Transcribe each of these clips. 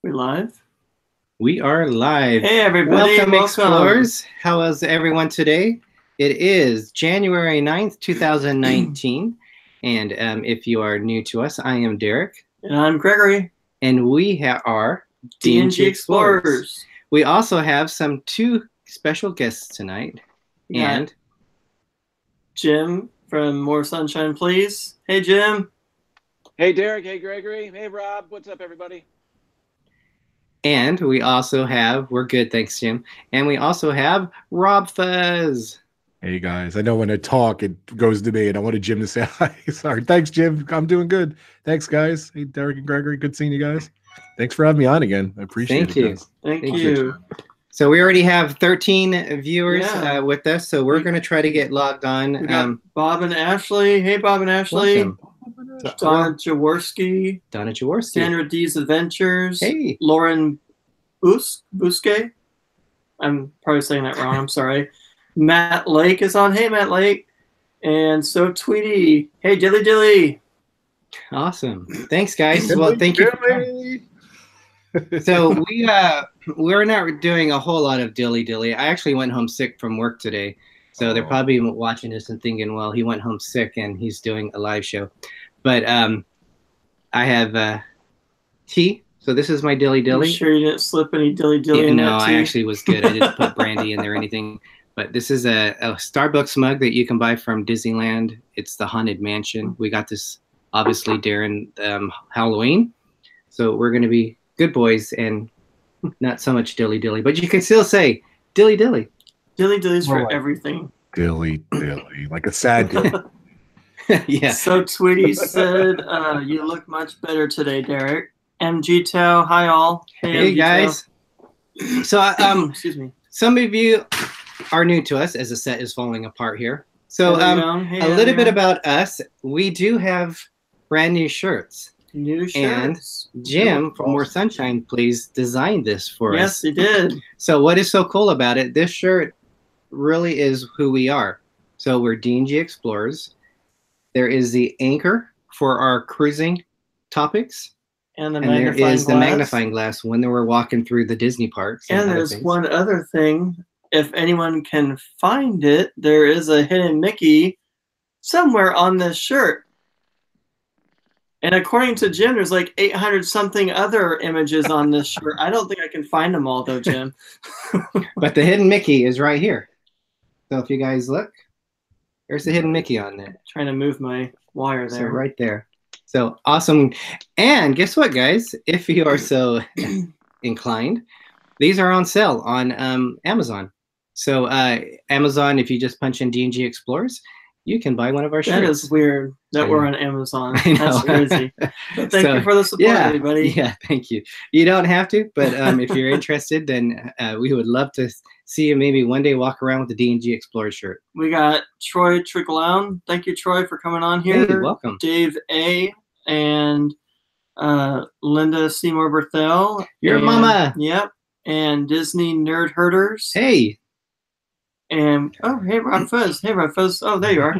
We live? We are live. Hey, everybody. Welcome, Explorers. How is everyone today? It is January 9th, 2019. And if you are new to us, I am Derick. And I'm Greggory. And we are D&G Explorers. We also have two special guests tonight. And Jim from More Sunshine, Please. Hey, Jim. Hey, Derick. Hey, Greggory. Hey, Rob. What's up, everybody? And we also have, we're good, thanks, Jim. And we also have RobFuz. Hey, guys. I know when I talk, it goes to me, and I wanted Jim to say hi. Sorry. Thanks, Jim. I'm doing good. Thanks, guys. Hey, Derick and Greggory. Good seeing you guys. Thanks for having me on again. I appreciate it, guys. Thank you. So we already have 13 viewers with us, so we're going to try to get logged on. We got Bob and Ashley. Hey, Bob and Ashley. Welcome. Donna Jaworski. Sandra D's Adventures. Hey. Lauren Busque. I'm probably saying that wrong. I'm sorry. Matt Lake is on. Hey, Matt Lake. And So Tweety. Hey, Dilly Dilly. Awesome. Thanks, guys. Well, thank you. So we're not doing a whole lot of dilly dilly. I actually went home sick from work today, so they're probably watching this and thinking, well, he went home sick and he's doing a live show. But I have tea. So this is my dilly dilly. You sure you didn't slip any dilly dilly in no, that tea? I actually was good. I didn't put brandy in there or anything. But this is a Starbucks mug that you can buy from Disneyland. It's the Haunted Mansion. We got this obviously during Halloween, so we're going to be good boys and not so much dilly dilly, but you can still say dilly dilly. Dilly dilly's for everything. Dilly dilly, like a sad dilly. Yeah. So Tweety said, you look much better today, Derick. MG Tao, hi all. Hey guys. So excuse me. Some of you are new to us as the set is falling apart here. So a little bit about us. We do have brand new shirts. And Jim from More Sunshine, Please designed this for us. Yes, he did. So what is so cool about it? This shirt really is who we are. So we're D&G Explorers. There is the anchor for our cruising topics. And there is the magnifying glass when we're walking through the Disney parks. And there's one other thing. If anyone can find it, there is a hidden Mickey somewhere on this shirt. And according to Jim, there's like 800 something other images on this shirt. I don't think I can find them all though, Jim. But the hidden Mickey is right here. So if you guys look, there's the hidden Mickey on there. Trying to move my wire there. So right there. So awesome. And guess what, guys? If you are so inclined, these are on sale on Amazon. So Amazon, if you just punch in D&G Explorers, you can buy one of our shirts. That is weird that we're on Amazon. That's crazy. But thank you for the support, everybody. Yeah, thank you. You don't have to, but if you're interested, then we would love to see you maybe one day walk around with the D&G Explorer shirt. We got Troy Trickleown. Thank you, Troy, for coming on here. Hey, welcome. Dave A. and Linda Seymour Berthel. Your mama. Yep. And Disney Nerd Herders. Hey. And hey, RobFuz. Hey, RobFuz. Oh, there you are.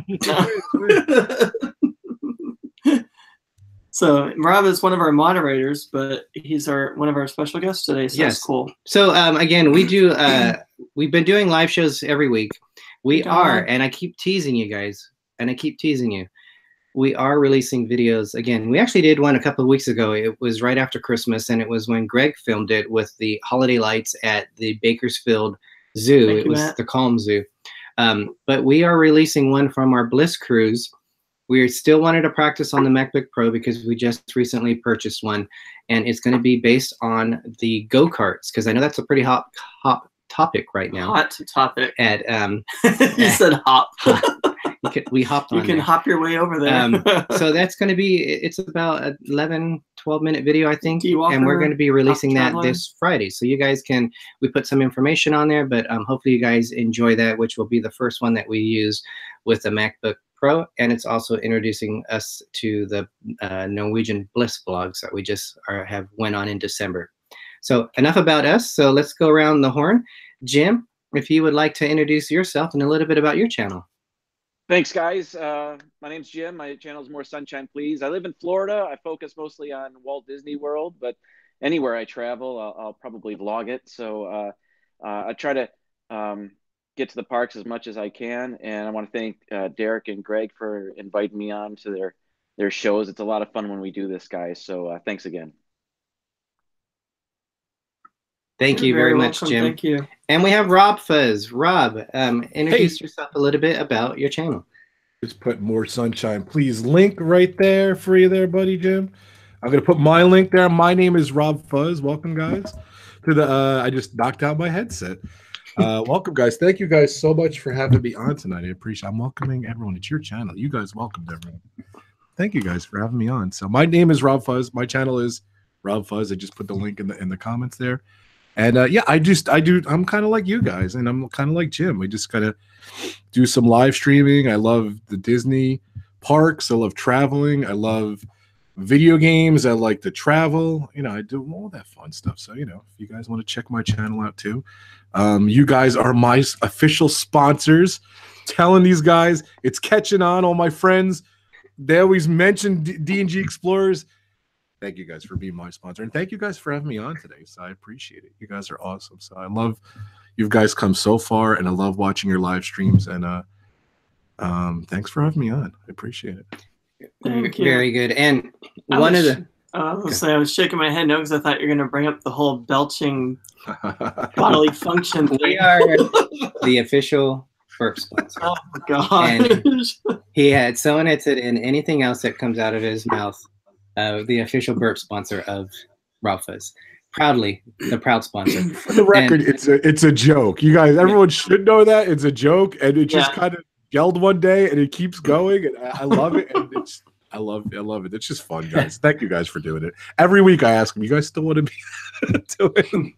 So Rob is one of our moderators, but he's one of our special guests today. So that's cool. So again, we do. We've been doing live shows every week. We are, and I keep teasing you guys, and I keep teasing you. We are releasing videos again. We actually did one a couple of weeks ago. It was right after Christmas, and it was when Greg filmed it with the holiday lights at the Bakersfield Zoo. It was the Calm Zoo. But we are releasing one from our Bliss cruise. We still wanted to practice on the MacBook Pro because we just recently purchased one, and it's going to be based on the go-karts because I know that's a pretty hot topic right now. Hot topic. At you said hop. We hopped on. You can hop your way over there. So that's going to be, it's about an 11, 12-minute video, I think. And we're going to be releasing that this Friday. So you guys can, we put some information on there, but hopefully you guys enjoy that, which will be the first one that we use with the MacBook Pro. And it's also introducing us to the Norwegian Bliss vlogs that we just have went on in December. So enough about us. So let's go around the horn. Jim, if you would like to introduce yourself and a little bit about your channel. Thanks, guys. My name's Jim. My channel is More Sunshine, Please. I live in Florida. I focus mostly on Walt Disney World, but anywhere I travel, I'll probably vlog it. So I try to get to the parks as much as I can. And I want to thank Derick and Greg for inviting me on to their shows. It's a lot of fun when we do this, guys. So thanks again. Thank you very much, welcome. Jim. Thank you. And we have RobFuz. Rob, introduce yourself a little bit about your channel. Just put more sunshine, please. Link right there for you there, buddy Jim. I'm gonna put my link there. My name is RobFuz. Welcome, guys, to the. I just knocked out my headset. Welcome, guys. Thank you guys so much for having me on tonight. I appreciate. I'm welcoming everyone. It's your channel. You guys welcomed everyone. Thank you guys for having me on. So my name is RobFuz. My channel is RobFuz. I just put the link in the comments there. And yeah, I'm kind of like you guys, and I'm kind of like Jim. We just kind of do some live streaming. I love the Disney parks. I love traveling. I love video games. I like to travel. You know, I do all that fun stuff. So, you know, if you guys want to check my channel out too, you guys are my official sponsors. Telling these guys it's catching on. All my friends, they always mention D&G Explorers. Thank you guys for being my sponsor, and thank you guys for having me on today. So I appreciate it. You guys are awesome. So I love you guys come so far, and I love watching your live streams. And thanks for having me on. I appreciate it. Thank you. Very good. And I was shaking my head no, because I thought you were going to bring up the whole belching bodily function thing. We are the official burp sponsor. Oh my gosh. Someone had said, in anything else that comes out of his mouth, the official burp sponsor of RobFuz. Proudly, the proud sponsor. For the record, it's a joke. You guys, everyone should know that it's a joke, and it just kind of gelled one day, and it keeps going, and I love it, and I love it. It's just fun, guys. Thank you guys for doing it. Every week I ask them, you guys still want to be doing?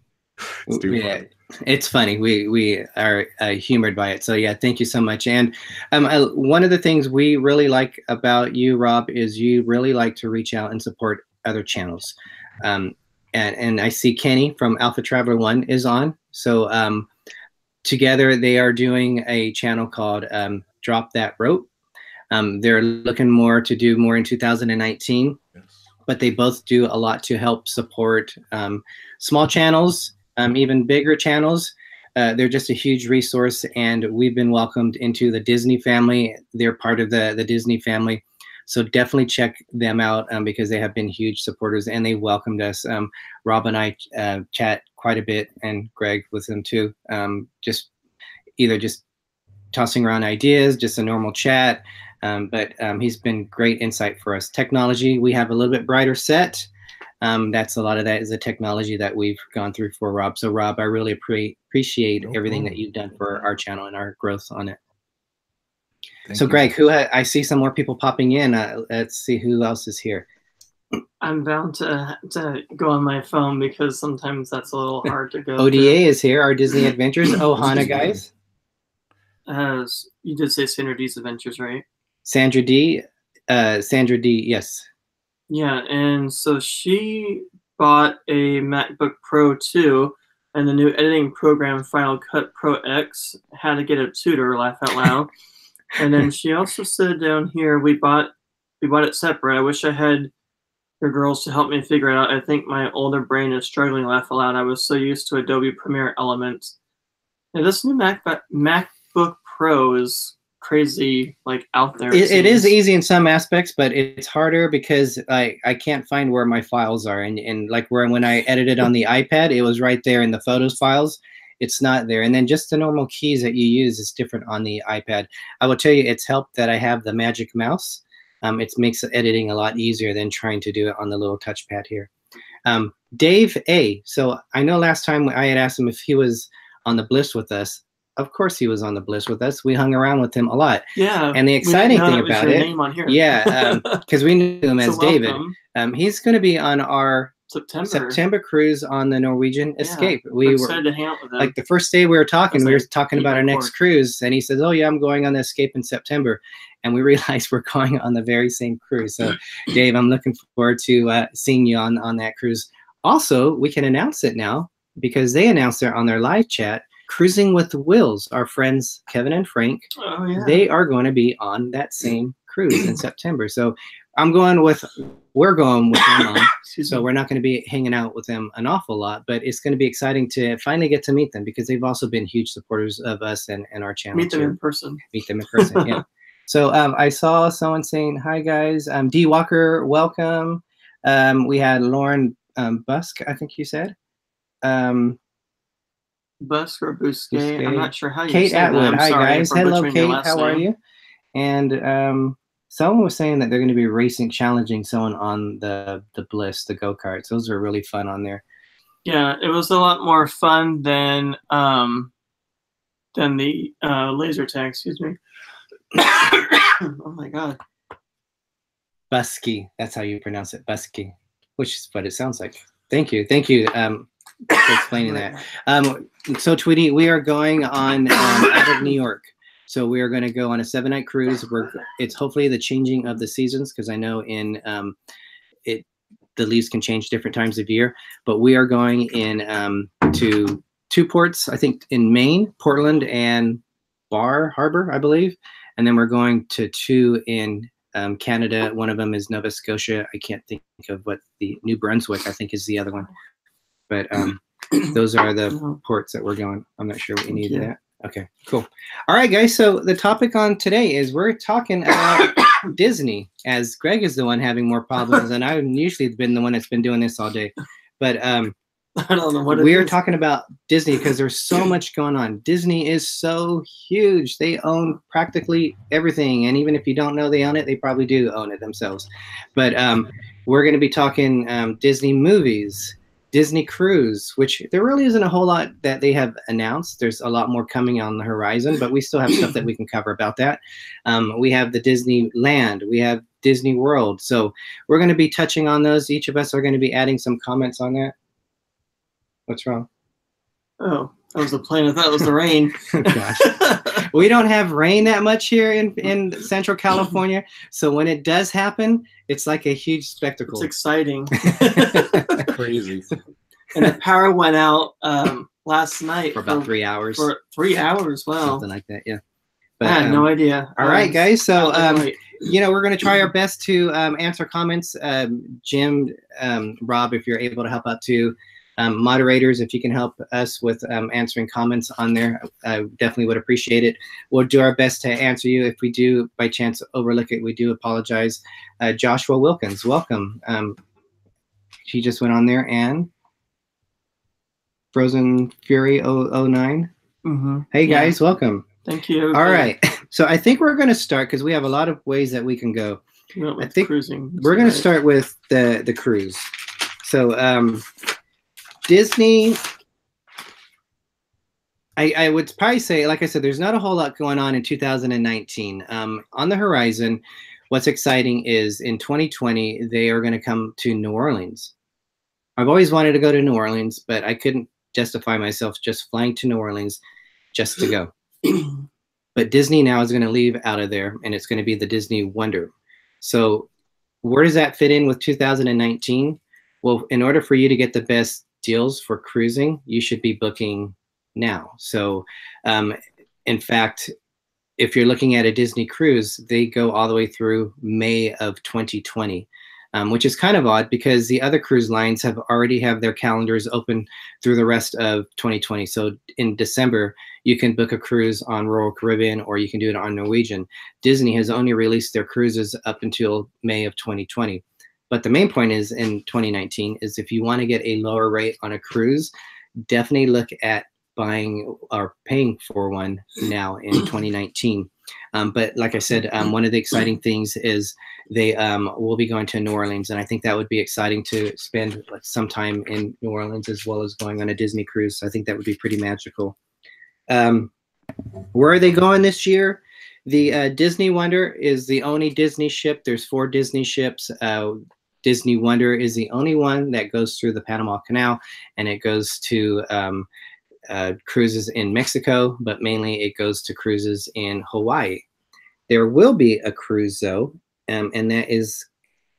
It's too fun. It's funny. We are humored by it. So yeah, thank you so much. And one of the things we really like about you, Rob, is you really like to reach out and support other channels. And I see Kenny from Alpha Traveler 1 is on. So together they are doing a channel called Drop That Rope. They're looking to do more in 2019. Yes. But they both do a lot to help support small channels, even bigger channels. They're just a huge resource, and we've been welcomed into the Disney family. They're part of the Disney family. So definitely check them out because they have been huge supporters, and they welcomed us. Rob and I chat quite a bit, and Greg with them too. Just tossing around ideas, just a normal chat. But he's been great insight for us. Technology, we have a little bit brighter set. That's a lot of that is the technology that we've gone through for Rob. So Rob, I really appreciate everything that you've done for our channel and our growth on it. Thank you. Greg, I see some more people popping in. Let's see who else is here. I'm bound to go on my phone because sometimes that's a little hard to go. ODA is here, our Disney Adventures. Ohana guys. You did say Sandra D's Adventures, right? Sandra D, yes. Yeah, and so she bought a MacBook Pro 2 and the new editing program Final Cut Pro X. Had to get a tutor, laugh out loud. And then she also said down here, we bought it separate. I wish I had your girls to help me figure it out. I think my older brain is struggling, laugh out loud. I was so used to Adobe Premiere Elements. Now, this new MacBook Pro is crazy, like out there. It is easy in some aspects, but it's harder because I can't find where my files are. And like when I edited on the iPad, it was right there in the photos files. It's not there. And then just the normal keys that you use is different on the iPad. I will tell you, it's helped that I have the Magic Mouse. It makes editing a lot easier than trying to do it on the little touchpad here. Dave A. So I know last time I had asked him if he was on the Bliss with us. Of course he was on the Bliss with us. We hung around with him a lot. Yeah. And the exciting thing about it, yeah, because we knew him as David. He's going to be on our September cruise on the Norwegian Escape. We were excited to hang out with him. Like the first day we were talking, we were talking about our next cruise, and he says, "Oh yeah, I'm going on the Escape in September," and we realized we're going on the very same cruise. So, Dave, I'm looking forward to seeing you on that cruise. Also, we can announce it now because they announced it on their live chat. Cruising with the Wills, our friends Kevin and Frank, they are going to be on that same cruise in September. So I'm going with we're going with my mom, Excuse so me. we're not going to be hanging out with them an awful lot. But it's going to be exciting to finally get to meet them because they've also been huge supporters of us and our channel. Meet them too. in person. Meet them in person, yeah. So I saw someone saying, hi, guys. D. Walker, welcome. We had Lauren Busk, I think you said. Busk or Busquet. I'm not sure how you Kate say that. Atwood, I'm hi, sorry guys. for Hello, butchering your Kate. last How are name. you? And someone was saying that they're going to be racing, challenging someone on the Bliss, the go-karts. Those are really fun on there. Yeah, it was a lot more fun than the laser tag. Excuse me. Oh my god. Busky. That's how you pronounce it, Busky, which is what it sounds like. Thank you. Thank you for explaining that. So, Tweety, we are going on out of New York. So we are going to go on a 7-night cruise. It's hopefully the changing of the seasons because I know in the leaves can change different times of year. But we are going in to 2 ports, I think, in Maine, Portland and Bar Harbor, I believe. And then we're going to 2 in Canada. One of them is Nova Scotia. I can't think of what the New Brunswick, I think, is the other one. But those are the ports that we're going. I'm not sure what you need that. Okay, cool. All right, guys. So the topic on today is we're talking about Disney, as Greg is the one having more problems, and I've usually been the one that's been doing this all day. But I don't know what we're talking about Disney because there's so much going on. Disney is so huge. They own practically everything. And even if you don't know they own it, they probably do own it themselves. But we're going to be talking Disney movies, Disney cruise, which there really isn't a whole lot that they have announced. There's a lot more coming on the horizon, but we still have stuff that we can cover about that. We have the Disneyland. We have Disney World. So we're going to be touching on those. Each of us are going to be adding some comments on that. What's wrong? Oh, that was the plane. I thought it was the rain. Oh, gosh. We don't have rain that much here in Central California. So when it does happen, it's like a huge spectacle. It's exciting. Crazy. And the power went out last night. For about 3 hours. For 3 hours, wow. Something like that, yeah. But, I had no idea. All right, guys. So, Right. you know, we're going to try our best to answer comments. Jim, Rob, if you're able to help out too. Moderators, if you can help us with answering comments on there, I definitely would appreciate it. We'll do our best to answer you. If we do, by chance, overlook it, we do apologize. Joshua Wilkins, welcome. She just went on there, and Frozen Fury 009. Mm-hmm. Hey, guys, welcome. Thank you. All right. So I think we're going to start because we have a lot of ways that we can go. I think cruising. We're going to start with the cruise. So Disney, I would probably say, like I said, there's not a whole lot going on in 2019. On the horizon, what's exciting is in 2020, they are going to come to New Orleans. I've always wanted to go to New Orleans, but I couldn't justify myself just flying to New Orleans just to go. But Disney now is going to leave out of there, and it's going to be the Disney Wonder. So where does that fit in with 2019? Well, in order for you to get the best deals for cruising, you should be booking now. So in fact, if you're looking at a Disney cruise, they go all the way through May of 2020, which is kind of odd because the other cruise lines have already have their calendars open through the rest of 2020. So in December, you can book a cruise on Royal Caribbean or you can do it on Norwegian. Disney has only released their cruises up until May of 2020. But the main point is in 2019 is if you want to get a lower rate on a cruise, definitely look at buying or paying for one now in 2019. But like I said, one of the exciting things is they will be going to New Orleans. And I think that would be exciting to spend some time in New Orleans as well as going on a Disney cruise. So I think that would be pretty magical. Where are they going this year? The Disney Wonder is the only Disney ship. There's 4 Disney ships. Disney Wonder is the only one that goes through the Panama Canal, and it goes to cruises in Mexico, but mainly it goes to cruises in Hawaii. There will be a cruise though, and that is,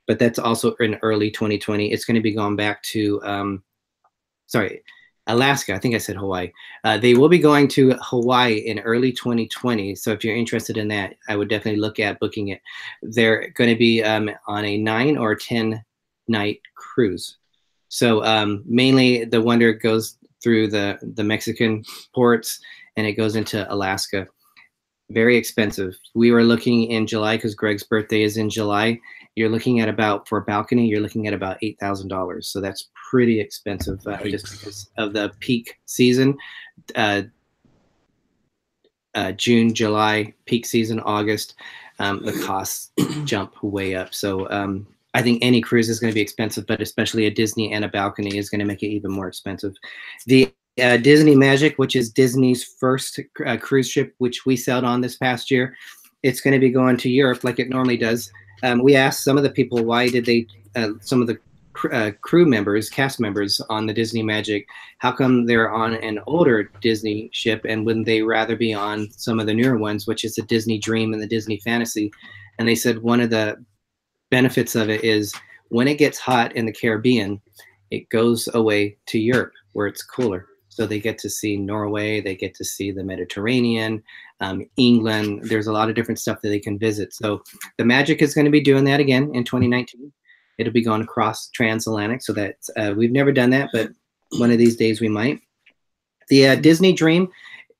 but that's also in early 2020. It's going to be going back to, Alaska. I think I said Hawaii. They will be going to Hawaii in early 2020. So if you're interested in that, I would definitely look at booking it. They're going to be on a 9 or 10 night cruise. So mainly the Wonder goes through the Mexican ports and it goes into Alaska. Very expensive. We were looking in July because Greg's birthday is in July. You're looking at about, for a balcony, you're looking at about $8,000. So that's pretty expensive just because of the peak season. June, July, peak season, August, the costs jump way up. So I think any cruise is going to be expensive, but especially a Disney and a balcony is going to make it even more expensive. The Disney Magic, which is Disney's first cruise ship, which we sailed on this past year, it's going to be going to Europe like it normally does. We asked some of the people why did they, some of the crew members, cast members on the Disney Magic, how come they're on an older Disney ship and wouldn't they rather be on some of the newer ones, which is the Disney Dream and the Disney Fantasy? And they said one of the benefits of it is when it gets hot in the Caribbean, it goes away to Europe where it's cooler. So they get to see Norway, they get to see the Mediterranean, England. There's a lot of different stuff that they can visit. So the Magic is going to be doing that again in 2019. It'll be going across transatlantic. So that we've never done that, but one of these days we might. The Disney Dream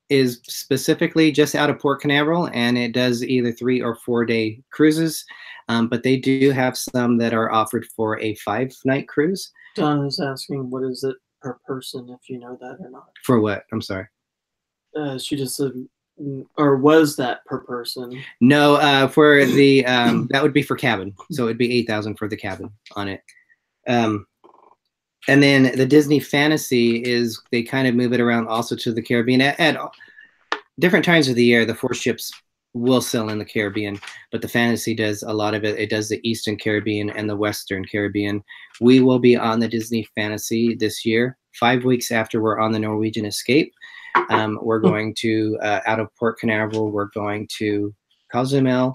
is specifically just out of Port Canaveral, and it does either 3 or 4 day cruises. But they do have some that are offered for a 5-night cruise. Don is asking, what is it per person, if you know that or not? For what? I'm sorry. She just said, or was that per person? No, for the that would be for cabin, so it'd be $8,000 for the cabin on it. And then the Disney Fantasy is they kind of move it around also to the Caribbean at different times of the year. The 4 ships will sail in the Caribbean, but the Fantasy does a lot of it. It does the Eastern Caribbean and the Western Caribbean. We will be on the Disney Fantasy this year, 5 weeks after we're on the Norwegian Escape. We're going to, out of Port Canaveral, we're going to Cozumel,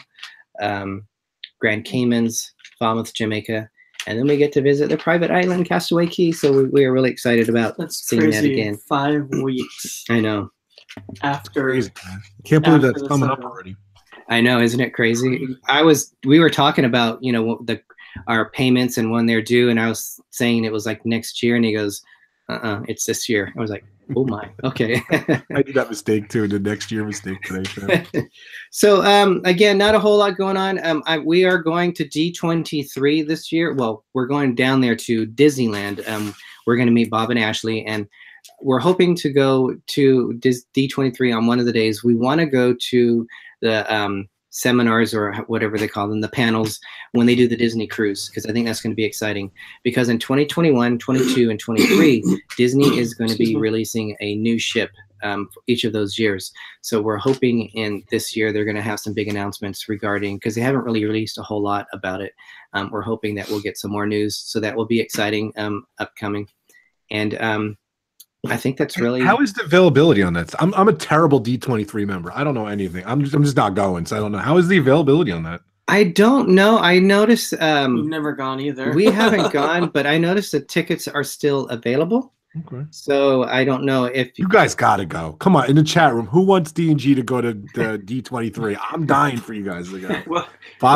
Grand Caymans, Falmouth, Jamaica, and then we get to visit the private island, Castaway Cay. So we are really excited about seeing that again. 5 weeks. I know. After, crazy, man. Can't believe that's coming up already. I know, isn't it crazy? We were talking about, you know, our payments and when they're due, and I was saying it was like next year, and he goes, it's this year. I was like, oh my, okay. I did that mistake too, the next year mistake today. So again, not a whole lot going on. We are going to D23 this year. Well, we're going down there to Disneyland. We're going to meet Bob and Ashley, and we're hoping to go to D23 on one of the days. We want to go to the seminars or whatever they call them, the panels, when they do the Disney cruise, because I think that's going to be exciting. Because in 2021, 22, and 23, Disney is going to be releasing a new ship each of those years. So we're hoping in this year they're going to have some big announcements regarding, because they haven't really released a whole lot about it. We're hoping that we'll get some more news. So that will be exciting upcoming. And I think that's really. How is the availability on that? I'm a terrible D23 member. I don't know anything. I'm just not going, so I don't know. How is the availability on that? I don't know. I noticed. We've never gone either. We haven't gone, but I noticed the tickets are still available. Okay. So I don't know if you guys got to go. Come on, in the chat room, who wants D&G to go to the D23? I'm dying for you guys to go. Well,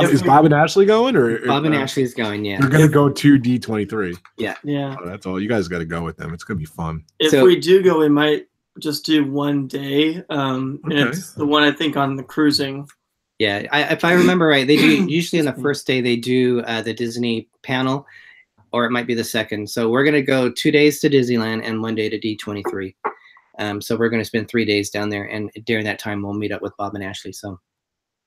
is Bob and Ashley going, or Bob and Ashley is going? Yeah, they're gonna go to D23. Yeah. Oh, that's all. You guys got to go with them. It's gonna be fun. If we do go, we might just do one day. And it's the one I think on the cruising. Yeah, if I remember right, they do usually on the first day they do the Disney panel. Or it might be the second. So we're going to go 2 days to Disneyland and 1 day to D23. So we're going to spend 3 days down there. And during that time, we'll meet up with Bob and Ashley. So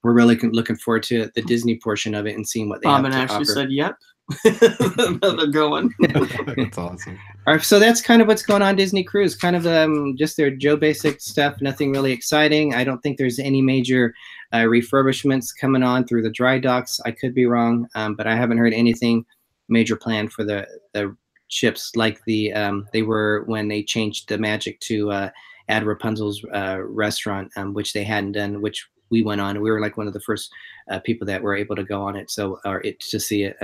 we're really looking forward to the Disney portion of it and seeing what they have to offer. Bob and Ashley said, yep. They're going. That's awesome. All right, so that's kind of what's going on Disney Cruise. Kind of just their Joe Basic stuff. Nothing really exciting. I don't think there's any major refurbishments coming on through the dry docks. I could be wrong, but I haven't heard anything major plan for the ships like they were when they changed the Magic to add Rapunzel's restaurant, which they hadn't done, which we went on. We were like one of the first people that were able to go on it, to see it.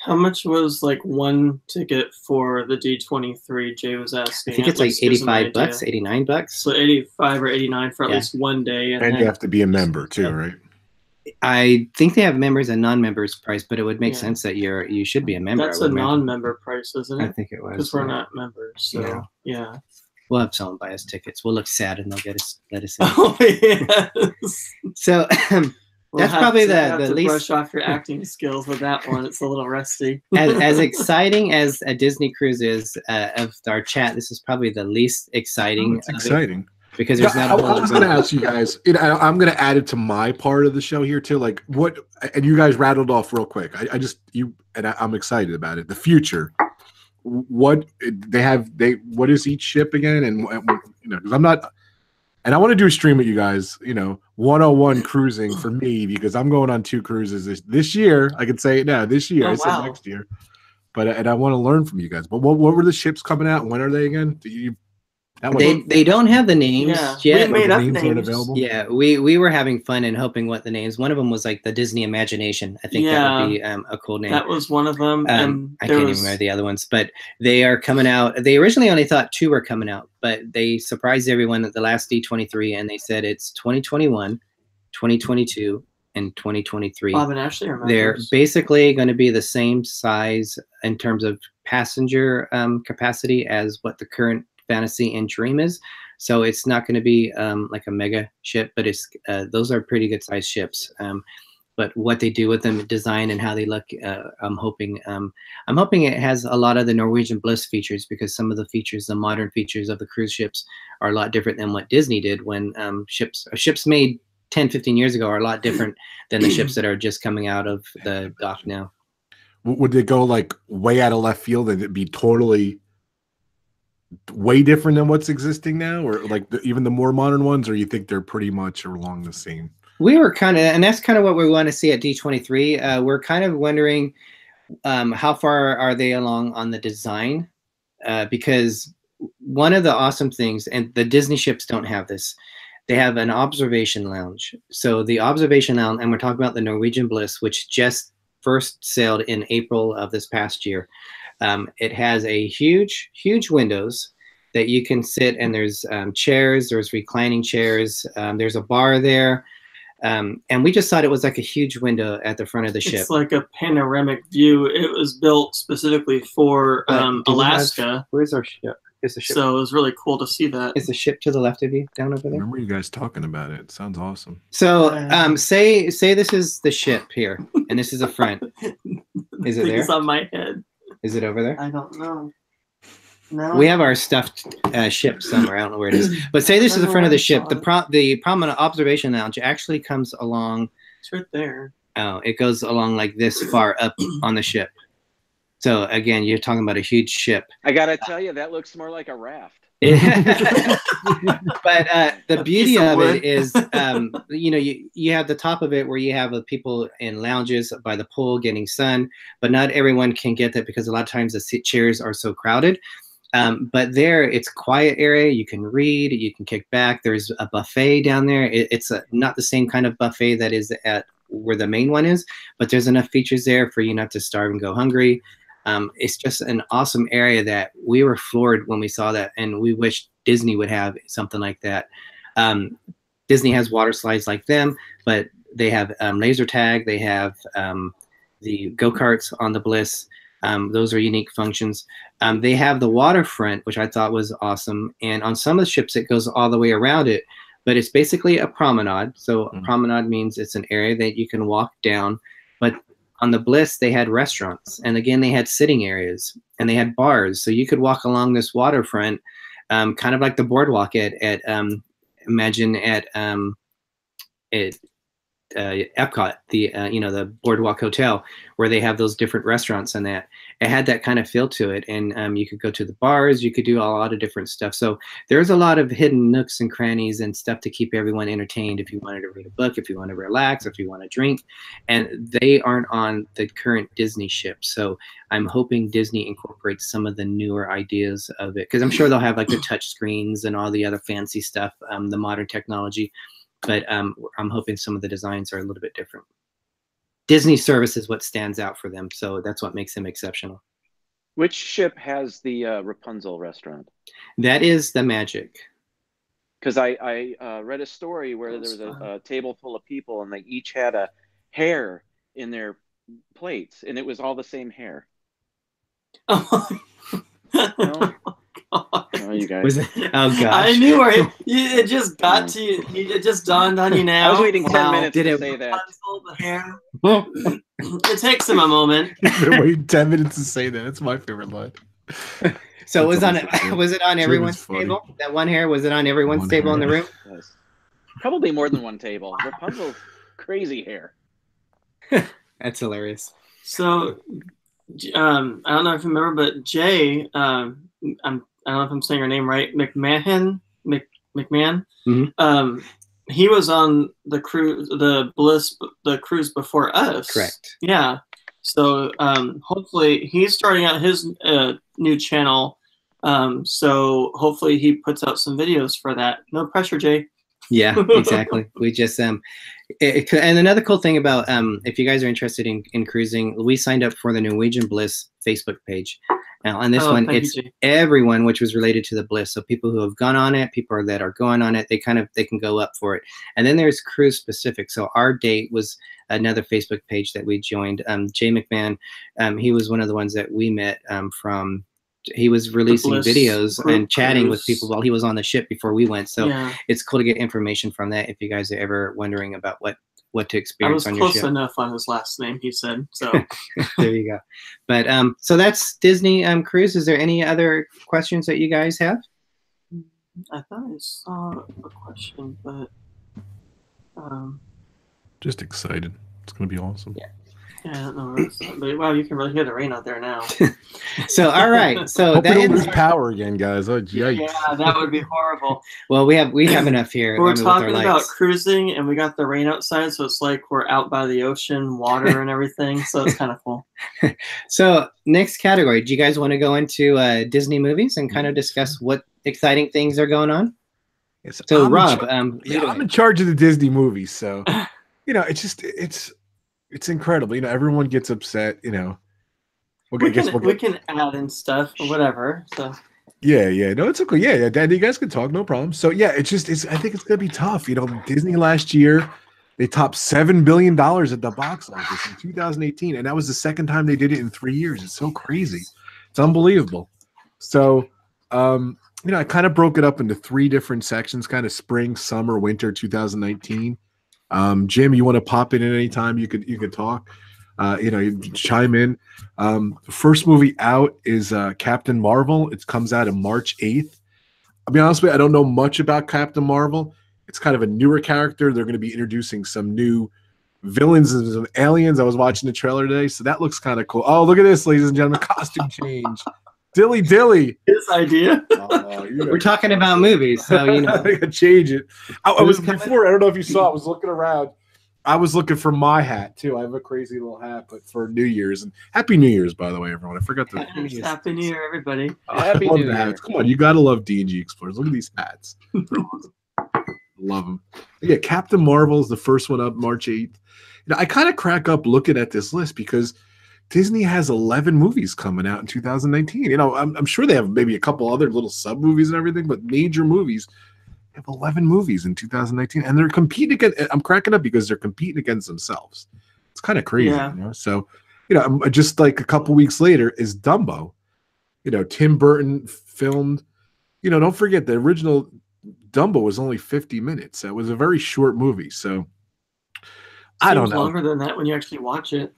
How much was like one ticket for the D23? Jay was asking. I think it's like $85, $89. So 85 or 89 for at Yeah. least one day. And you have to be a member too, right? I think they have members and non-members price, but it would make sense that you should be a member. That's a non-member price, isn't it? I think it was. Because we're not members. So yeah. We'll have someone buy us tickets. We'll look sad and they'll let us in. Oh yes. So that's probably the least. Brush off your acting skills with that one. It's a little rusty. as exciting as a Disney cruise is of our chat, this is probably the least exciting. It's exciting because there's not. I was going to ask you guys. I'm going to add it to my part of the show here too. Like what? And you guys rattled off real quick. I'm excited about it. The future. What they have? What is each ship again? And because I'm not. And I want to do a stream with you guys, 101 cruising for me, because I'm going on 2 cruises this year. I can say it now. This year, I said next year. But I want to learn from you guys. But what were the ships coming out? When are they again? They don't have the names yet. We made up names. Yeah, we were having fun and hoping what the names. One of them was like the Disney Imagination. I think that would be a cool name. That was one of them. I can't even remember the other ones, but they are coming out. They originally only thought 2 were coming out, but they surprised everyone at the last D23, and they said it's 2021, 2022, and 2023. Bob and Ashley remembers. They're basically going to be the same size in terms of passenger capacity as what the current Fantasy and Dream is. So it's not going to be like a mega ship, but it's those are pretty good sized ships. But what they do with them, design and how they look, I'm hoping it has a lot of the Norwegian Bliss features, because some of the features, the modern features of the cruise ships, are a lot different than what Disney did when ships made 10, 15 years ago are a lot different than the ships that are just coming out of the dock now. Would they go like way out of left field and it'd be totally way different than what's existing now, or like even the more modern ones, or you think they're pretty much along the same? We were kind of, and that's kind of what we want to see at D23. We're kind of wondering how far are they along on the design, because one of the awesome things, and the Disney ships don't have this, they have an observation lounge. So the observation lounge, and we're talking about the Norwegian Bliss, which just first sailed in April of this past year. It has a huge windows that you can sit, and there's chairs, there's reclining chairs, there's a bar there. And we just thought it was like a huge window at the front of the ship. It's like a panoramic view. It was built specifically for Alaska. Where's our ship? Is the ship? So it was really cool to see that. Is the ship to the left of you, down over there? I remember you guys talking about it. It sounds awesome. So say this is the ship here, and this is the front. Is it there? It's on my head. Is it over there? I don't know. No. We have our stuffed ship somewhere. I don't know where it is. But say this is the front of the ship. The prominent observation lounge actually comes along. It's right there. Oh, it goes along like this far up on the ship. So again, you're talking about a huge ship. I gotta tell you, that looks more like a raft. But the beauty of it is, you have the top of it where you have people in lounges by the pool getting sun, but not everyone can get that because a lot of times the chairs are so crowded. But there, it's a quiet area. You can read, you can kick back. There's a buffet down there. It's not the same kind of buffet that is at where the main one is, but there's enough features there for you not to starve and go hungry. It's just an awesome area that we were floored when we saw that, and we wish Disney would have something like that. Disney has water slides like them, but they have laser tag. They have the go-karts on the Bliss. Those are unique functions. They have the waterfront, which I thought was awesome. And on some of the ships, it goes all the way around it, but it's basically a promenade. So a promenade means it's an area that you can walk down, but on the Bliss, they had restaurants, and again, they had sitting areas, and they had bars. So you could walk along this waterfront, kind of like the boardwalk at imagine at Epcot, the Boardwalk Hotel, where they have those different restaurants and that. It had that kind of feel to it, and you could go to the bars, you could do a lot of different stuff. So there's a lot of hidden nooks and crannies and stuff to keep everyone entertained if you wanted to read a book, if you want to relax, if you want to drink, and they aren't on the current Disney ship. So I'm hoping Disney incorporates some of the newer ideas of it, because I'm sure they'll have like the touch screens and all the other fancy stuff, the modern technology. But I'm hoping some of the designs are a little bit different. Disney service is what stands out for them. So that's what makes them exceptional. Which ship has the Rapunzel restaurant? That is the Magic. Because I read a story where there was a table full of people and they each had a hair in their plates, and it was all the same hair. Oh, No? Oh, you guys. Was it? Oh gosh! I knew where it just got to you. It just dawned on you now. I was waiting 10 minutes Did to it- say that. Rapunzel, the hair. It takes him a moment. Wait 10 minutes to say that. It's my favorite line. So it was That's on awesome, yeah. was it on Jim everyone's is funny. table? That one hair, was it on everyone's One table in hair. the room? Yes. Probably more than one table. Rapunzel's crazy hair. That's hilarious. So, I don't know if you remember, but Jay, I don't know if I'm saying her name right, McMahon. Mhm. He was on the cruise, the cruise before us. Correct. Yeah. So hopefully he's starting out his new channel. So hopefully he puts out some videos for that. No pressure, Jay. Yeah, exactly. We just and another cool thing about if you guys are interested in cruising, we signed up for the Norwegian Bliss Facebook page. Now on this one, thank it's you, Jay. everyone which was related to the Bliss. So people who have gone on it, people that are going on it, they can go up for it. And then there's cruise specific. So our date was another Facebook page that we joined. Jay McMahon, he was one of the ones that we met from. He was releasing Bliss videos and chatting with cruise. people while he was on the ship before we went. So Yeah. it's cool to get information from that if you guys are ever wondering about what to I experience was on your close ship. enough on his last name, he said. So There you go. But so that's Disney cruise. Is there any other questions that you guys have? I thought I saw a question, but Just excited. It's going to be awesome. yeah, I don't know. But wow, you can really hear the rain out there now. So all right. So Hope we that don't lose ends, power again, guys. Oh, yikes. Yeah, that would be horrible. well, we have enough here. We're I mean, with our talking about lights. cruising, and we got the rain outside, so it's like we're out by the ocean, water and everything. So it's kind of cool. So next category. Do you guys want to go into Disney movies and kind of discuss what exciting things are going on? Yes, So I'm Rob, I'm in charge of the Disney movies, so it's incredible. Everyone gets upset. We can add in stuff or whatever. So Yeah. No, it's okay. Yeah. Dan, you guys can talk, no problem. So yeah, I think it's gonna be tough. Disney last year, they topped $7 billion at the box office in 2018, and that was the second time they did it in 3 years. It's so crazy. It's unbelievable. So I kind of broke it up into 3 different sections, kind of spring, summer, winter 2019. Jim, you want to pop in at any time, you could talk. You chime in. The first movie out is Captain Marvel. It comes out on March 8th. I'll be honest with you, I don't know much about Captain Marvel. It's kind of a newer character. They're going to be introducing some new villains and some aliens. I was watching the trailer today, so that looks kind of cool. Oh, look at this, ladies and gentlemen. Costume change. Dilly. his idea. we're talking about movies, so I gotta change it. I was before. I don't know if you saw. I was looking around. I was looking for my hat too. I have a crazy little hat, but for New Year's, and Happy New Year's, by the way, everyone. I forgot to. Happy New Year, everybody. Happy love New the Year. hats. Come on, you gotta love D&G Explorers. Look at these hats. They're awesome. Love them. Yeah, Captain Marvel is the first one up, March 8th. I kind of crack up looking at this list because Disney has 11 movies coming out in 2019. I'm sure they have maybe a couple other little sub movies and everything, but major movies. They have 11 movies in 2019, and they're competing against. I'm cracking up because they're competing against themselves. It's kind of crazy, Yeah. So, just like a couple weeks later is Dumbo. Tim Burton filmed. Don't forget the original Dumbo was only 50 minutes. It was a very short movie, so I don't Seems know. longer than that when you actually watch it.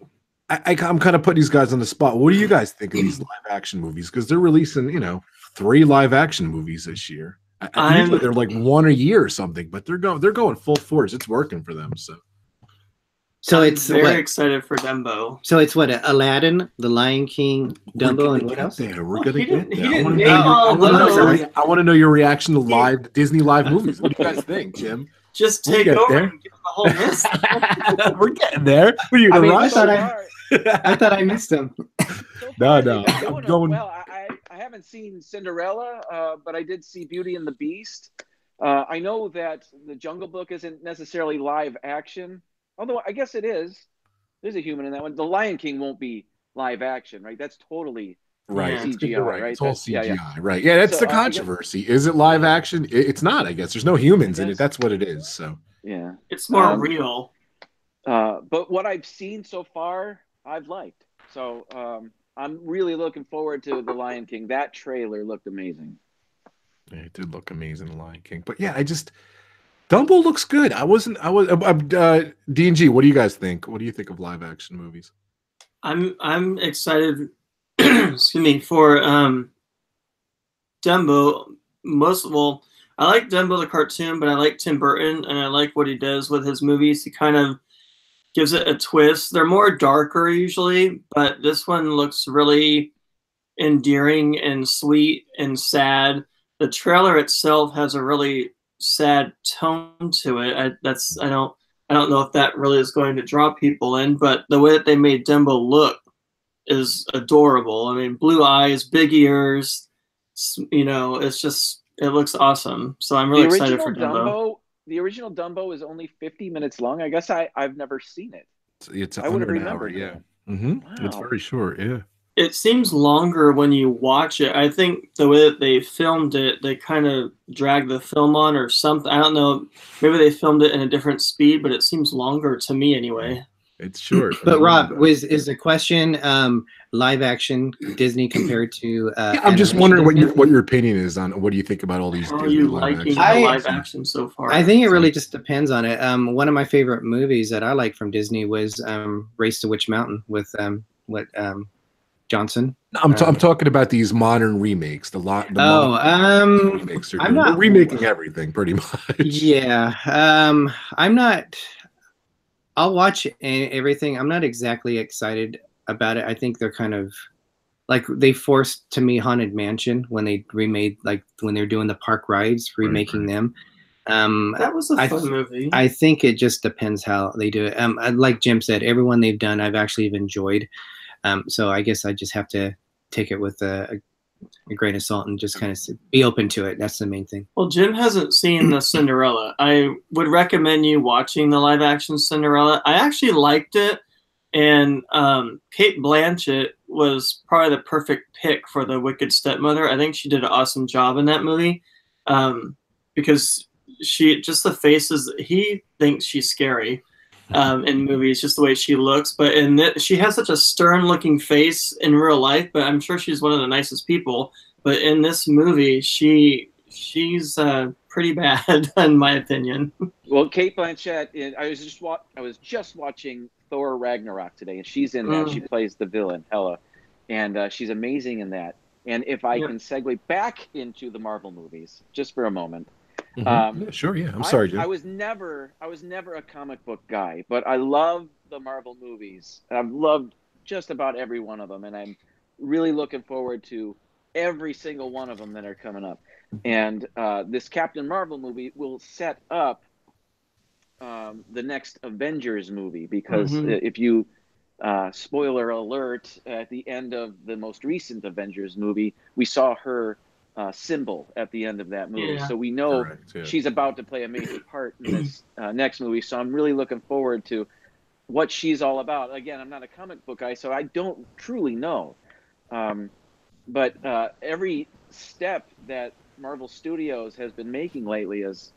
I'm kind of putting these guys on the spot. What do you guys think of these live action movies? Because they're releasing, 3 live action movies this year. Usually they're like 1 a year or something, but they're going full force. It's working for them. So I'm it's very what? excited for Dumbo. So it's what? Aladdin, The Lion King, Dumbo, and what else? We're gonna he get didn't- he there. didn't name all those. I want to know your reaction to live Disney live movies. What do you guys think, Jim? Just We'll take get over there. and give the whole list. We're getting there. What are you gonna rush? I thought I missed them. No, I'm I'm going. Well, I haven't seen Cinderella, but I did see Beauty and the Beast. I know that the Jungle Book isn't necessarily live action, although I guess it is. There's a human in that one. The Lion King won't be live action, right? That's totally right. CGI, You're right. right? It's all That's, CGI, yeah. right? Yeah, that's So, the controversy. Is it live action? It's not. I guess there's no humans in it. That's what it is. So yeah, it's more real. But what I've seen so far, I've liked. So I'm really looking forward to the Lion King. That trailer looked amazing. yeah, it did look amazing, the Lion King. But yeah, Dumbo looks good. D&G, what do you guys think? What do you think of live action movies? I'm excited excuse me, for Dumbo. I like Dumbo the cartoon, but I like Tim Burton and I like what he does with his movies. He kind of gives it a twist. They're more darker usually, but this one looks really endearing and sweet and sad. The trailer itself has a really sad tone to it. I don't know if that really is going to draw people in, but the way that they made Dumbo look is adorable. I mean, blue eyes, big ears, you know, it looks awesome. So I'm really excited for Dumbo. The original Dumbo is only 50 minutes long. I guess I've never seen it. It's I would have hour, yeah. Wow. It's very short, yeah. It seems longer when you watch it. I think the way that they filmed it, they kind of dragged the film on or something. I don't know. Maybe they filmed it in a different speed, but it seems longer to me anyway. It's short. But Rob, is the question live action Disney compared to? Yeah, I'm just wondering what your opinion is on what do you think about all these. Are you liking live action so far? I think it really just depends on it. One of my favorite movies that I like from Disney was Race to Witch Mountain with Johnson. I'm talking about these modern remakes. Remakes I'm not They're remaking everything pretty much. Yeah, I'm not. I'll watch everything. I'm not exactly excited about it. I think they're kind of like they forced to me Haunted Mansion when they remade, like when they're doing the park rides, remaking them. That was a fun movie. I think it just depends how they do it. Like Jim said, everyone they've done, I've actually enjoyed. So I guess I just have to take it with a grain of salt and just kind of be open to it. That's the main thing. Well, Jim hasn't seen the Cinderella. I would recommend you watching the live action Cinderella. I actually liked it, and Kate Blanchett was probably the perfect pick for the Wicked Stepmother. I think she did an awesome job in that movie because just the faces, he thinks she's scary. In movies, just the way she looks, but she has such a stern-looking face in real life. But I'm sure she's one of the nicest people. But in this movie, she's pretty bad, in my opinion. Well, Kate Blanchett, I was just watching Thor Ragnarok today, and she's in that. She plays the villain Hela, and she's amazing in that. And if I can segue back into the Marvel movies just for a moment. Yeah, sure, yeah. I'm sorry, Jim. I was never a comic book guy, but I love the Marvel movies. I've loved just about every one of them, and I'm really looking forward to every single one of them that are coming up. And this Captain Marvel movie will set up the next Avengers movie, because if you spoiler alert, at the end of the most recent Avengers movie, we saw her symbol at the end of that movie. So we know she's about to play a major part in this next movie. So I'm really looking forward to what she's all about. Again, I'm not a comic book guy, so I don't truly know. But every step that Marvel Studios has been making lately is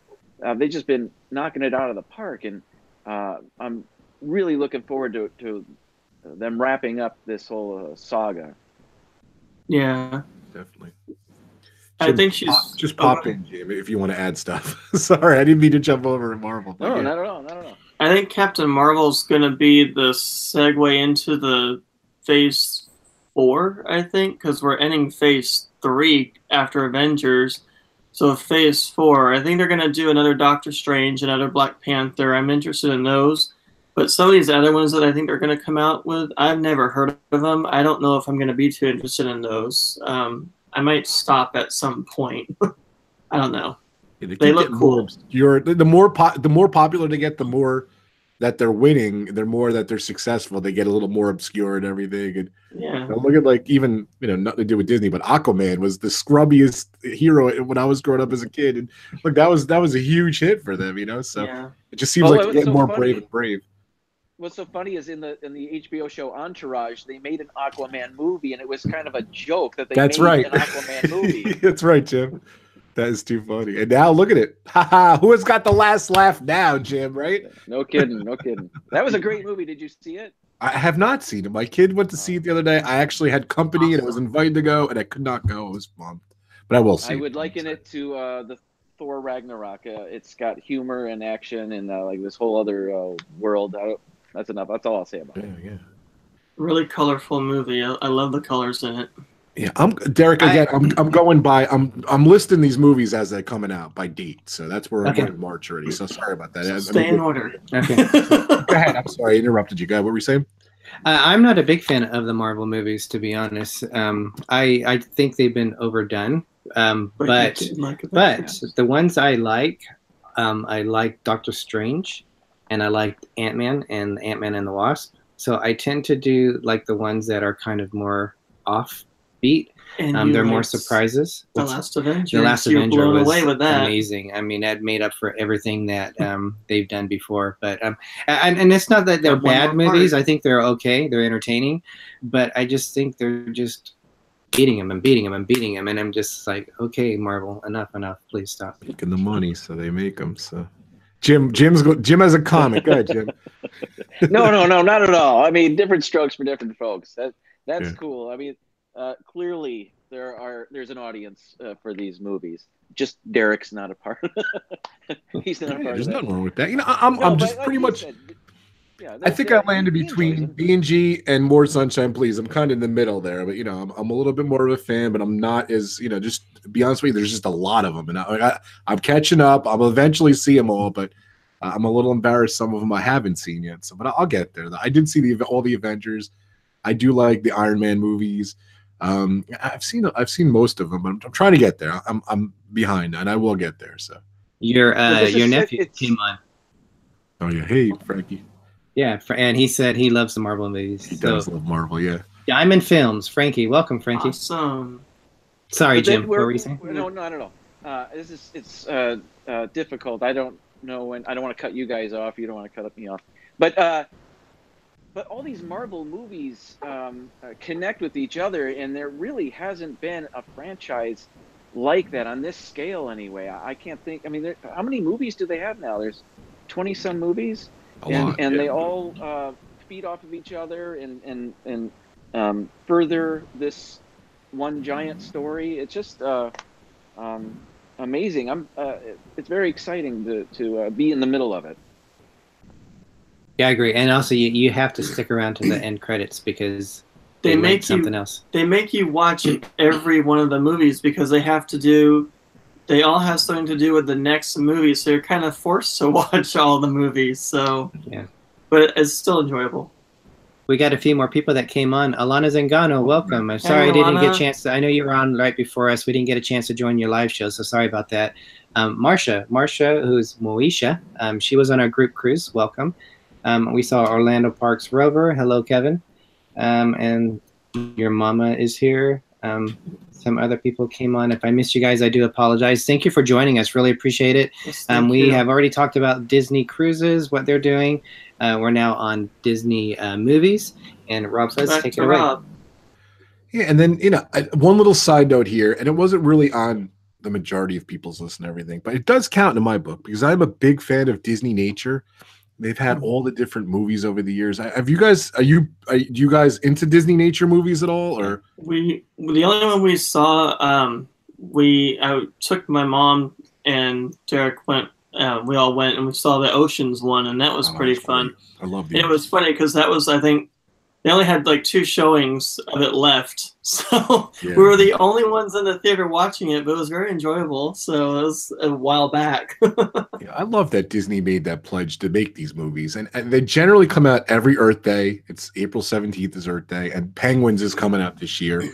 they've just been knocking it out of the park. And I'm really looking forward to them wrapping up this whole saga. Yeah. Definitely. I think she's just pop in, Jim, if you want to add stuff. Sorry, I didn't mean to jump over to Marvel. No, not at all. I think Captain Marvel's going to be the segue into the Phase 4, I think, because we're ending Phase 3 after Avengers. So Phase 4, I think they're going to do another Doctor Strange, another Black Panther. I'm interested in those. But some of these other ones that I think they're going to come out with, I've never heard of them. I don't know if I'm going to be too interested in those. I might stop at some point. I don't know. Yeah, they look cool. The more popular they get, the more that they're winning, the more that they're successful. They get a little more obscure and everything. And look at, like, even, nothing to do with Disney, but Aquaman was the scrubbiest hero when I was growing up as a kid. And look, that was a huge hit for them. So it just seems like they're getting more brave and brave. what's so funny is in the HBO show Entourage, they made an Aquaman movie, and it was kind of a joke that they That's made right. an Aquaman movie. That's right, Jim. That is too funny. And now look at it. Haha, who has got the last laugh now, Jim, right? No kidding, no kidding. That was a great movie. Did you see it? I have not seen it. My kid went to see it the other day. I actually had company and I was invited to go, and I could not go. I was bummed. But I will see I it. would liken it to the Thor Ragnarok. It's got humor and action and like this whole other world. That's enough. That's all I'll say about it. Yeah. Really colorful movie. I love the colors in it. Yeah, Derick. Again, I'm going by. I'm listing these movies as they're coming out by date. So that's where we're in March already. So sorry about that. Stay in order. Okay. Go ahead. I'm sorry, I interrupted you. Go ahead. What were you saying? I'm not a big fan of the Marvel movies, to be honest. I think they've been overdone. But the ones I like Doctor Strange, and I like Ant-Man and Ant-Man and the Wasp. So I tend to do like the ones that are kind of more offbeat. And they're more surprises. The Last Avenger. The Last You're Avenger blown was away with that. amazing. I mean, that made up for everything that they've done before. But and it's not that they're bad movies. I think they're okay. They're entertaining, but I just think they're just beating them and beating them and beating them, and I'm just like, okay, Marvel, enough, please stop. Making the money, so they make them. So Jim has a comic. Go ahead, Jim. No, not at all. I mean, different strokes for different folks. That's cool. I mean, clearly there's an audience for these movies. Just Derick's not a part of it. He's not a part of There's that. nothing wrong with that. You know, I'm just pretty much. Yeah, I think I landed between D&G and More Sunshine, Please. I'm kind of in the middle there, but you know, I'm a little bit more of a fan, but I'm not as, you know, just to be honest with you, there's just a lot of them, and I'm catching up. I'll eventually see them all, but I'm a little embarrassed. Some of them I haven't seen yet, so but I'll get there. I did see all the Avengers. I do like the Iron Man movies. I've seen most of them, but I'm trying to get there. I'm behind, and I will get there. So your nephew came on. Oh yeah, hey Frankie. Yeah, and he said he loves the Marvel movies. He does love Marvel, yeah. Diamond Films, Frankie. Welcome, Frankie. Awesome. Sorry, Jim. What were you saying? No, not at all. It's difficult. I don't know when. I don't want to cut you guys off. You don't want to cut me off. But all these Marvel movies connect with each other, and there really hasn't been a franchise like that on this scale anyway. I can't think. I mean, how many movies do they have now? There's 20-some movies. And they all feed off of each other and further this one giant story. It's just amazing. It's very exciting to be in the middle of it. Yeah, I agree. And also, you have to stick around to the end credits because they make something else. They make you watch every one of the movies because they have to do. They all have something to do with the next movie, so you're kind of forced to watch all the movies. So, yeah, but it's still enjoyable. We got a few more people that came on. Alana Zangano, welcome. I'm sorry I didn't get a chance to. I know you were on right before us. We didn't get a chance to join your live show, so sorry about that. Marsha, who's Moesha, she was on our group cruise. Welcome. We saw Orlando Parks Rover. Hello, Kevin. And your mama is here. Some other people came on. If I missed you guys, I do apologize. Thank you for joining us. Really appreciate it. Yes, we have already talked about Disney Cruises, what they're doing. We're now on Disney movies. And RobFuz, take it away. Yeah, and then, you know, one little side note here, and it wasn't really on the majority of people's list and everything, but it does count in my book because I'm a big fan of Disney Nature. They've had all the different movies over the years. Have you guys? Are you guys into Disney Nature movies at all? Or the only one we saw, I took my mom and Derick went. We all went and we saw the Oceans one, and that was pretty fun. I love it. It was funny because that was, I think, they only had like 2 showings of it left, so we were the only ones in the theater watching it. But it was very enjoyable. So it was a while back. Yeah, I love that Disney made that pledge to make these movies, and they generally come out every Earth Day. It's April 17th is Earth Day, and Penguins is coming out this year.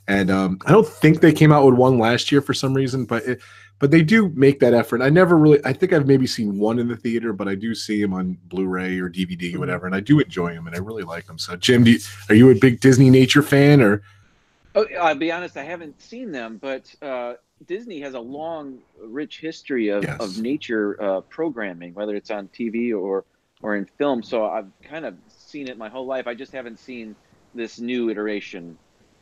And I don't think they came out with one last year for some reason, but they do make that effort. I think I've maybe seen one in the theater, but I do see them on Blu-ray or DVD or whatever, and I do enjoy them, and I really like them. So, Jim, are you a big Disney Nature fan, or? Oh, I'll be honest, I haven't seen them, but Disney has a long, rich history of nature programming, whether it's on TV or or in film. So I've kind of seen it my whole life. I just haven't seen this new iteration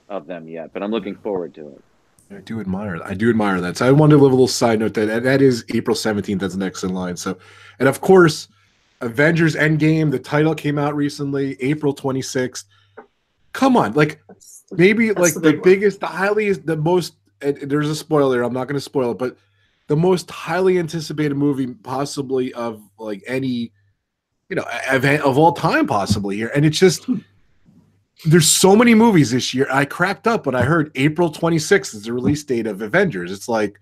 of them yet, but I'm looking forward to it. I do admire that. I do admire that. So I wanted to leave a little side note that is April 17th. That's next in line. So, and of course, Avengers Endgame, the title came out recently, April 26th. Come on, like maybe like the biggest, the highest, the most, there's a spoiler. I'm not going to spoil it, but the most highly anticipated movie possibly of like any, you know, event of all time possibly here. And it's just, there's so many movies this year. I cracked up when I heard April 26th is the release date of Avengers. It's like,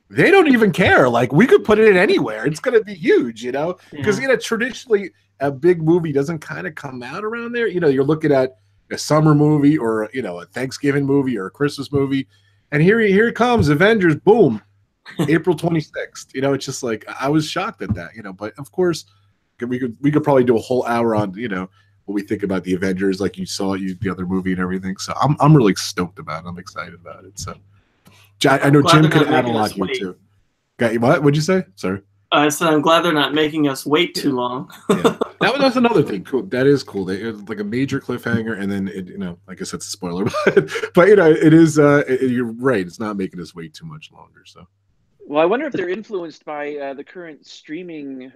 they don't even care. Like, we could put it in anywhere. It's going to be huge, you know? Because, you know, traditionally a big movie doesn't kind of come out around there. You know, you're looking at a summer movie or, you know, a Thanksgiving movie or a Christmas movie. And here it comes, Avengers, boom, April 26th. You know, it's just like, I was shocked at that, you know. But, of course, we could probably do a whole hour on, you know, what we think about the Avengers, like you saw the other movie and everything. So I'm really stoked about it. I'm excited about it. So I know Jim could add a lot here too. Okay, what? What'd you say? Sorry. I said I'm glad they're not making us wait too long. Yeah. That's another thing. Cool. That is cool. It's like a major cliffhanger, and then it, you know, I guess it's a spoiler, but you know, it is. You're right. It's not making us wait too much longer. So. Well, I wonder if they're influenced by the current streaming.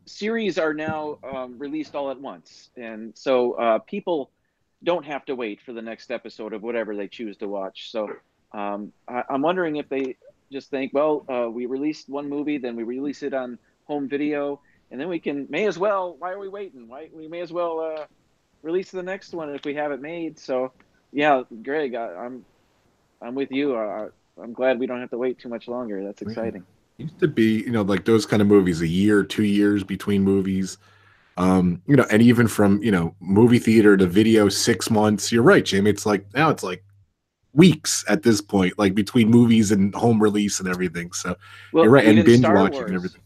Series are now released all at once, and so people don't have to wait for the next episode of whatever they choose to watch. So I'm wondering if they just think, well, we released one movie, then we release it on home video, and then we may as well. Why are we waiting? We may as well release the next one if we have it made. So yeah, Greg, I'm with you. I'm glad we don't have to wait too much longer. That's exciting. Used to be, you know, like those kind of movies, a year, 2 years between movies, you know, and even from, you know, movie theater to video, 6 months. You're right, Jim. It's like now it's like weeks at this point, like between movies and home release and everything. So you're right, and binge watching and everything.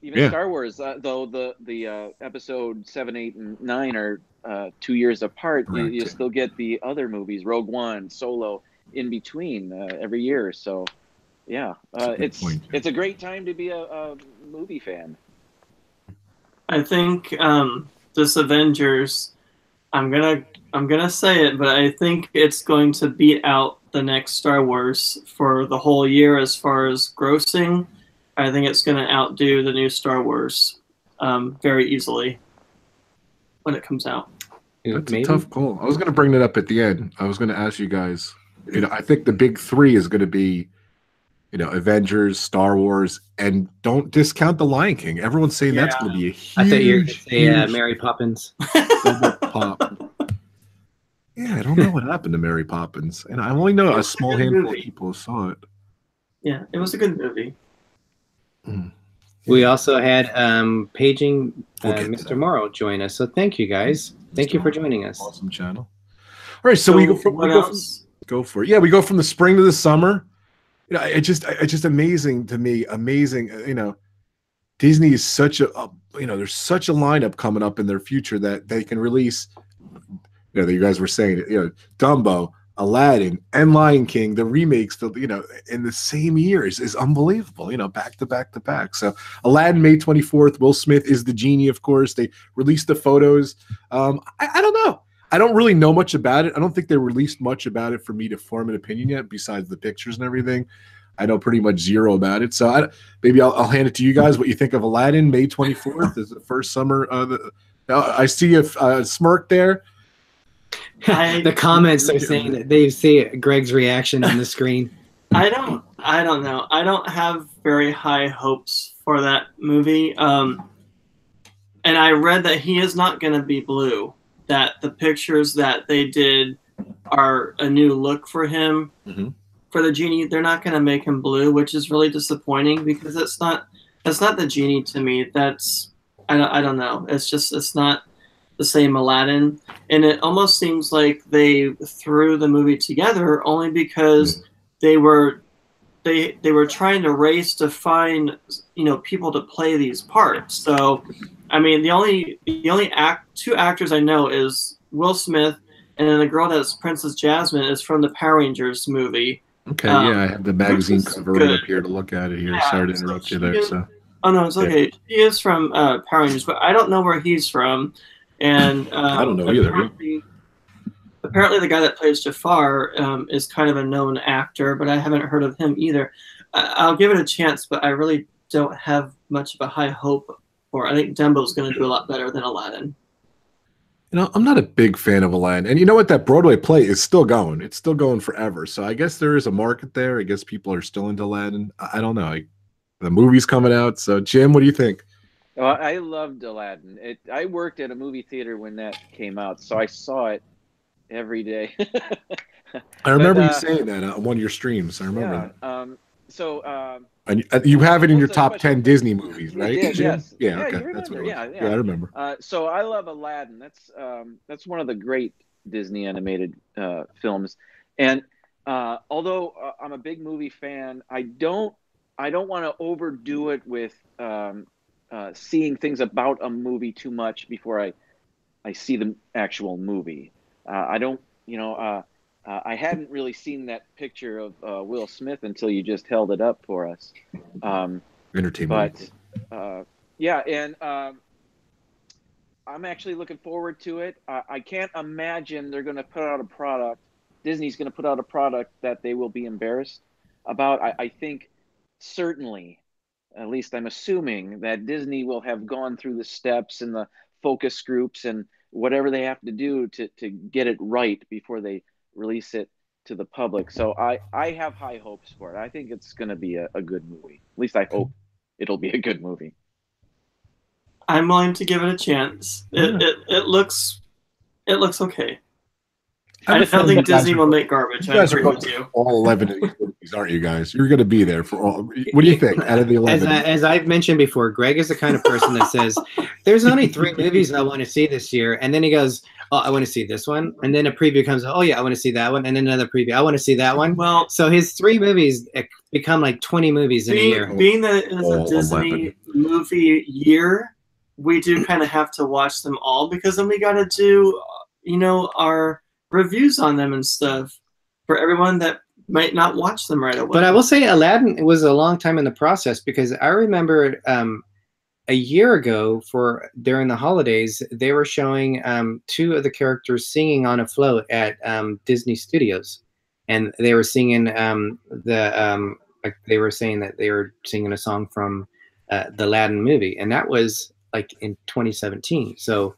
Even Star Wars, though the episode 7, 8, and 9 are 2 years apart, you still get the other movies, Rogue One, Solo, in between every year. So. Yeah, it's a great time to be a movie fan. I think this Avengers, I'm gonna say it, but I think it's going to beat out the next Star Wars for the whole year as far as grossing. I think it's going to outdo the new Star Wars very easily when it comes out. That's a tough call. I was going to bring that up at the end. I was going to ask you guys. You know, I think the big three is going to be, you know, Avengers, Star Wars, and don't discount The Lion King. Everyone's saying that's going to be a huge. I thought you were going to say Mary Poppins. Pop. Yeah, I don't know what happened to Mary Poppins, and I only know a small handful of people who saw it. Yeah, it was a good movie. We also had Paging Mr. Morrow join us, so thank you guys. Thank you for joining us. Awesome channel. All right, so we go from go for it. Yeah, we go from the spring to the summer. You know, it's just amazing to me. Amazing, you know, Disney is such a you know, there's such a lineup coming up in their future that they can release. You know, that you guys were saying, you know, Dumbo, Aladdin, and Lion King, the remakes, you know, in the same year is unbelievable. You know, back to back to back. So Aladdin, May 24th. Will Smith is the genie, of course. They released the photos. I don't know. I don't really know much about it. I don't think they released much about it for me to form an opinion yet, besides the pictures and everything. I know pretty much zero about it. So maybe I'll hand it to you guys what you think of Aladdin, May 24th is the first summer. I see a smirk there. The comments are saying that they see Greg's reaction on the screen. I don't know. I don't have very high hopes for that movie. And I read that he is not going to be blue. That the pictures that they did are a new look for him. For the genie, they're not going to make him blue, which is really disappointing because that's not the genie to me. That's I don't know. It's not the same Aladdin, and it almost seems like they threw the movie together only because they were trying to race to find, you know, people to play these parts. So, I mean, the only two actors I know is Will Smith, and then the girl that's Princess Jasmine is from the Power Rangers movie, Okay, yeah, I have the magazine is cover right good. up here to look at it here. Yeah, Sorry to so interrupt you she there. is- So Oh no, it's okay. He is from Power Rangers, but I don't know where he's from. And I don't know either. apparently the guy that plays Jafar is kind of a known actor, but I haven't heard of him either. I'll give it a chance, but I really don't have much of a high hope for it. I think Dumbo's going to do a lot better than Aladdin. You know, I'm not a big fan of Aladdin. And you know what? That Broadway play is still going. It's still going forever. So I guess there is a market there. I guess people are still into Aladdin. I don't know. The movie's coming out. So, Jim, what do you think? Well, I loved Aladdin. I worked at a movie theater when that came out, so I saw it every day. I remember you saying that on one of your streams. I remember that. And you have it in your What's the top question? 10 Disney movies, right? Yeah, Jim? yes. Yeah, Yeah, okay. you That's what it remember. was. Yeah. I remember. So I love Aladdin. That's one of the great Disney animated films. And although I'm a big movie fan, I don't want to overdo it with seeing things about a movie too much before I see the actual movie. I don't, I hadn't really seen that picture of Will Smith until you just held it up for us. Entertainment. But yeah, and I'm actually looking forward to it. I can't imagine they're going to put out a product. Disney's going to put out a product that they will be embarrassed about. I think certainly, at least I'm assuming, that Disney will have gone through the steps and the focus groups and whatever they have to do to get it right before they release it to the public. So I have high hopes for it. I think it's going to be a good movie. At least I hope it'll be a good movie. I'm willing to give it a chance. It looks okay. I don't think Disney will make garbage. You guys I are agree going with you. all 11 of these movies, aren't you guys? You're going to be there for all. What do you think out of the 11? As I've mentioned before, Greg is the kind of person that says, there's only 3 movies I want to see this year. And then he goes, oh, I want to see this one. And then a preview comes, oh, yeah, I want to see that one. And then another preview, I want to see that one. Well, so his 3 movies become like 20 movies in a year. Being that it is a Disney movie year, we do kind of have to watch them all because then we got to do, our reviews on them and stuff for everyone that might not watch them right away. But I will say Aladdin was a long time in the process because I remember a year ago during the holidays, they were showing 2 of the characters singing on a float at Disney Studios. And they were singing like they were saying that they were singing a song from the Aladdin movie. And that was like in 2017. So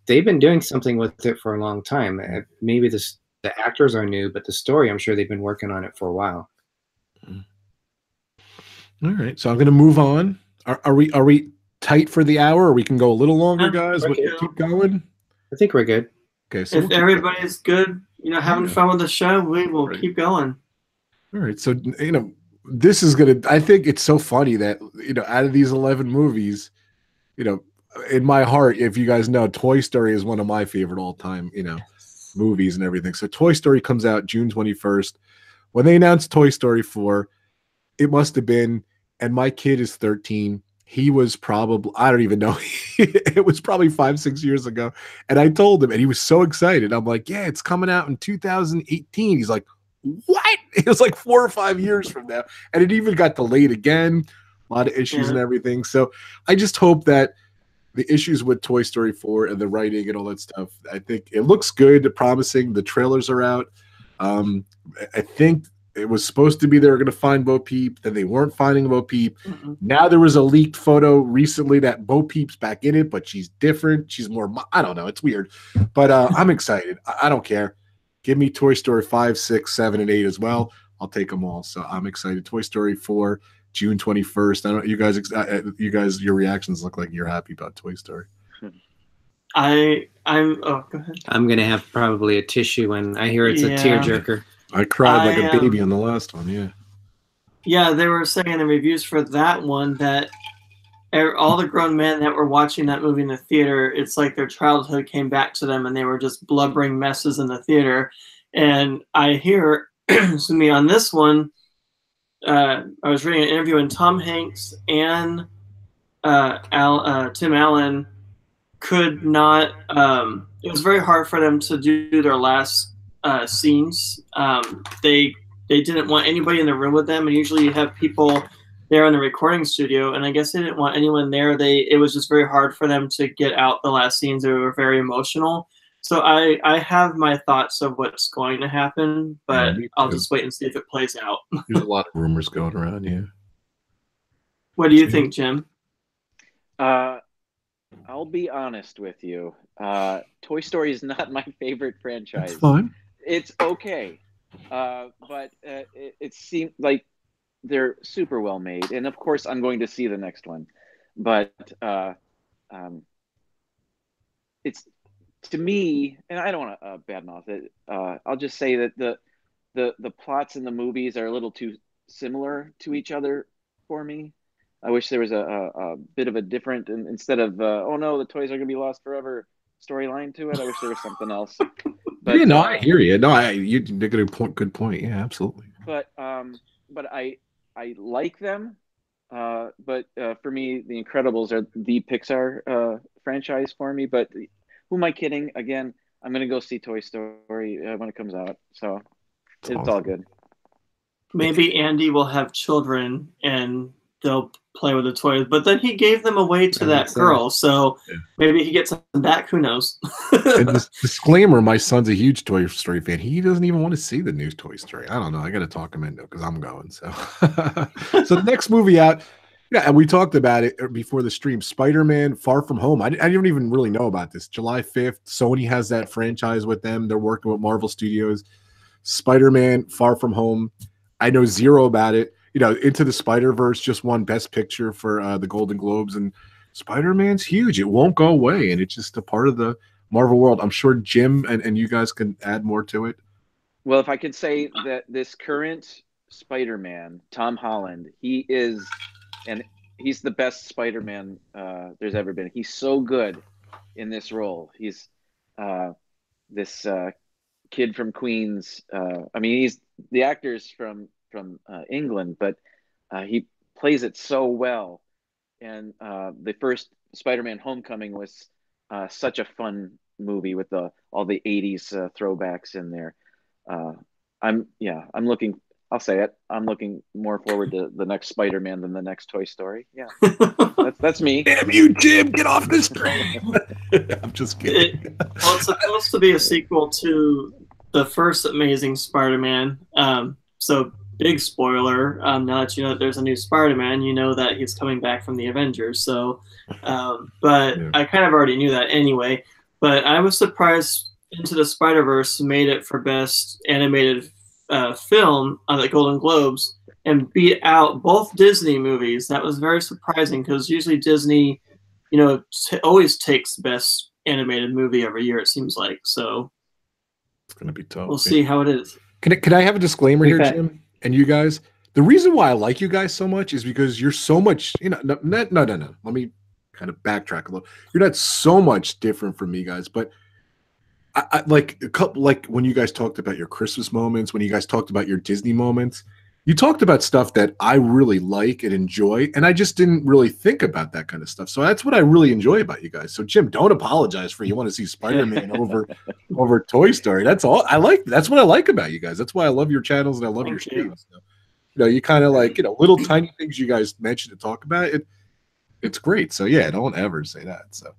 they've been doing something with it for a long time. Maybe the actors are new, but the story, I'm sure they've been working on it for a while. All right, so I'm going to move on. Are we tight for the hour, or we can go a little longer, guys? We can keep going. I think we're good. Okay, so if everybody's good, having fun with the show, we will keep going. All right, so this is gonna. I think it's so funny that out of these 11 movies, in my heart, if you guys know, Toy Story is one of my favorite all-time, movies and everything. So Toy Story comes out June 21st. When they announced Toy Story 4, it must have been, and my kid is 13. He was probably, I don't even know. It was probably 5-6 years ago. And I told him, and he was so excited. I'm like, yeah, it's coming out in 2018. He's like, what? It was like 4 or 5 years from now. And it even got delayed again. A lot of issues and everything. So I just hope that the issues with Toy Story 4 and the writing and all that stuff, I think it looks good, promising. The trailers are out. I think it was supposed to be they were going to find Bo Peep, then they weren't finding Bo Peep. Now there was a leaked photo recently that Bo Peep's back in it, but she's different. She's more, I don't know. It's weird. But I'm excited. I don't care. Give me Toy Story 5, 6, 7, and 8 as well. I'll take them all. So I'm excited. Toy Story 4. June 21st. I don't. You guys, your reactions look like you're happy about Toy Story. I'm. Oh, go ahead. I'm gonna have probably a tissue when I hear it's a tearjerker. I cried like a baby on the last one. Yeah. Yeah, they were saying in reviews for that one that all the grown men that were watching that movie in the theater, it's like their childhood came back to them, and they were just blubbering messes in the theater. And I hear, excuse me, on this one. I was reading an interview, and Tom Hanks and Tim Allen could not. It was very hard for them to do their last scenes. They they didn't want anybody in the room with them, and usually you have people there in the recording studio, and I guess they didn't want anyone there. It was just very hard for them to get out the last scenes. They were very emotional. So I have my thoughts of what's going to happen, but I'll just wait and see if it plays out. There's a lot of rumors going around, yeah. What do you think, Jim? I'll be honest with you. Toy Story is not my favorite franchise. That's fine. It's okay, but it seemed like they're super well made, and of course I'm going to see the next one. But it's, to me, and I don't want to badmouth it. I'll just say that the plots in the movies are a little too similar to each other for me. I wish there was a bit of a different, instead of oh no, the toys are gonna be lost forever storyline to it. I wish there was something else. But, yeah, no, I hear you. No, you make a good point. Yeah, absolutely. But I like them. But for me, The Incredibles are the Pixar franchise for me. But who am I kidding? Again, I'm gonna go see Toy Story when it comes out. So it's awesome. All good. Maybe Andy will have children and they'll play with the toys, but then he gave them away to that girl, so maybe he gets them back. Who knows? And this disclaimer: my son's a huge Toy Story fan. He doesn't even want to see the new Toy Story. I don't know. I got to talk him into it because I'm going. So, so the next movie out, yeah, and we talked about it before the stream. Spider-Man: Far From Home. I didn't even really know about this. July 5th. Sony has that franchise with them. They're working with Marvel Studios. Spider-Man: Far From Home. I know zero about it. You know, Into the Spider-Verse just won Best Picture for the Golden Globes, and Spider-Man's huge. It won't go away, and it's just a part of the Marvel world. I'm sure Jim and you guys can add more to it. Well, if I could say that this current Spider-Man, Tom Holland, he's the best Spider-Man there's ever been. He's so good in this role. He's this kid from Queens. I mean, he's the actor's from England, but he plays it so well. And the first Spider-Man: Homecoming was such a fun movie with all the 80s throwbacks in there. I'm looking, I'll say it, I'm looking more forward to the next Spider-Man than the next Toy Story. Yeah, that's me. Damn you, Jim, get off the stream. I'm just kidding. Well, it's supposed to be a sequel to the first Amazing Spider-Man. So big spoiler, now that you know that there's a new Spider-Man, you know that he's coming back from the Avengers. So, but yeah. I kind of already knew that anyway. But I was surprised Into the Spider-Verse made it for Best Animated Film on the Golden Globes and beat out both Disney movies. That was very surprising because usually Disney, you know, always takes Best Animated Movie every year, it seems like. So it's going to be tough. We'll see how it is. Can I have a disclaimer here, Jim? And you guys, the reason why I like you guys so much is because you're so much, you know, no. Let me kind of backtrack a little. You're not so much different from me, guys, but I like a couple, like when you guys talked about your Christmas moments, when you guys talked about your Disney moments, you talked about stuff that I really like and enjoy, and I just didn't really think about that kind of stuff. So that's what I really enjoy about you guys. So Jim, don't apologize for you want to see Spider-Man over Toy Story. That's all I like. That's what I like about you guys. That's why I love your channels and I love your streams. You know, you kind of like, you know, little tiny things you guys mentioned to talk about. It's great. So yeah, don't ever say that. So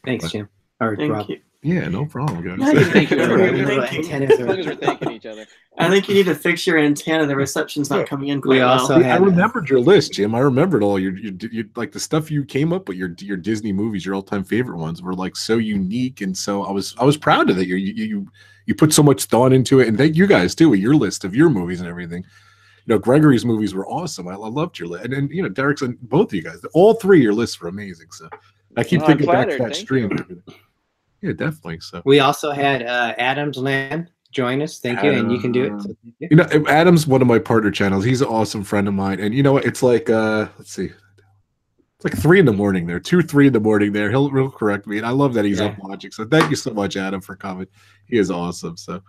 thanks, Jim. All right, Thank you. Yeah, no problem, guys. Yeah, thank you. As long as we're thanking each other. I think you need to fix your antenna. The reception's not coming in quite well. I remembered your list, Jim. I remembered all your like the stuff you came up with. Your Disney movies, your all-time favorite ones, were like so unique, and so I was proud of that. You put so much thought into it, and thank you guys too with your list of your movies and everything. You know, Gregory's movies were awesome. I loved your list, and you know, Derick's and both of you guys. All three of your lists were amazing. So I keep thinking back to that stream. Yeah, definitely. So we also had Adams Land join us. Thank you, and you can do it. So you know, Adam's one of my partner channels. He's an awesome friend of mine, and you know what? It's like let's see, it's like 3 in the morning there, 3 in the morning there. He'll correct me, and I love that he's up watching. So thank you so much, Adam, for coming. He is awesome. So,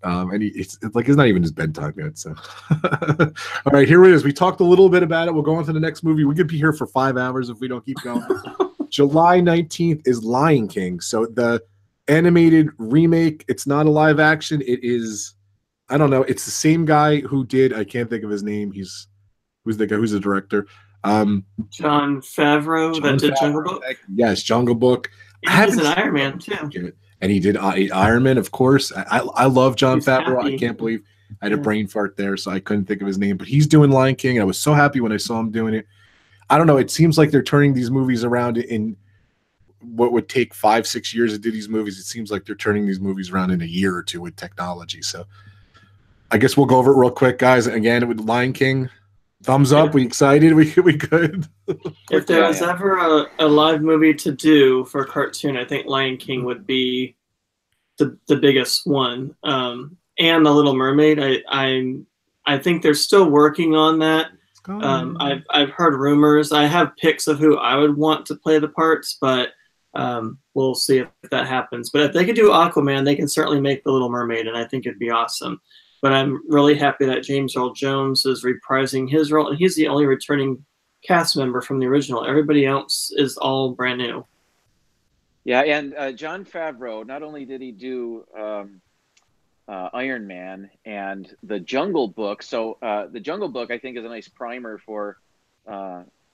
and it's like it's not even his bedtime yet. So, all right, here it is. We talked a little bit about it. We'll go on to the next movie. We could be here for 5 hours if we don't keep going. July 19th is Lion King. So the animated remake, it's not a live action. It is I don't know. It's the same guy who did. I can't think of his name. Who's the guy? Who's the director? Jon Favreau that did Jungle Book. Yes, Jungle Book. He's an Iron Man too. And he did Iron Man, of course. I love Jon Favreau. Happy. I can't believe I had a brain fart there, so I couldn't think of his name. But he's doing Lion King. I was so happy when I saw him doing it. I don't know. It seems like they're turning these movies around in what would take 5-6 years to do these movies. It seems like they're turning these movies around in a year or two with technology. So I guess we'll go over it real quick, guys. Again, with Lion King, thumbs up. We excited? We could. If there was ever a live movie to do for a cartoon, I think Lion King would be the biggest one. And The Little Mermaid. I think they're still working on that. I've heard rumors. I have picks of who I would want to play the parts, but we'll see if that happens. But if they could do Aquaman, they can certainly make The Little Mermaid, and I think it'd be awesome. But I'm really happy that James Earl Jones is reprising his role, and he's the only returning cast member from the original. Everybody else is all brand new. Yeah, and Jon Favreau, not only did he do Iron Man and the Jungle Book, so the Jungle Book, I think, is a nice primer for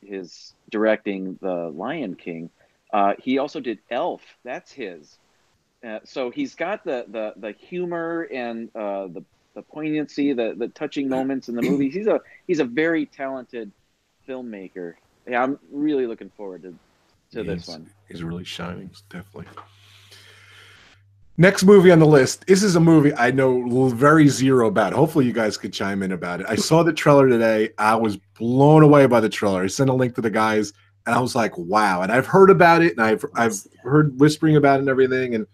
his directing the Lion King. He also did Elf. That's his. So he's got the humor and the poignancy, the touching moments in the movies. He's a very talented filmmaker. Yeah, I'm really looking forward to this one. He's really shining, definitely. Next movie on the list. This is a movie I know very zero about. Hopefully you guys could chime in about it. I saw the trailer today. I was blown away by the trailer. I sent a link to the guys, and I was like, wow. And I've heard about it, and I've heard whispering about it and everything. And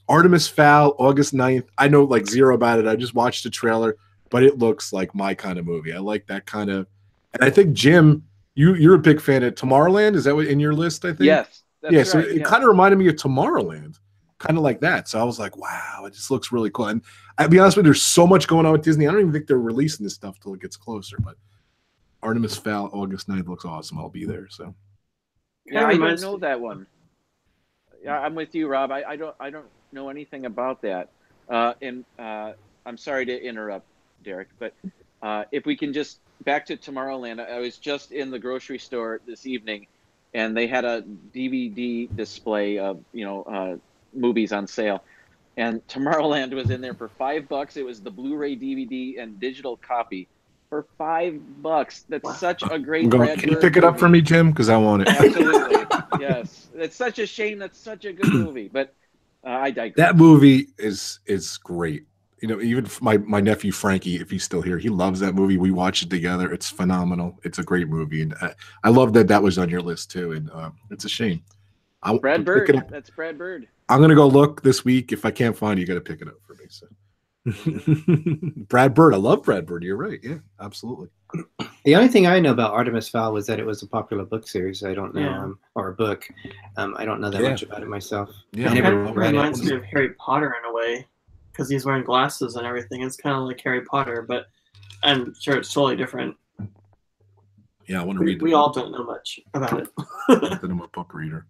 Artemis Fowl, August 9th. I know like zero about it. I just watched the trailer, but it looks like my kind of movie. I like that kind of. And I think, Jim, you're a big fan of Tomorrowland. Is that what in your list, I think? Yes. That's right. So it kind of reminded me of Tomorrowland. Kind of like that. So I was like, wow, it just looks really cool. And I'll be honest with you, there's so much going on with Disney. I don't even think they're releasing this stuff till it gets closer. But Artemis Fowl, August 9th looks awesome. I'll be there. So yeah, I don't know that one. Yeah, I'm with you, Rob. I don't know anything about that. And I'm sorry to interrupt, Derick, but if we can just back to Tomorrowland. I was just in the grocery store this evening, and they had a DVD display of movies on sale, and Tomorrowland was in there for $5. It was the Blu-ray, DVD, and digital copy for $5. That's such a great. Can you pick it up for me, Jim? Because I want it. Absolutely, yes. It's such a shame. That's such a good movie, but I digress. That movie is great. Even my nephew Frankie, if he's still here, he loves that movie. We watch it together. It's phenomenal. It's a great movie, and I love that was on your list too. And it's a shame. Brad Bird. That's Brad Bird. I'm gonna go look this week. If I can't find it, you got to pick it up for me. So, Brad Bird. I love Brad Bird. You're right. Yeah, absolutely. The only thing I know about Artemis Fowl was that it was a popular book series. I don't know, or a book. I don't know that much about it myself. Yeah, it reminds me of Harry Potter in a way, because he's wearing glasses and everything. It's kind of like Harry Potter, but I'm sure it's totally different. Yeah, I want to read. We all don't know much about it. I'm a book reader.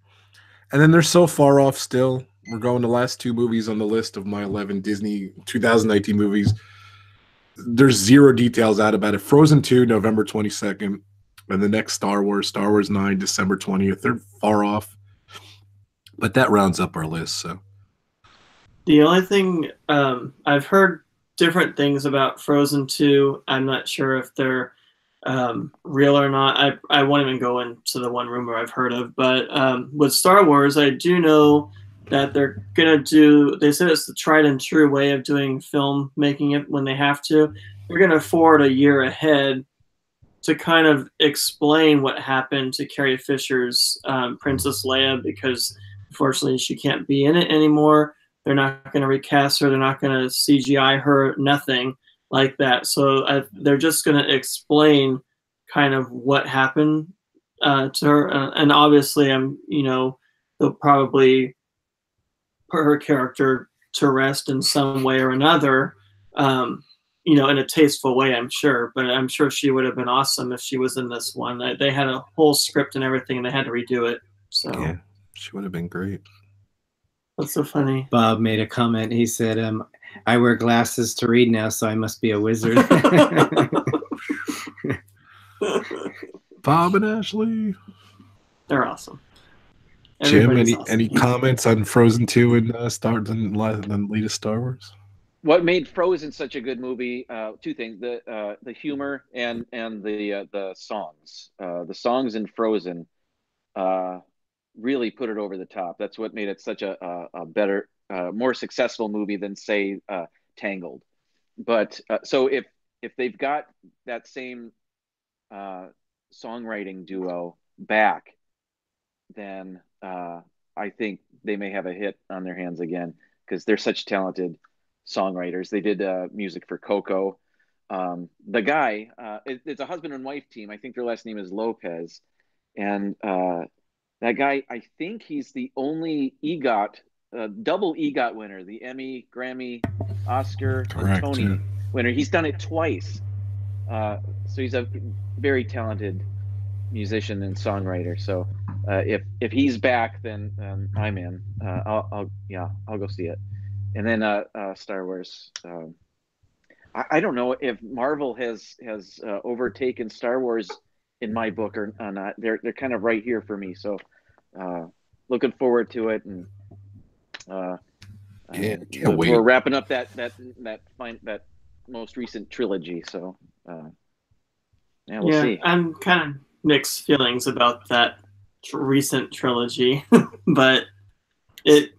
And then they're so far off still. We're going to the last two movies on the list of my 11 Disney 2019 movies. There's zero details out about it. Frozen 2, November 22nd. And the next Star Wars 9, December 20th. They're far off. But that rounds up our list. So the only thing I've heard different things about Frozen 2. I'm not sure if they're real or not. I won't even go into the one rumor I've heard of, but with Star Wars, I do know that they're gonna do. They said it's the tried and true way of doing film making it when they have to. They're gonna forward a year ahead to kind of explain what happened to Carrie Fisher's Princess Leia, because unfortunately she can't be in it anymore. They're not going to recast her. They're not going to CGI her. Nothing like that. So they're just going to explain kind of what happened to her, and obviously, they'll probably put her character to rest in some way or another, in a tasteful way, I'm sure. But I'm sure she would have been awesome if she was in this one. They had a whole script and everything, and they had to redo it. So yeah, she would have been great. That's so funny. Bob made a comment. He said, I wear glasses to read now, so I must be a wizard. Bob and Ashley. They're awesome. Jim, Everybody's awesome. any comments on Frozen 2 and the latest Star Wars? What made Frozen such a good movie? Two things: the humor and the songs. The songs in Frozen really put it over the top. That's what made it such a better, more successful movie than, say, Tangled. But so if they've got that same songwriting duo back, then I think they may have a hit on their hands again, because they're such talented songwriters. They did music for Coco. The guy, it's a husband and wife team. I think their last name is Lopez. And that guy, I think he's the only EGOT, double EGOT winner, the Emmy, Grammy, Oscar, Correct, and Tony yeah. winner. He's done it twice. So he's a very talented musician and songwriter. So if he's back, then I'm in. I'll go see it. And then Star Wars. I don't know if Marvel has overtaken Star Wars in my book or not. They're kind of right here for me. So looking forward to it. And Can't wait. we're wrapping up that most recent trilogy. So we'll see. I'm kind of mixed feelings about that recent trilogy, but it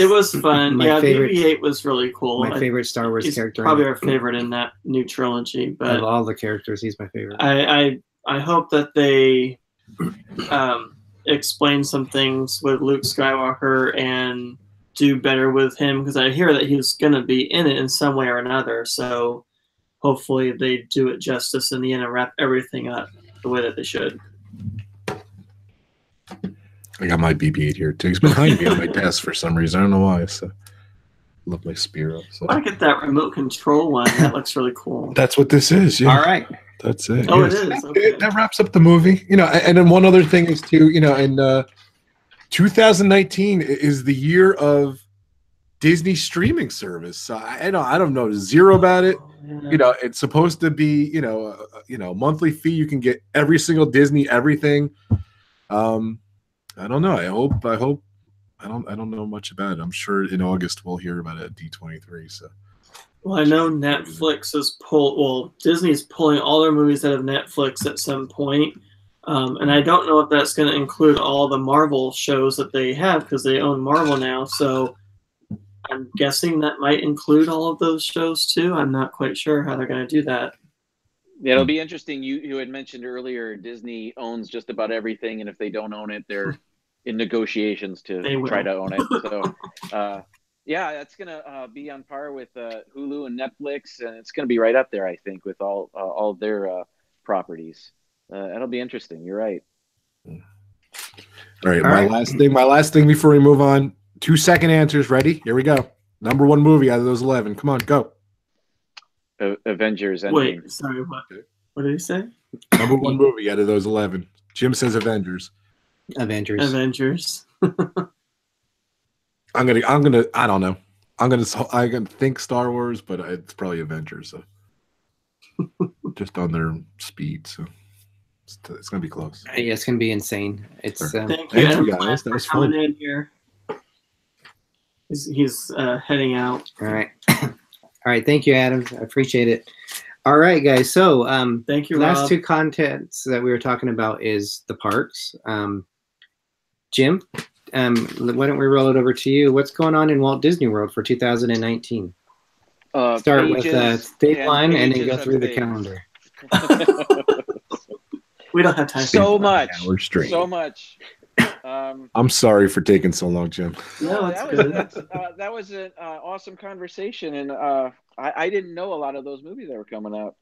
was fun. My favorite, BB-8 was really cool. My favorite Star Wars he's character. Probably our favorite in that new trilogy. But of all the characters, he's my favorite. I hope that they explain some things with Luke Skywalker and do better with him, because I hear that he's going to be in it in some way or another. So hopefully they do it justice in the end and wrap everything up the way that they should. I got my BB-8 here too. It's behind me on my desk for some reason. I don't know why. So love my Spiro. So. I get that remote control one. That looks really cool. That's what this is. Yeah. All right. That's it. Oh, yes. it is. Okay. That wraps up the movie. And then one other thing is too, and 2019 is the year of Disney streaming service. So I don't know zero about it. Yeah. It's supposed to be, monthly fee. You can get every single Disney everything. I don't know. I hope. I don't know much about it. I'm sure in August we'll hear about it at D23. So. Well, I know Netflix is Disney's pulling all their movies out of Netflix at some point. And I don't know if that's going to include all the Marvel shows that they have, because they own Marvel now. So I'm guessing that might include all of those shows too. I'm not quite sure how they're going to do that. Yeah, it'll be interesting. You had mentioned earlier Disney owns just about everything, and if they don't own it, they're in negotiations to try to own it. So, yeah, that's going to be on par with Hulu and Netflix, and it's going to be right up there, I think, with all of their properties. That'll be interesting. You're right. All right, my last thing before we move on. 2-second answers. Ready? Here we go. Number one movie out of those 11. Come on, go. Avengers Endgame. Wait, sorry, what? What did he say? Number one movie out of those 11. Jim says Avengers. Avengers. I'm gonna. I don't know. I'm gonna think Star Wars, but it's probably Avengers. So. Just on their speed, so it's gonna be close. Yeah, it's gonna be insane. It's Thank you, Thank you guys. That was fun. in here. He's heading out. All right. All right. Thank you, Adam. I appreciate it. All right, guys. So thank you. Last Rob. two contents that we were talking about is the parks. Jim, why don't we roll it over to you? What's going on in Walt Disney World for 2019? Start with Dateline and then go through the calendar. We don't have time. So much. So much. I'm sorry for taking so long, Jim. No, that was an awesome conversation, and I didn't know a lot of those movies that were coming out.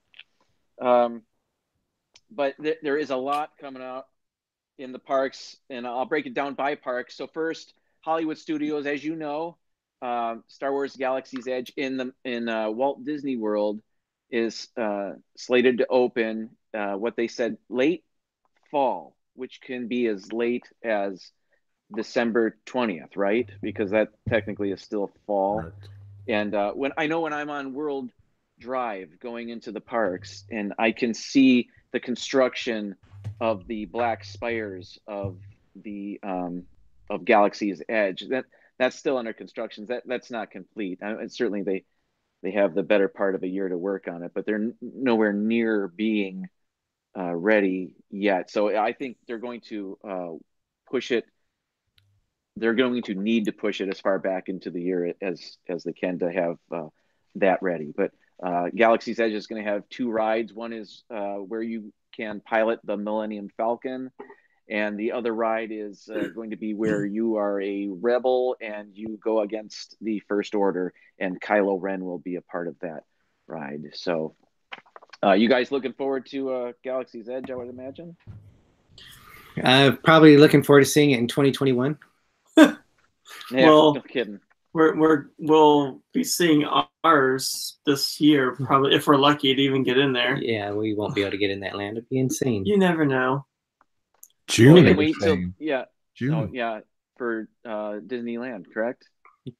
But there is a lot coming out in the parks, and I'll break it down by parks. So first, Hollywood Studios, as you know, Star Wars Galaxy's Edge in Walt Disney World is slated to open what they said late fall, which can be as late as December 20th, right? Because that technically is still fall. Right. And when I'm on World Drive going into the parks, and I can see the construction of the black spires of the of Galaxy's Edge. That's still under construction. That's not complete. And certainly they have the better part of a year to work on it, but they're nowhere near being ready yet. So I think they're going to push it. They're going to need to push it as far back into the year as they can to have that ready. But Galaxy's Edge is going to have 2 rides. One is where you can pilot the Millennium Falcon, and the other ride is going to be where you are a rebel and you go against the First Order, and Kylo Ren will be a part of that ride. So you guys looking forward to Galaxy's Edge, I would imagine? Probably looking forward to seeing it in 2021. Yeah, Well, no kidding. We'll be seeing ours this year, probably, if we're lucky to even get in there. Yeah, we won't be able to get in that land. It'd be insane. You never know. June. Well, they and were wait till saying. June. June. Yeah, for Disneyland, correct?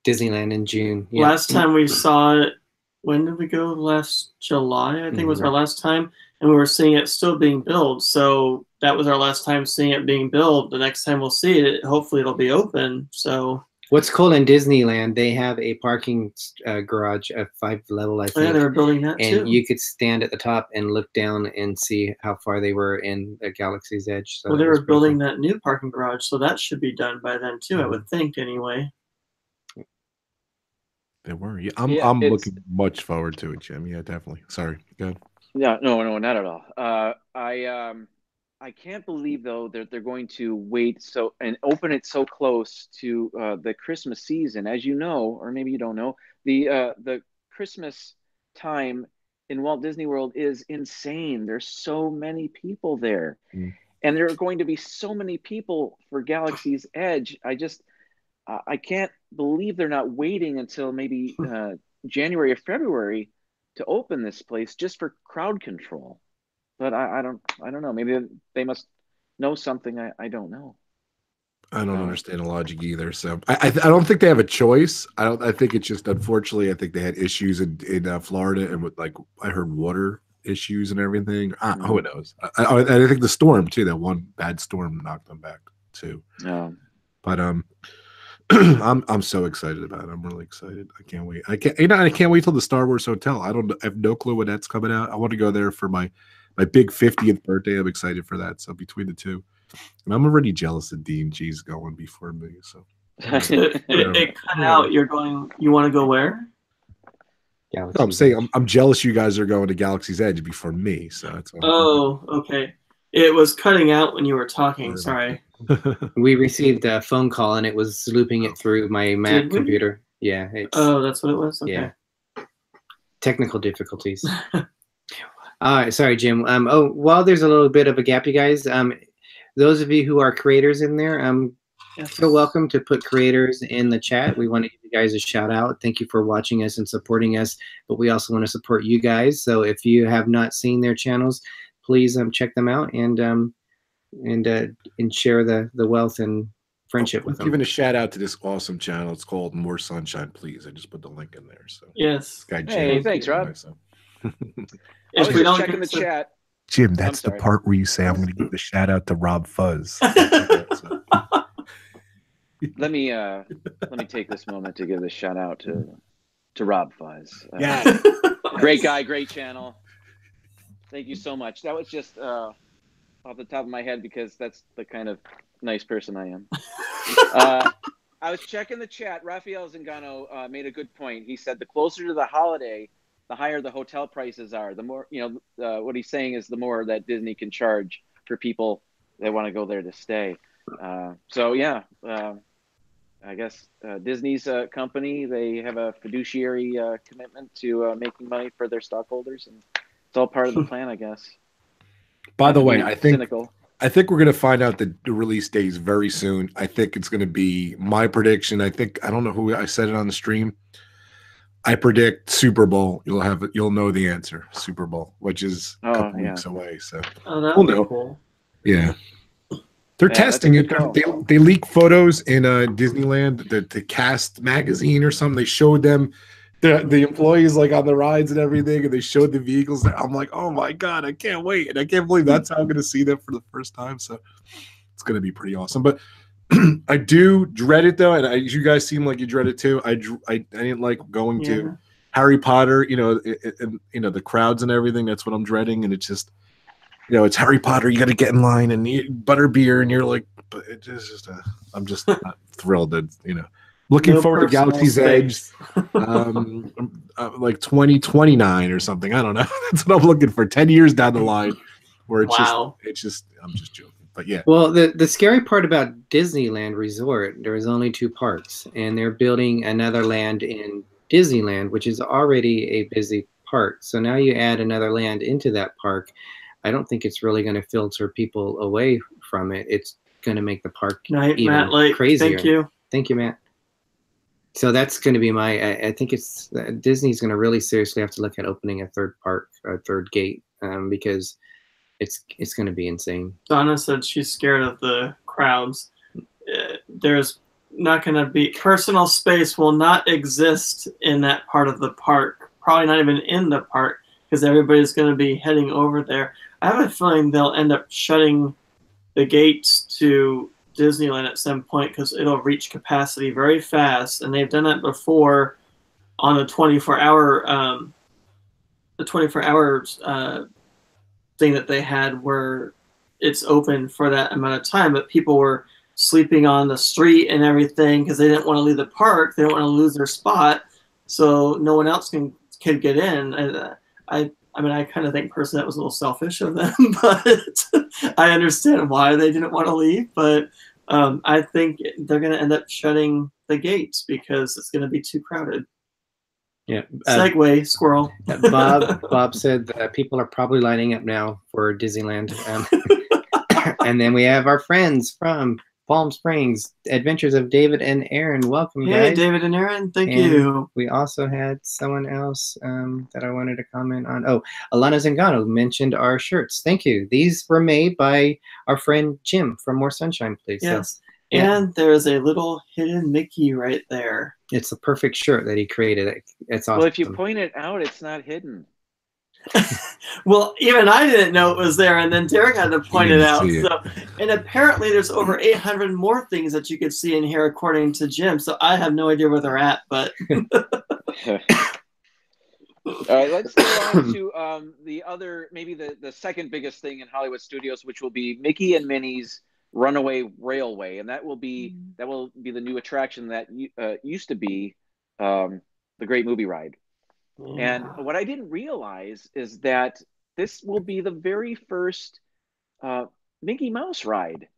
Disneyland in June. Yeah. Last time we saw it, when did we go? Last July, I think was our last time, and we were seeing it still being built. So that was our last time seeing it being built. The next time we'll see it, hopefully it'll be open. So What's cool in Disneyland, they have a parking garage, a 5-level, I think. yeah, they were building that too. And you could stand at the top and look down and see how far they were in the Galaxy's Edge. So well, they were building that new parking garage, so that should be done by then too, I would think, anyway. They were. Yeah, I'm looking much forward to it, Jim. Yeah, definitely. Sorry. Go ahead. Yeah, no, not at all. I can't believe though that they're going to wait and open it so close to the Christmas season. As you know, or maybe you don't know, the Christmas time in Walt Disney World is insane. There's so many people there, and there are going to be so many people for Galaxy's Edge. I can't believe they're not waiting until maybe January or February to open this place just for crowd control. But I don't know. Maybe they must know something I don't know. I don't understand the logic either. So I don't think they have a choice. I think it's just, unfortunately, I think they had issues in Florida, and with, like, I heard water issues and everything. Who knows? I think the storm too. That one bad storm knocked them back too. But I'm so excited about it. I'm really excited. I can't wait. I can't wait till the Star Wars Hotel. I have no clue when that's coming out. I want to go there for my big 50th birthday. I'm excited for that. So between the two, and I'm already jealous that D&G's going before me. So it cut out. You want to go where? No, I'm saying I'm jealous you guys are going to Galaxy's Edge before me. So that's okay. It was cutting out when you were talking. Sorry. We received a phone call and it was looping it through my Mac computer. Yeah. That's what it was? Okay. Yeah. Technical difficulties. All right. Sorry, Jim. While there's a little bit of a gap, you guys, those of you who are creators in there, feel welcome to put creators in the chat. We want to give you guys a shout out. Thank you for watching us and supporting us, but we also want to support you guys. So if you have not seen their channels, please check them out and share the wealth and friendship with them. Giving a shout out to this awesome channel. It's called More Sunshine, Please. I just put the link in there. So yes. Hey, thanks, Rob. If we don't check in the chat. Jim, that's the part where you say I'm going to give the shout out to RobFuz. Let me take this moment to give the shout out to RobFuz. Yeah, great guy, great channel. Thank you so much. That was just off the top of my head because that's the kind of nice person I am. I was checking the chat. Rafael Zingano made a good point. He said the closer to the holiday, the higher the hotel prices are. The more, what he's saying is the more that Disney can charge for people that want to go there to stay. So yeah, I guess Disney's a company. They have a fiduciary commitment to making money for their stockholders, and it's all part of the plan, I guess. By the way, I think we're going to find out the release dates very soon. I think it's going to be my prediction. I don't know who I said it on the stream. I predict Super Bowl. You'll know the answer. Super Bowl, which is a couple weeks away. So that would be cool. Yeah. They're Yeah, that's a testing good it. call. They leak photos in Disneyland, the Cast magazine or something. They showed them the employees like on the rides and everything, and they showed the vehicles. I'm like, oh my god, I can't wait, and I can't believe that's how I'm going to see them for the first time. So it's going to be pretty awesome. But I do dread it though, and you guys seem like you dread it too. I didn't like going to Harry Potter, you know, and you know the crowds and everything. That's what I'm dreading, and it's just, you know, it's Harry Potter. You got to get in line and butterbeer, and you're like, but it's just I'm just not thrilled that, you know, looking forward to Galaxy's Edge, like 2029 or something. I don't know. That's what I'm looking for. 10 years down the line, where it's just I'm just joking. But yeah. Well, the scary part about Disneyland Resort, there is only 2 parks, and they're building another land in Disneyland, which is already a busy park. So now you add another land into that park. I don't think it's really going to filter people away from it. It's going to make the park even Matt, crazier. Thank you, Matt. So that's going to be I think it's Disney's going to really seriously have to look at opening a 3rd park, a 3rd gate, because it's going to be insane. Donna said she's scared of the crowds. There's not going to be personal space will not exist in that part of the park. Probably not even in the park, because everybody's going to be heading over there. I have a feeling they'll end up shutting the gates to Disneyland at some point, because it'll reach capacity very fast, and they've done that before on the 24-hour thing that they had, where it's open for that amount of time, but people were sleeping on the street and everything because they didn't want to leave the park. They don't want to lose their spot, so no one else can get in. I mean, I kind of think personally that was a little selfish of them, but I understand why they didn't want to leave. But I think they're going to end up shutting the gates because it's going to be too crowded. Yeah. Segway, squirrel. Bob said that people are probably lining up now for Disneyland. And then we have our friends from Palm Springs, Adventures of David and Aaron. Welcome, guys. Hey, David and Aaron. Thank you. We also had someone else that I wanted to comment on. Oh, Alana Zingano mentioned our shirts. Thank you. These were made by our friend Jim from More Sunshine, Please. Yes. So, yeah. And there's a little hidden Mickey right there. It's the perfect shirt that he created. It's awesome. Well, if you point it out, it's not hidden. Well, even I didn't know it was there, and then Derick had to point it out. So, and apparently there's over 800 more things that you could see in here, according to Jim. So I have no idea where they're at, but... All right, let's go on to the other, maybe the second biggest thing in Hollywood Studios, which will be Mickey and Minnie's Runaway Railway, and that will be the new attraction that used to be the Great Movie Ride. Yeah. And what I didn't realize is that this will be the very first Mickey Mouse ride.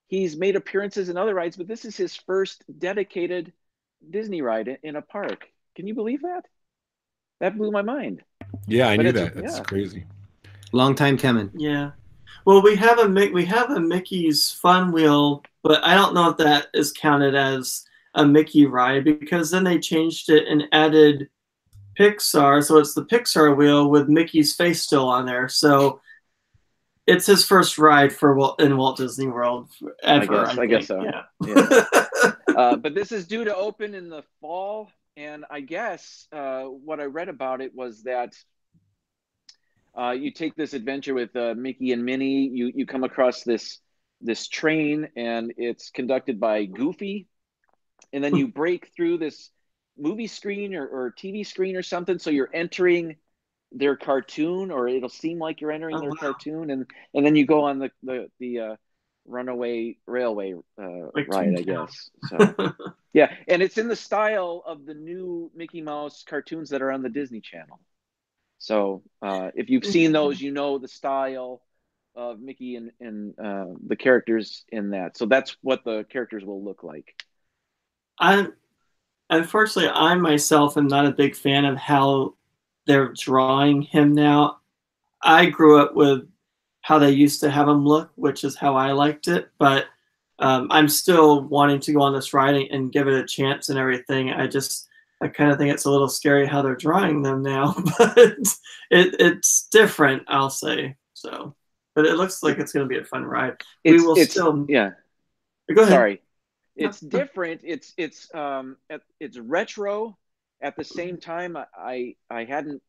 He's made appearances in other rides, but this is his first dedicated Disney ride in a park. Can you believe that? That blew my mind. Yeah, I knew that. That's crazy. Long time coming. Yeah. Well, we have a Mickey's Fun Wheel, but I don't know if that is counted as a Mickey ride, because then they changed it and added Pixar, so it's the Pixar wheel with Mickey's face still on there. So it's his first ride in Walt Disney World ever. I guess so. Yeah. But this is due to open in the fall, and I guess what I read about it was that you take this adventure with Mickey and Minnie. You come across this train, and it's conducted by Goofy, and then you break through this movie screen or TV screen or something, so you're entering their cartoon, or it'll seem like you're entering their cartoon, and then you go on the Runaway Railway ride, I guess. So yeah, and it's in the style of the new Mickey Mouse cartoons that are on the Disney Channel. So if you've seen those, you know the style of Mickey and the characters in that. So that's what the characters will look like. Unfortunately, I myself am not a big fan of how they're drawing him now. I grew up with how they used to have him look, which is how I liked it. But I'm still wanting to go on this ride and give it a chance and everything. I kind of think it's a little scary how they're drawing them now, but it's different, I'll say. So, but it looks like it's going to be a fun ride. It's, we will still. Yeah. Go ahead. Sorry. It's different. It's retro. At the same time, I hadn't,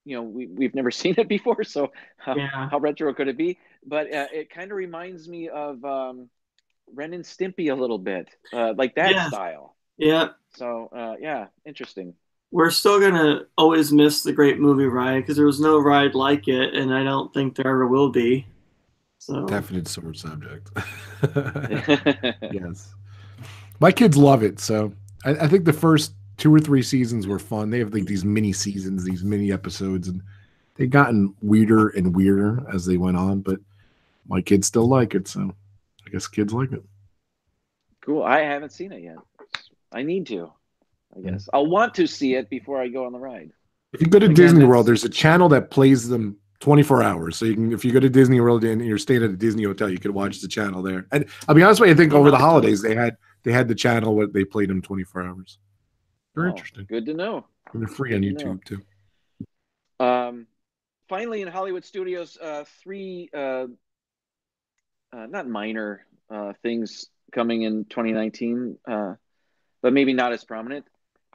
we've never seen it before, so how retro could it be? But it kind of reminds me of Ren and Stimpy a little bit, like that style. Yeah. So interesting. We're still gonna always miss the Great Movie Ride because there was no ride like it, and I don't think there ever will be. So definite sore subject. Yes, my kids love it. So I think the first 2 or 3 seasons were fun. They have like these mini seasons, these mini episodes, and they've gotten weirder and weirder as they went on. But my kids still like it, so I guess kids like it. Cool. I haven't seen it yet. I need to. I guess I'll want to see it before I go on the ride. If you go to Disney World, there's a channel that plays them 24 hours. So you can, if you go to Disney World and you're staying at a Disney hotel, you can watch the channel there. And I'll be honest with you, I think over the holidays they had the channel where they played them 24 hours. Very interesting. Good to know. And they're free on YouTube too. Finally, in Hollywood studios, 3 not minor things coming in 2019, but maybe not as prominent.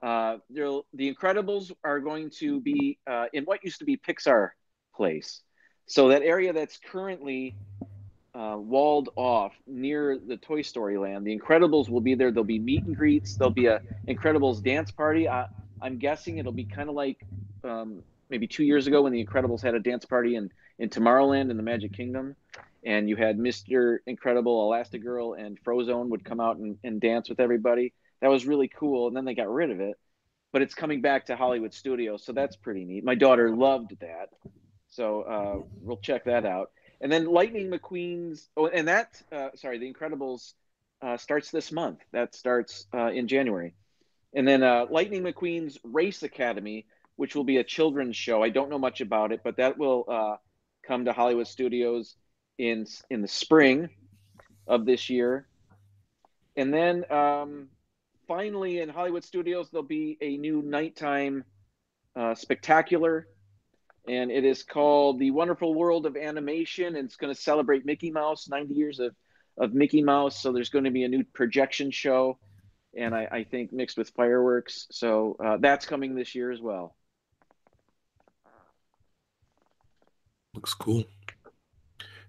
The Incredibles are going to be in what used to be Pixar Place. So that area that's currently walled off near the Toy Story Land, the Incredibles will be there. There'll be meet and greets. There'll be a Incredibles dance party. I'm guessing it'll be kind of like maybe 2 years ago when the Incredibles had a dance party in Tomorrowland in the Magic Kingdom. And you had Mr. Incredible, Elastigirl, and Frozone would come out and dance with everybody. That was really cool, and then they got rid of it. But it's coming back to Hollywood Studios, so that's pretty neat. My daughter loved that, so we'll check that out. And then Lightning McQueen's, the Incredibles starts this month. That starts in January. And then Lightning McQueen's Race Academy, which will be a children's show. I don't know much about it, but that will come to Hollywood Studios in the spring of this year. And then finally in Hollywood Studios, there'll be a new nighttime spectacular, and it is called The Wonderful World of Animation, and it's going to celebrate Mickey Mouse, 90 years of Mickey Mouse. So there's going to be a new projection show, and I think mixed with fireworks. So that's coming this year as well. Looks cool.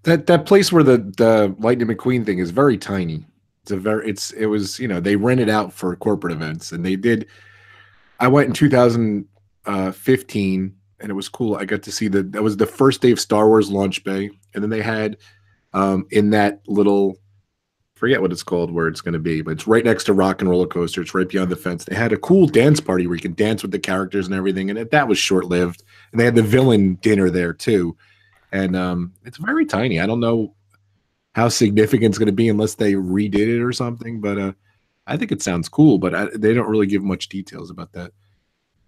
That place where the Lightning McQueen thing is very tiny. It was they rent it out for corporate events, and they did. I went in 2015, and it was cool. I got to see that was the first day of Star Wars launch bay, and then they had in that little, forget what it's called, where it's going to be, but it's right next to Rock and Roller Coaster. It's right beyond the fence. They had a cool dance party where you can dance with the characters and everything, and that was short lived. And they had the villain dinner there too. And it's very tiny. I don't know how significant it's going to be unless they redid it or something. But I think it sounds cool. But they don't really give much details about that.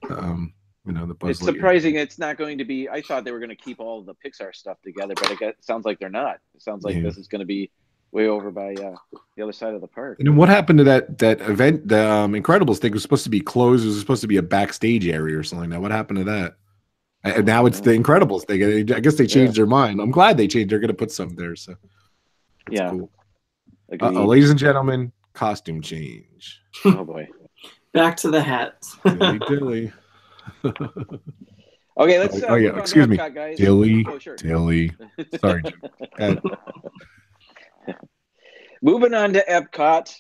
The Buzz It's surprising it's not going to be. I thought they were going to keep all of the Pixar stuff together, but it sounds like they're not. It sounds like this is going to be way over by the other side of the park. And what happened to that event? The Incredibles thing was supposed to be closed. It was supposed to be a backstage area or something. Now, what happened to that? And now it's the Incredibles thing. I guess they changed their mind. I'm glad they changed. They're going to put something there. So that's cool. Ladies and gentlemen, costume change. Oh boy! Back to the hats. Dilly dilly. Okay, let's. Excuse me, Epcot, guys. Dilly. Oh, sure. Dilly. Sorry, Jim. Moving on to Epcot.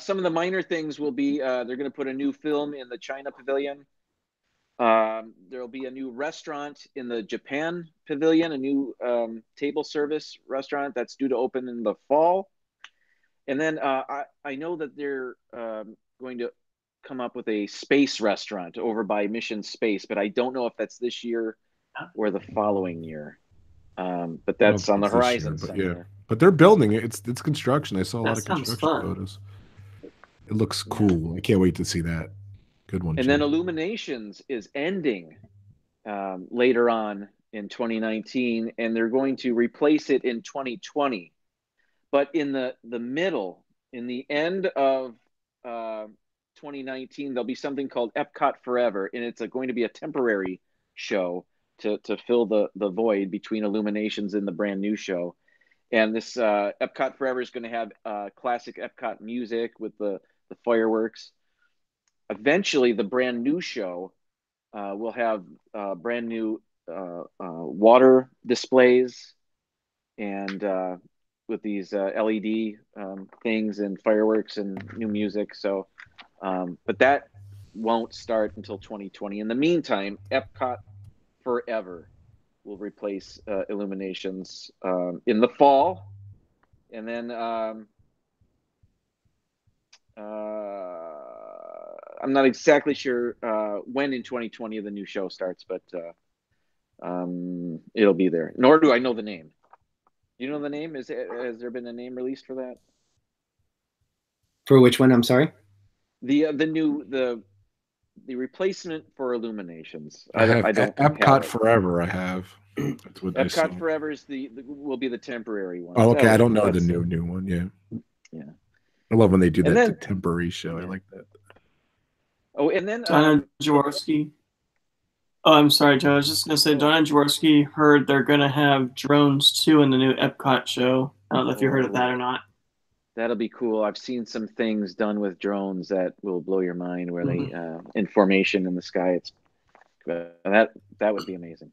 Some of the minor things will be they're going to put a new film in the China Pavilion. There'll be a new restaurant in the Japan Pavilion, a new table service restaurant that's due to open in the fall. And then I know that they're going to come up with a space restaurant over by Mission Space, but I don't know if that's this year or the following year. But that's on the horizon. But they're building it. It's construction. I saw a lot of construction photos. It looks cool. I can't wait to see that. Good one. And then Illuminations is ending later on in 2019, and they're going to replace it in 2020. But in the middle, in the end of 2019, there'll be something called Epcot Forever, and it's going to be a temporary show to fill the void between Illuminations and the brand new show. And this Epcot Forever is going to have classic Epcot music with the fireworks. Eventually, the brand new show will have brand new water displays and with these LED things and fireworks and new music. So, but that won't start until 2020. In the meantime, Epcot Forever will replace Illuminations in the fall, and then I'm not exactly sure when in 2020 the new show starts, but it'll be there. Nor do I know the name. Do you know the name? Has there been a name released for that? For which one? I'm sorry. The replacement for Illuminations. I don't Epcot have Forever. I have. That's what Epcot Forever is will be the temporary one. Oh, okay. I don't know the new one. Yeah. I love when they do that temporary show. I like that. Oh, and then Donna Jaworski. Oh, I'm sorry, Joe. I was just gonna say Donna Jaworski heard they're gonna have drones too in the new Epcot show. I don't know if you heard of that or not. That'll be cool. I've seen some things done with drones that will blow your mind, where they in formation in the sky. It's that would be amazing.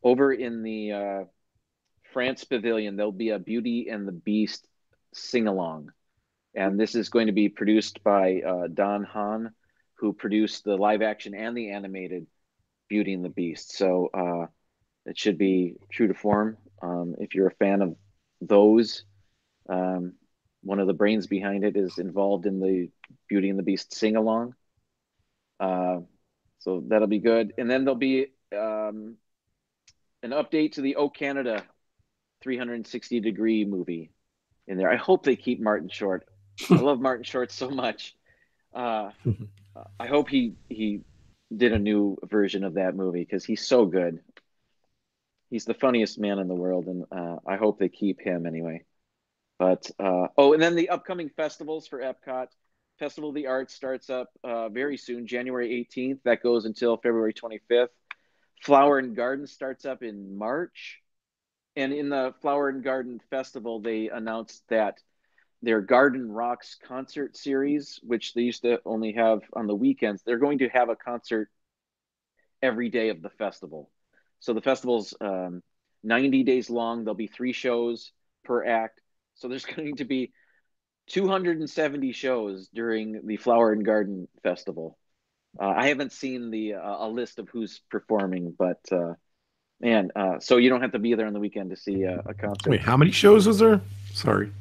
Over in the France Pavilion, there'll be a Beauty and the Beast sing-along. And this is going to be produced by Don Hahn, who produced the live-action and the animated Beauty and the Beast. So it should be true to form. If you're a fan of those, one of the brains behind it is involved in the Beauty and the Beast sing-along. So that'll be good. And then there'll be an update to the O Canada 360-degree movie in there. I hope they keep Martin Short. I love Martin Short so much. I hope he did a new version of that movie because he's so good. He's the funniest man in the world, and I hope they keep him anyway. But and then the upcoming festivals for Epcot. Festival of the Arts starts up very soon, January 18th. That goes until February 25th. Flower and Garden starts up in March. And in the Flower and Garden Festival, they announced that their Garden Rocks concert series, which they used to only have on the weekends, they're going to have a concert every day of the festival. So the festival's 90 days long. There'll be 3 shows per act. So there's going to be 270 shows during the Flower and Garden Festival. I haven't seen a list of who's performing, but man, so you don't have to be there on the weekend to see a concert. Wait, how many shows was there? Sorry.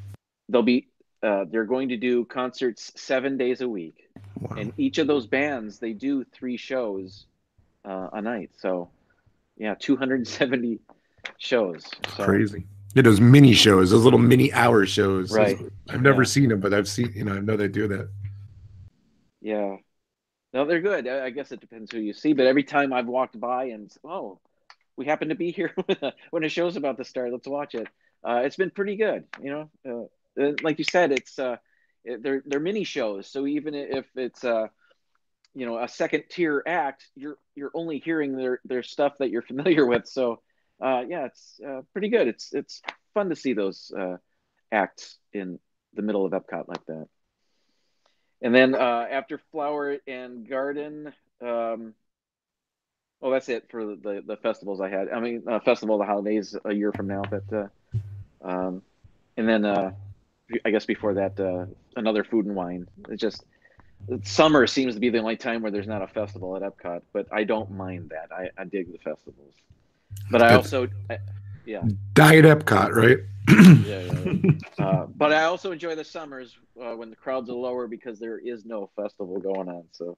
They're going to do concerts 7 days a week. Wow. And each of those bands, they do 3 shows a night. So yeah, 270 shows. So, crazy. Yeah, those mini shows, those little mini hour shows. Right. I've never seen them, but I've seen, I know they do that. Yeah. No, they're good. I guess it depends who you see, but every time I've walked by and, we happen to be here when a show's about to start, let's watch it. It's been pretty good. Like you said, it's they're mini shows. So even if it's a second tier act, you're only hearing their stuff that you're familiar with. So it's pretty good. It's fun to see those acts in the middle of Epcot like that. And then after Flower and Garden, that's it for the festivals I had. I mean, Festival of the Holidays a year from now. But and then I guess before that, another Food and Wine. It's just summer seems to be the only time where there's not a festival at Epcot. But I don't mind that. I dig the festivals. But I also, Diet Epcot, right? Yeah. But I also enjoy the summers when the crowds are lower because there is no festival going on. So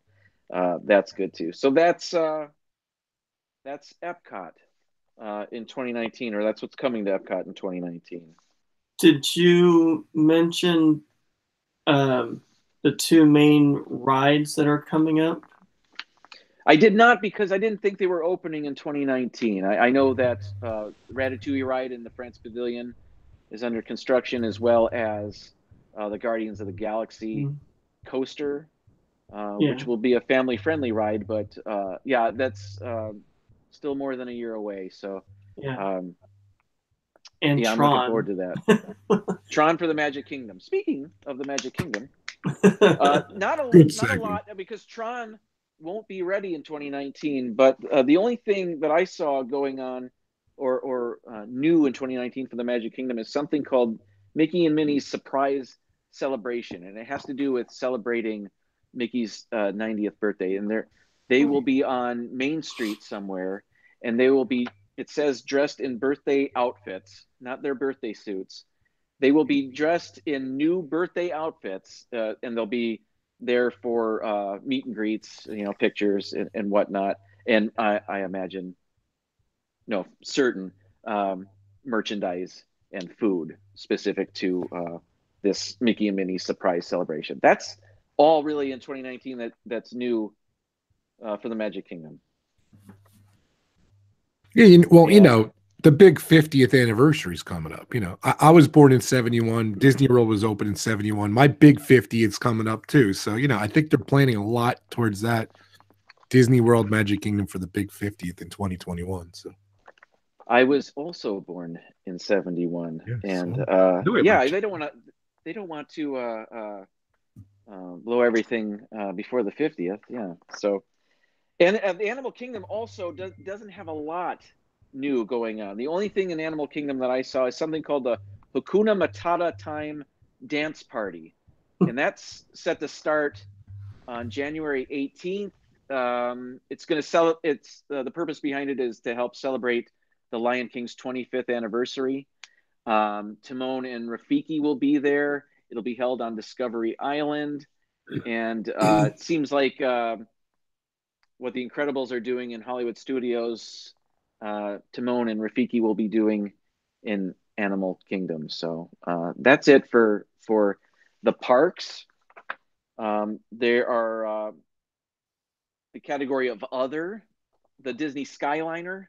that's good too. So that's Epcot in 2019, or that's what's coming to Epcot in 2019. Did you mention the 2 main rides that are coming up? I did not, because I didn't think they were opening in 2019. I know that Ratatouille ride in the France Pavilion is under construction, as well as the Guardians of the Galaxy coaster, which will be a family-friendly ride. But that's still more than a year away. So yeah. And yeah, Tron. I'm looking forward to that. Tron for the Magic Kingdom. Speaking of the Magic Kingdom, not a lot, because Tron won't be ready in 2019. But the only thing that I saw going on or new in 2019 for the Magic Kingdom is something called Mickey and Minnie's Surprise Celebration, and it has to do with celebrating Mickey's 90th birthday. And they will be on Main Street somewhere, and they will be, it says, dressed in birthday outfits, not their birthday suits. They will be dressed in new birthday outfits, and they'll be there for meet and greets, pictures and whatnot. And I imagine, certain merchandise and food specific to this Mickey and Minnie surprise celebration. That's all really in 2019 that's new for the Magic Kingdom. Yeah, the big 50th anniversary is coming up. I was born in 71. Disney World was open in 71. My big 50 is coming up too. So, I think they're planning a lot towards that Disney World Magic Kingdom for the big 50th in 2021. So I was also born in 71. And they don't want to blow everything before the 50th. Yeah. So, and the Animal Kingdom also doesn't have a lot new going on. The only thing in Animal Kingdom that I saw is something called the Hakuna Matata Time Dance Party, and that's set to start on January 18th. It's going to it's the purpose behind it is to help celebrate the Lion King's 25th anniversary. Timon and Rafiki will be there. It'll be held on Discovery Island, and it seems like what the Incredibles are doing in Hollywood Studios, Timon and Rafiki will be doing in Animal Kingdom. So that's it for the parks. There are the category of other. The Disney Skyliner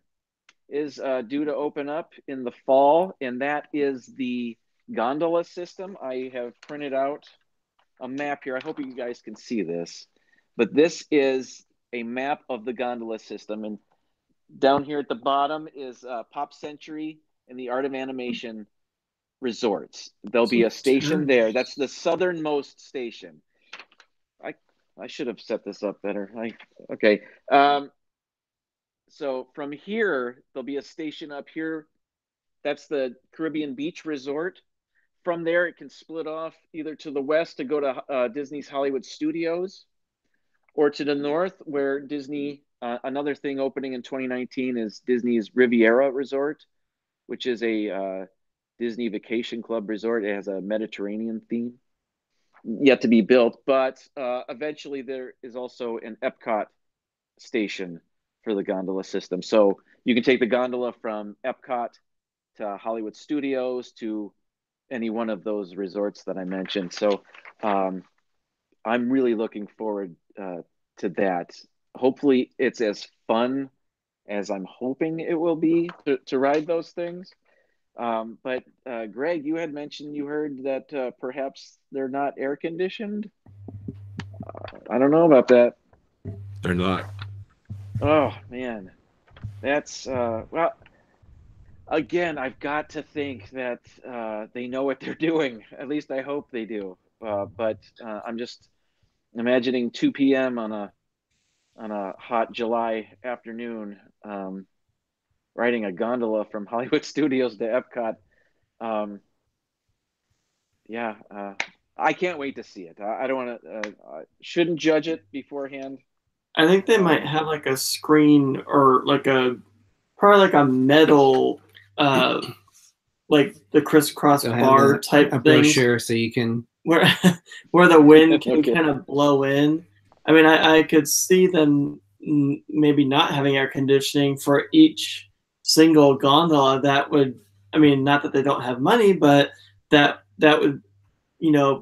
is due to open up in the fall, and that is the gondola system. I have printed out a map here. I hope you guys can see this, but this is a map of the gondola system, and down here at the bottom is Pop Century and the Art of Animation resorts. There'll be a station there. That's the southernmost station. I should have set this up better. Okay. So from here, there'll be a station up here. That's the Caribbean Beach Resort. From there, it can split off either to the west to go to Disney's Hollywood Studios, or to the north where Disney, another thing opening in 2019 is Disney's Riviera Resort, which is a Disney Vacation Club resort. It has a Mediterranean theme, yet to be built, but eventually there is also an Epcot station for the gondola system. So you can take the gondola from Epcot to Hollywood Studios to any one of those resorts that I mentioned. So I'm really looking forward to that. Hopefully it's as fun as I'm hoping it will be to ride those things. But Greg, you had mentioned you heard that perhaps they're not air conditioned. I don't know about that. They're not. Oh man, that's well. Again, I've got to think that they know what they're doing. At least I hope they do. But I'm just imagining 2 p.m. on a hot July afternoon, riding a gondola from Hollywood Studios to Epcot. I can't wait to see it. I don't want to. Shouldn't judge it beforehand. I think they might have like a screen or probably like a metal, like the crisscross bar type a thing. brochure so you can where the wind can kind of blow in. I mean, I could see them maybe not having air conditioning for each single gondola. That would, I mean, not that they don't have money, but that would,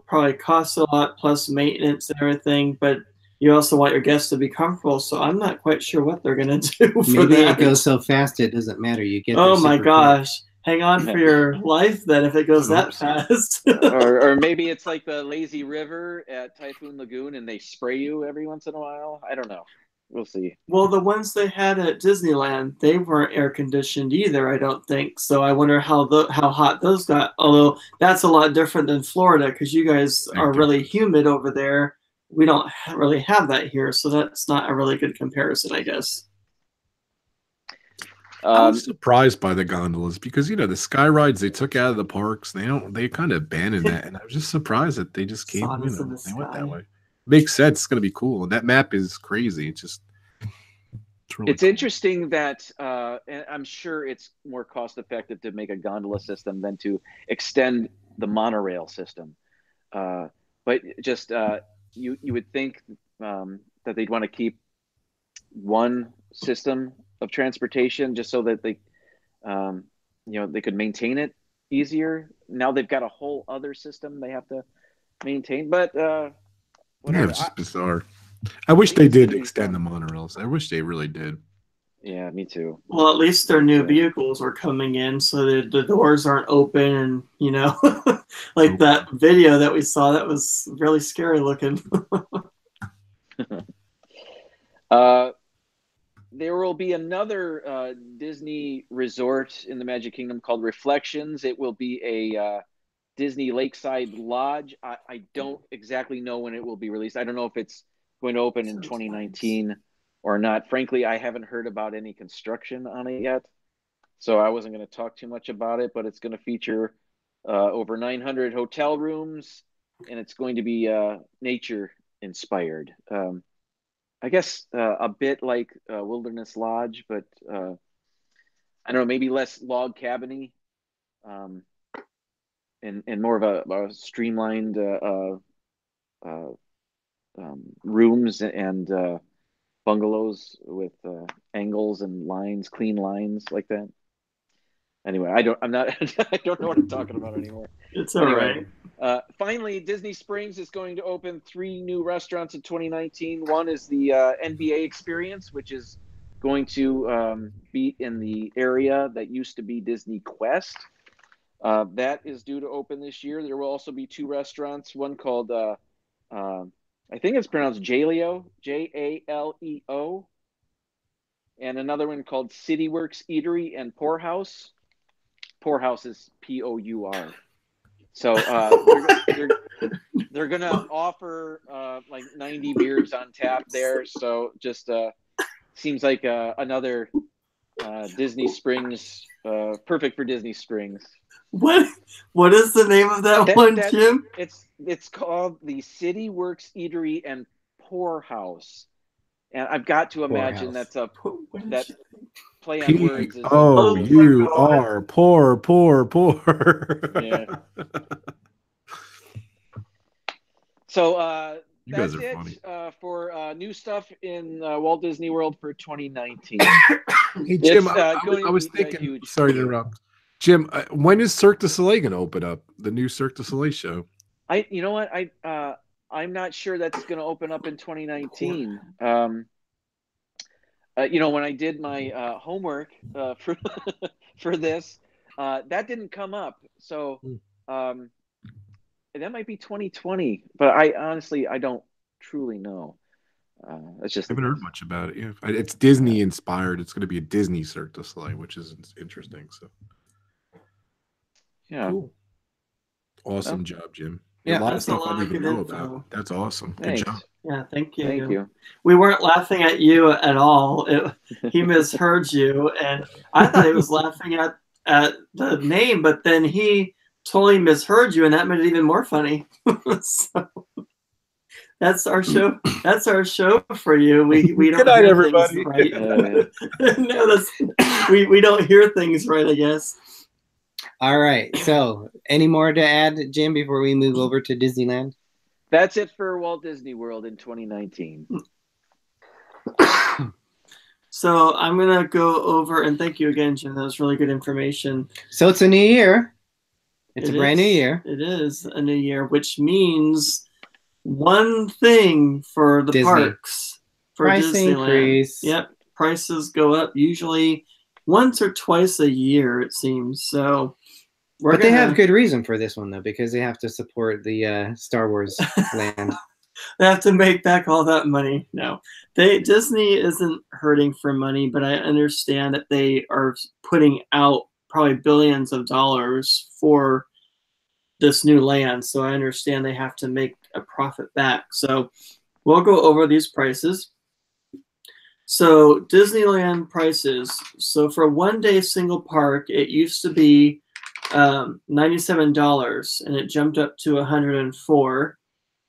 probably cost a lot plus maintenance and everything. But you also want your guests to be comfortable. So I'm not quite sure what they're going to do for maybe that. it goes so fast it doesn't matter. You get oh my gosh. Quick. Hang on for your life then if it goes that fast. or maybe it's like the lazy river at Typhoon Lagoon and they spray you every once in a while. I don't know. we'll see. Well, the ones they had at Disneyland, they weren't air conditioned either, I don't think. So I wonder how hot those got. Although that's a lot different than Florida because you guys are really humid over there. We don't really have that here, so that's not a really good comparison, I guess. I was surprised by the gondolas because the sky rides they took out of the parks, they kind of abandoned that, and I was just surprised that they just came. They went that way. Makes sense. It's gonna be cool, and that map is crazy. It's really cool. Interesting that, and I'm sure it's more cost effective to make a gondola system than to extend the monorail system. But just you would think that they'd want to keep one system of transportation just so that they they could maintain it easier. Now they've got a whole other system they have to maintain, but whatever. Yeah, it's just bizarre. I wish they did extend the monorails. I wish they really did. Yeah, me too. Well, at least their new vehicles are coming in, so the doors aren't open, and like that video that we saw, that was really scary looking. There will be another Disney resort in the Magic Kingdom called Reflections. It will be a Disney Lakeside Lodge. I don't exactly know when it will be released. I don't know if it's going to open in 2019 or not. Frankly, I haven't heard about any construction on it yet, so I wasn't going to talk too much about it, but it's going to feature over 900 hotel rooms, and it's going to be nature inspired. I guess a bit like Wilderness Lodge, but I don't know, maybe less log cabiny, and more of a streamlined rooms and bungalows with angles and lines, clean lines like that. Anyway, I don't know what I'm talking about anymore. It's all right. Finally, Disney Springs is going to open 3 new restaurants in 2019. One is the NBA Experience, which is going to be in the area that used to be Disney Quest. That is due to open this year. There will also be 2 restaurants, one called, I think it's pronounced Jaleo, Jaleo, and another one called CityWorks Eatery and Poorhouse. Poorhouse is Pour. So they're going to offer like 90 beers on tap there. So just seems like another Disney Springs, perfect for Disney Springs. What is the name of that one, Jim? It's called the CityWorks Eatery and Poorhouse. And I've got to imagine that's that play on words. You are poor. Yeah. So that's it for new stuff in Walt Disney World for 2019. Hey, Jim, I was thinking, sorry to interrupt. Jim, when is Cirque du Soleil going to open up? The new Cirque du Soleil show? You know what? I'm not sure that's going to open up in 2019. When I did my homework for this, that didn't come up. So that might be 2020. But I honestly don't truly know. It's just I haven't heard much about it. Yeah, it's Disney inspired. It's going to be a Disney Cirque du Soleil, which is interesting. So yeah, cool. Awesome job, Jim. Yeah, a lot of stuff I didn't know about. That's awesome. Thanks. Good job. Yeah, thank you. Thank you. We weren't laughing at you at all. He misheard you, and I thought he was laughing at the name, but then he totally misheard you, and that made it even more funny. So that's our show. That's our show for you. We don't. Good night, hear everybody. things right. No, we don't hear things right, I guess. All right. So, any more to add, Jim, before we move over to Disneyland? That's it for Walt Disney World in 2019. So I'm going to go over, and thank you again, Jim. That was really good information. So it's a new year. It's a brand new year. It is a new year, which means one thing for the Disney. Parks. For Price Disneyland. increase. Yep. Prices go up usually once or twice a year, it seems. So But they have good reason for this one, though, because they have to support the Star Wars land. They have to make back all that money. No, Disney isn't hurting for money, but I understand that they are putting out probably billions of dollars for this new land. So I understand they have to make a profit back. So we'll go over these prices. So Disneyland prices. So for a one-day single park, it used to be $97, and it jumped up to $104.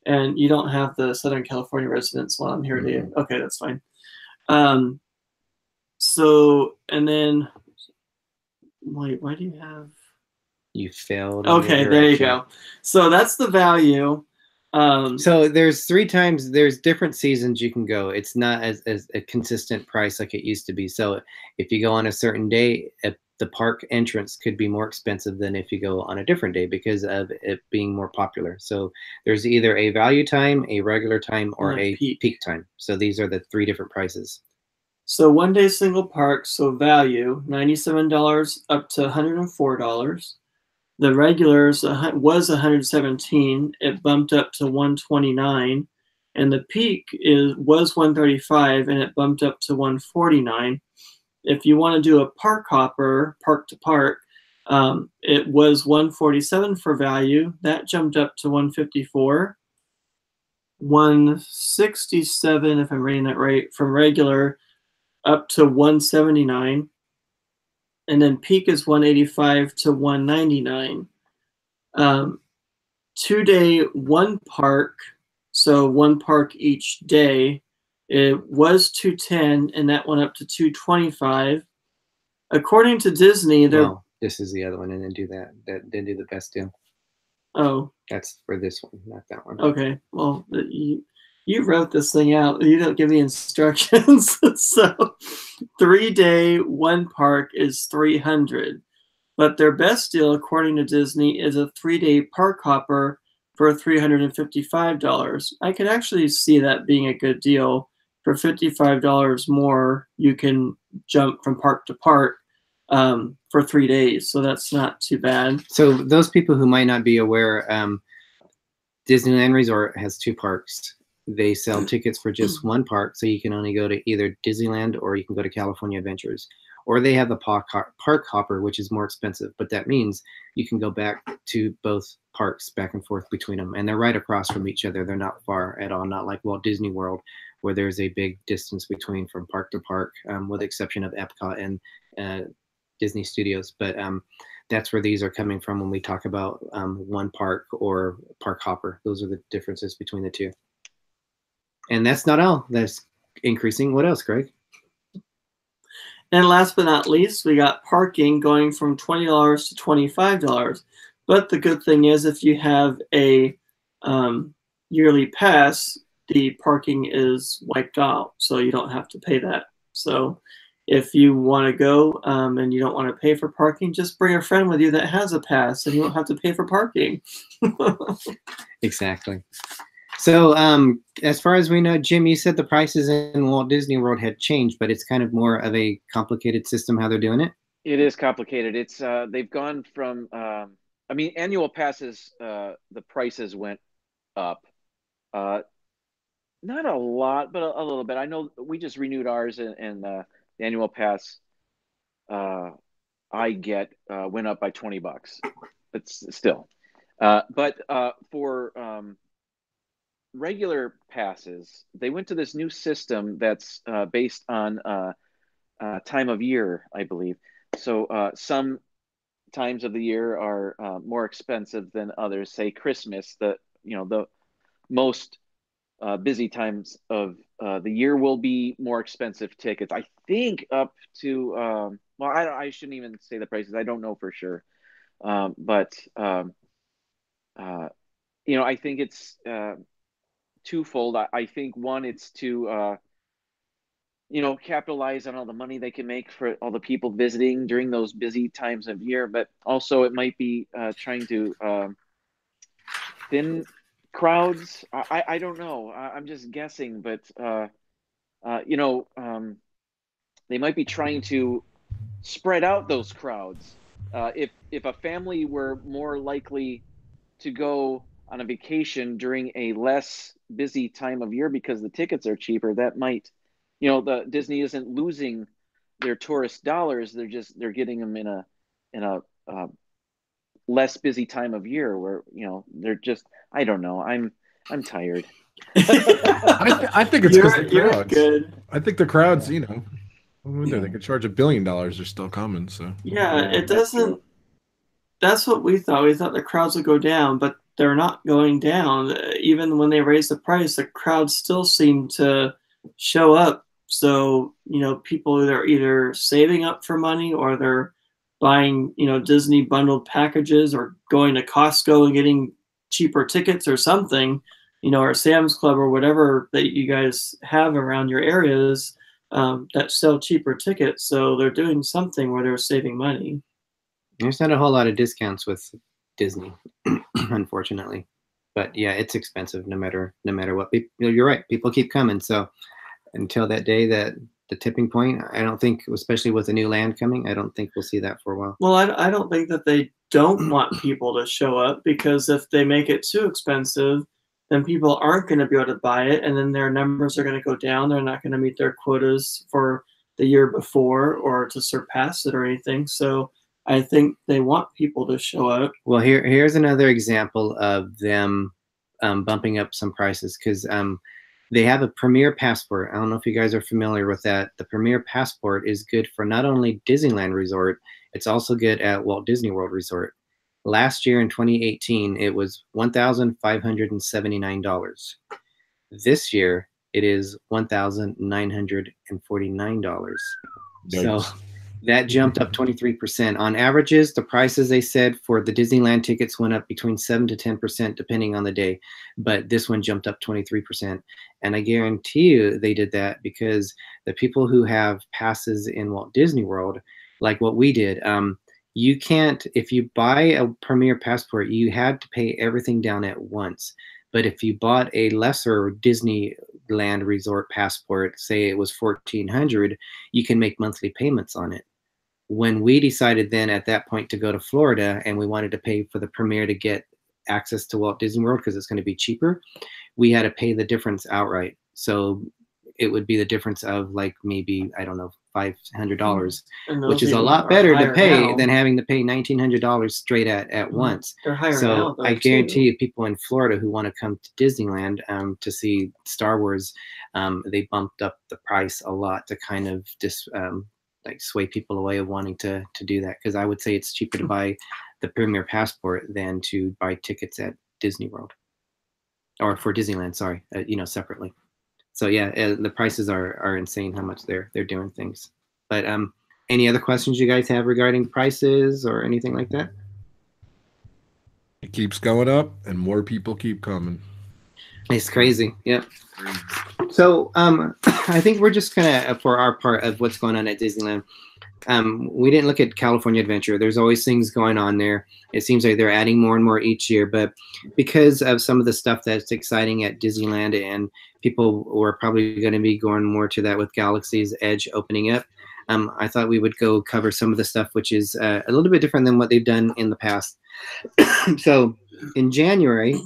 And you don't have the Southern California residents while I'm here, do you? Okay, that's fine. So, and then, wait, why do you have? You failed. Okay, there you go. So that's the value. So there's there's different seasons you can go. It's not as a consistent price like it used to be. So if you go on a certain day, the park entrance could be more expensive than if you go on a different day because of it being more popular. So there's either a value time, a regular time, or a peak time. So these are the three different prices. So one day single park, so value, $97 up to $104. The regulars was $117. It bumped up to $129, and the peak was $135, and it bumped up to $149. If you want to do a park hopper, park to park, it was $147 for value. That jumped up to $154. $167, if I'm reading that right, from regular up to $179. And then peak is $185 to $199. 2 day, one park, so one park each day. It was $210, and that went up to $225. According to Disney, this is the other one, and then do that. That didn't do the best deal. Oh, that's for this one, not that one. Okay, well, you wrote this thing out. You don't give me instructions. So 3 day, one park is $300. But their best deal, according to Disney, is a 3 day park hopper for $355. I could actually see that being a good deal. For $55 more, you can jump from park to park for 3 days. So that's not too bad. So those people who might not be aware, Disneyland Resort has 2 parks. They sell tickets for just one park, so you can only go to either Disneyland or you can go to California Adventures. Or they have the park hopper, which is more expensive, but that means you can go back to both parks, back and forth between them, and they're right across from each other. They're not far at all, not like Walt Disney World, where there's a big distance between from park to park, with the exception of Epcot and Disney Studios. But that's where these are coming from when we talk about one park or park hopper. Those are the differences between the two. And that's not all. That's increasing. What else, Greg? And last but not least, we got parking going from $20 to $25. But the good thing is, if you have a yearly pass, the parking is wiped out, so you don't have to pay that. So if you want to go and you don't want to pay for parking, just bring a friend with you that has a pass, and you don't have to pay for parking. Exactly. So as far as we know, Jim, you said the prices in Walt Disney World had changed, but it's kind of more of a complicated system how they're doing it. It is complicated. It's they've gone from I mean, annual passes, the prices went up. Not a lot, but a little bit. I know we just renewed ours, and the annual pass I get went up by $20. But still. But for regular passes, they went to this new system that's based on time of year, I believe. So some times of the year are more expensive than others. Say Christmas, the most busy times of the year will be more expensive tickets. I think up to well, I shouldn't even say the prices. I don't know for sure, but I think it's twofold. I think one, it's to capitalize on all the money they can make for all the people visiting during those busy times of year, but also it might be trying to thin crowds. I don't know. I'm just guessing, but they might be trying to spread out those crowds. If a family were more likely to go on a vacation during a less busy time of year because the tickets are cheaper, that might, you know, the Disney isn't losing their tourist dollars. They're getting them in a less busy time of year where, you know, they're just, I don't know. I'm tired. I think it's because the You're crowds. good. I think the crowds, you know, they could charge $1 billion. They're still coming. So Yeah, it doesn't. That's what we thought. We thought the crowds would go down, but they're not going down. Even when they raise the price, the crowds still seem to show up. So, you know, people are either saving up for money or they're buying, you know, Disney bundled packages or going to Costco and getting cheaper tickets or something, you know, or Sam's Club or whatever that you guys have around your areas that sell cheaper tickets. So they're doing something where they're saving money. There's not a whole lot of discounts with Disney, unfortunately. But yeah, it's expensive no matter what. You're right. People keep coming. So until that day, that the tipping point, I don't think, especially with the new land coming, I don't think we'll see that for a while. Well, I don't think that they don't want people to show up, because if they make it too expensive, then people aren't going to be able to buy it, and then their numbers are going to go down. They're not going to meet their quotas for the year before or to surpass it or anything. So I think they want people to show up. Well, here's another example of them bumping up some prices, because they have a Premier Passport. I don't know if you guys are familiar with that. The Premier Passport is good for not only Disneyland Resort, it's also good at Walt Disney World Resort. Last year in 2018, it was $1,579. This year, it is $1,949. So that jumped up 23%. On averages, the prices they said for the Disneyland tickets went up between 7 to 10% depending on the day, but this one jumped up 23%. And I guarantee you they did that because the people who have passes in Walt Disney World, like what we did, you can't, if you buy a Premier Passport, you had to pay everything down at once. But if you bought a lesser Disneyland Resort passport, say it was $1,400, you can make monthly payments on it. When we decided then at that point to go to Florida and we wanted to pay for the Premier to get access to Walt Disney World because it's going to be cheaper, we had to pay the difference outright. So it would be the difference of like maybe, I don't know, $500, which is a lot better to pay than having to pay $1,900 straight at once. They're higher so now, though, I guarantee you people in Florida who want to come to Disneyland to see Star Wars, they bumped up the price a lot to kind of just like sway people away of wanting to do that. Because I would say it's cheaper to buy the Premier Passport than to buy tickets at Disney World or for Disneyland, sorry, you know, separately. So yeah, the prices are insane how much they're doing things. But any other questions you guys have regarding prices or anything like that? It keeps going up and more people keep coming. It's crazy. Yeah. So I think we're just gonna, for our part of what's going on at Disneyland, we didn't look at California Adventure. There's always things going on there. It seems like they're adding more and more each year, but because of some of the stuff that's exciting at Disneyland, and people were probably going to be going more to that with Galaxy's Edge opening up, I thought we would go cover some of the stuff which is a little bit different than what they've done in the past. So in January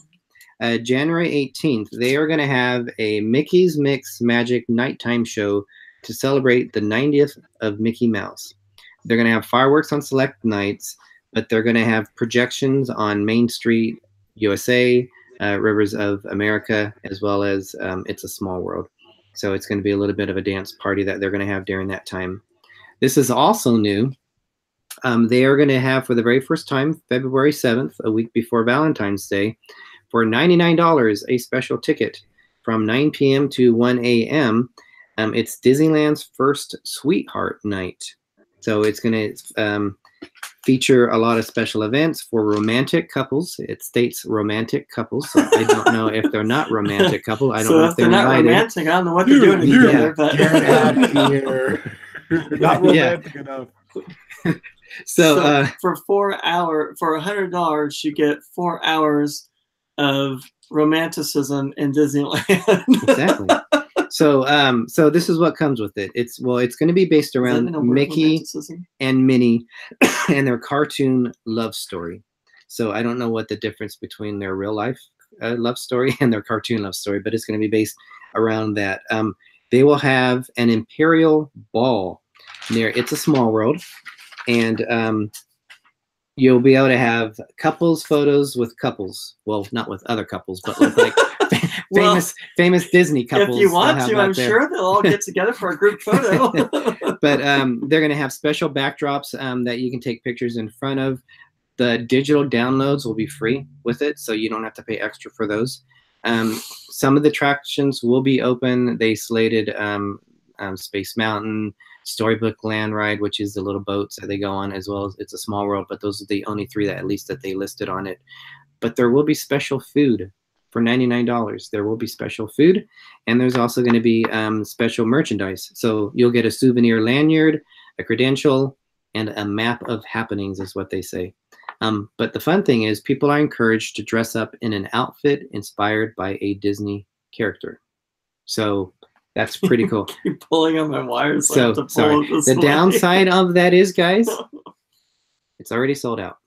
18th, they are going to have a Mickey's Mix Magic Nighttime Show to celebrate the 90th of Mickey Mouse. They're going to have fireworks on select nights, but they're going to have projections on Main Street, USA, Rivers of America, as well as It's a Small World. So it's going to be a little bit of a dance party that they're going to have during that time. This is also new. They are going to have, for the very first time, February 7th, a week before Valentine's Day, for $99, a special ticket from 9 p.m. to 1 a.m. It's Disneyland's first Sweetheart Night. So it's going to feature a lot of special events for romantic couples. It states romantic couples, so I don't know if they're not romantic couple. I don't know if they're not invited. romantic, I don't know what they're doing together. But Get out here. Not romantic enough. So for $100, you get 4 hours of romanticism in Disneyland. Exactly. So this is what comes with it. It's going to be based around Mickey and Minnie and their cartoon love story. So I don't know what the difference between their real life love story and their cartoon love story, but it's going to be based around that. They will have an imperial ball near It's a Small World, and you'll be able to have couples photos with couples. Well, not with other couples, but with like famous Disney couples. If you want to, I'm sure they'll all get together for a group photo. But they're going to have special backdrops that you can take pictures in front of. The digital downloads will be free with it, so you don't have to pay extra for those. Some of the attractions will be open. They slated Space Mountain, Storybook Land Ride, which is the little boats that they go on, as well as It's a Small World, but those are the only three that at least that they listed on it. But there will be special food for $99. There will be special food, and there's also going to be special merchandise. So you'll get a souvenir lanyard, a credential, and a map of happenings is what they say. But the fun thing is people are encouraged to dress up in an outfit inspired by a Disney character. So that's pretty cool. Keep pulling on my wires. So sorry. The downside of that is, guys, it's already sold out.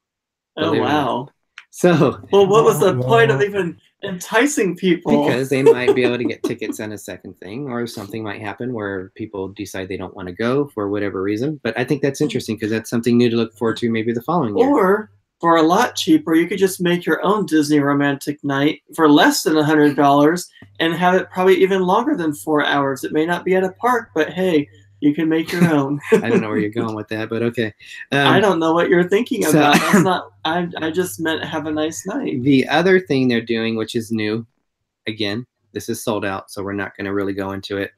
Oh, wow. So, well, what was the point of even enticing people? Because they might be able to get tickets on a second thing, or something might happen where people decide they don't want to go for whatever reason. But I think that's interesting because that's something new to look forward to maybe the following year. Or for a lot cheaper, you could just make your own Disney romantic night for less than $100 and have it probably even longer than 4 hours. It may not be at a park, but hey, you can make your own. I don't know where you're going with that, but okay. I don't know what you're thinking about. That's not. I just meant have a nice night. The other thing they're doing, which is new, again, this is sold out, so we're not going to really go into it.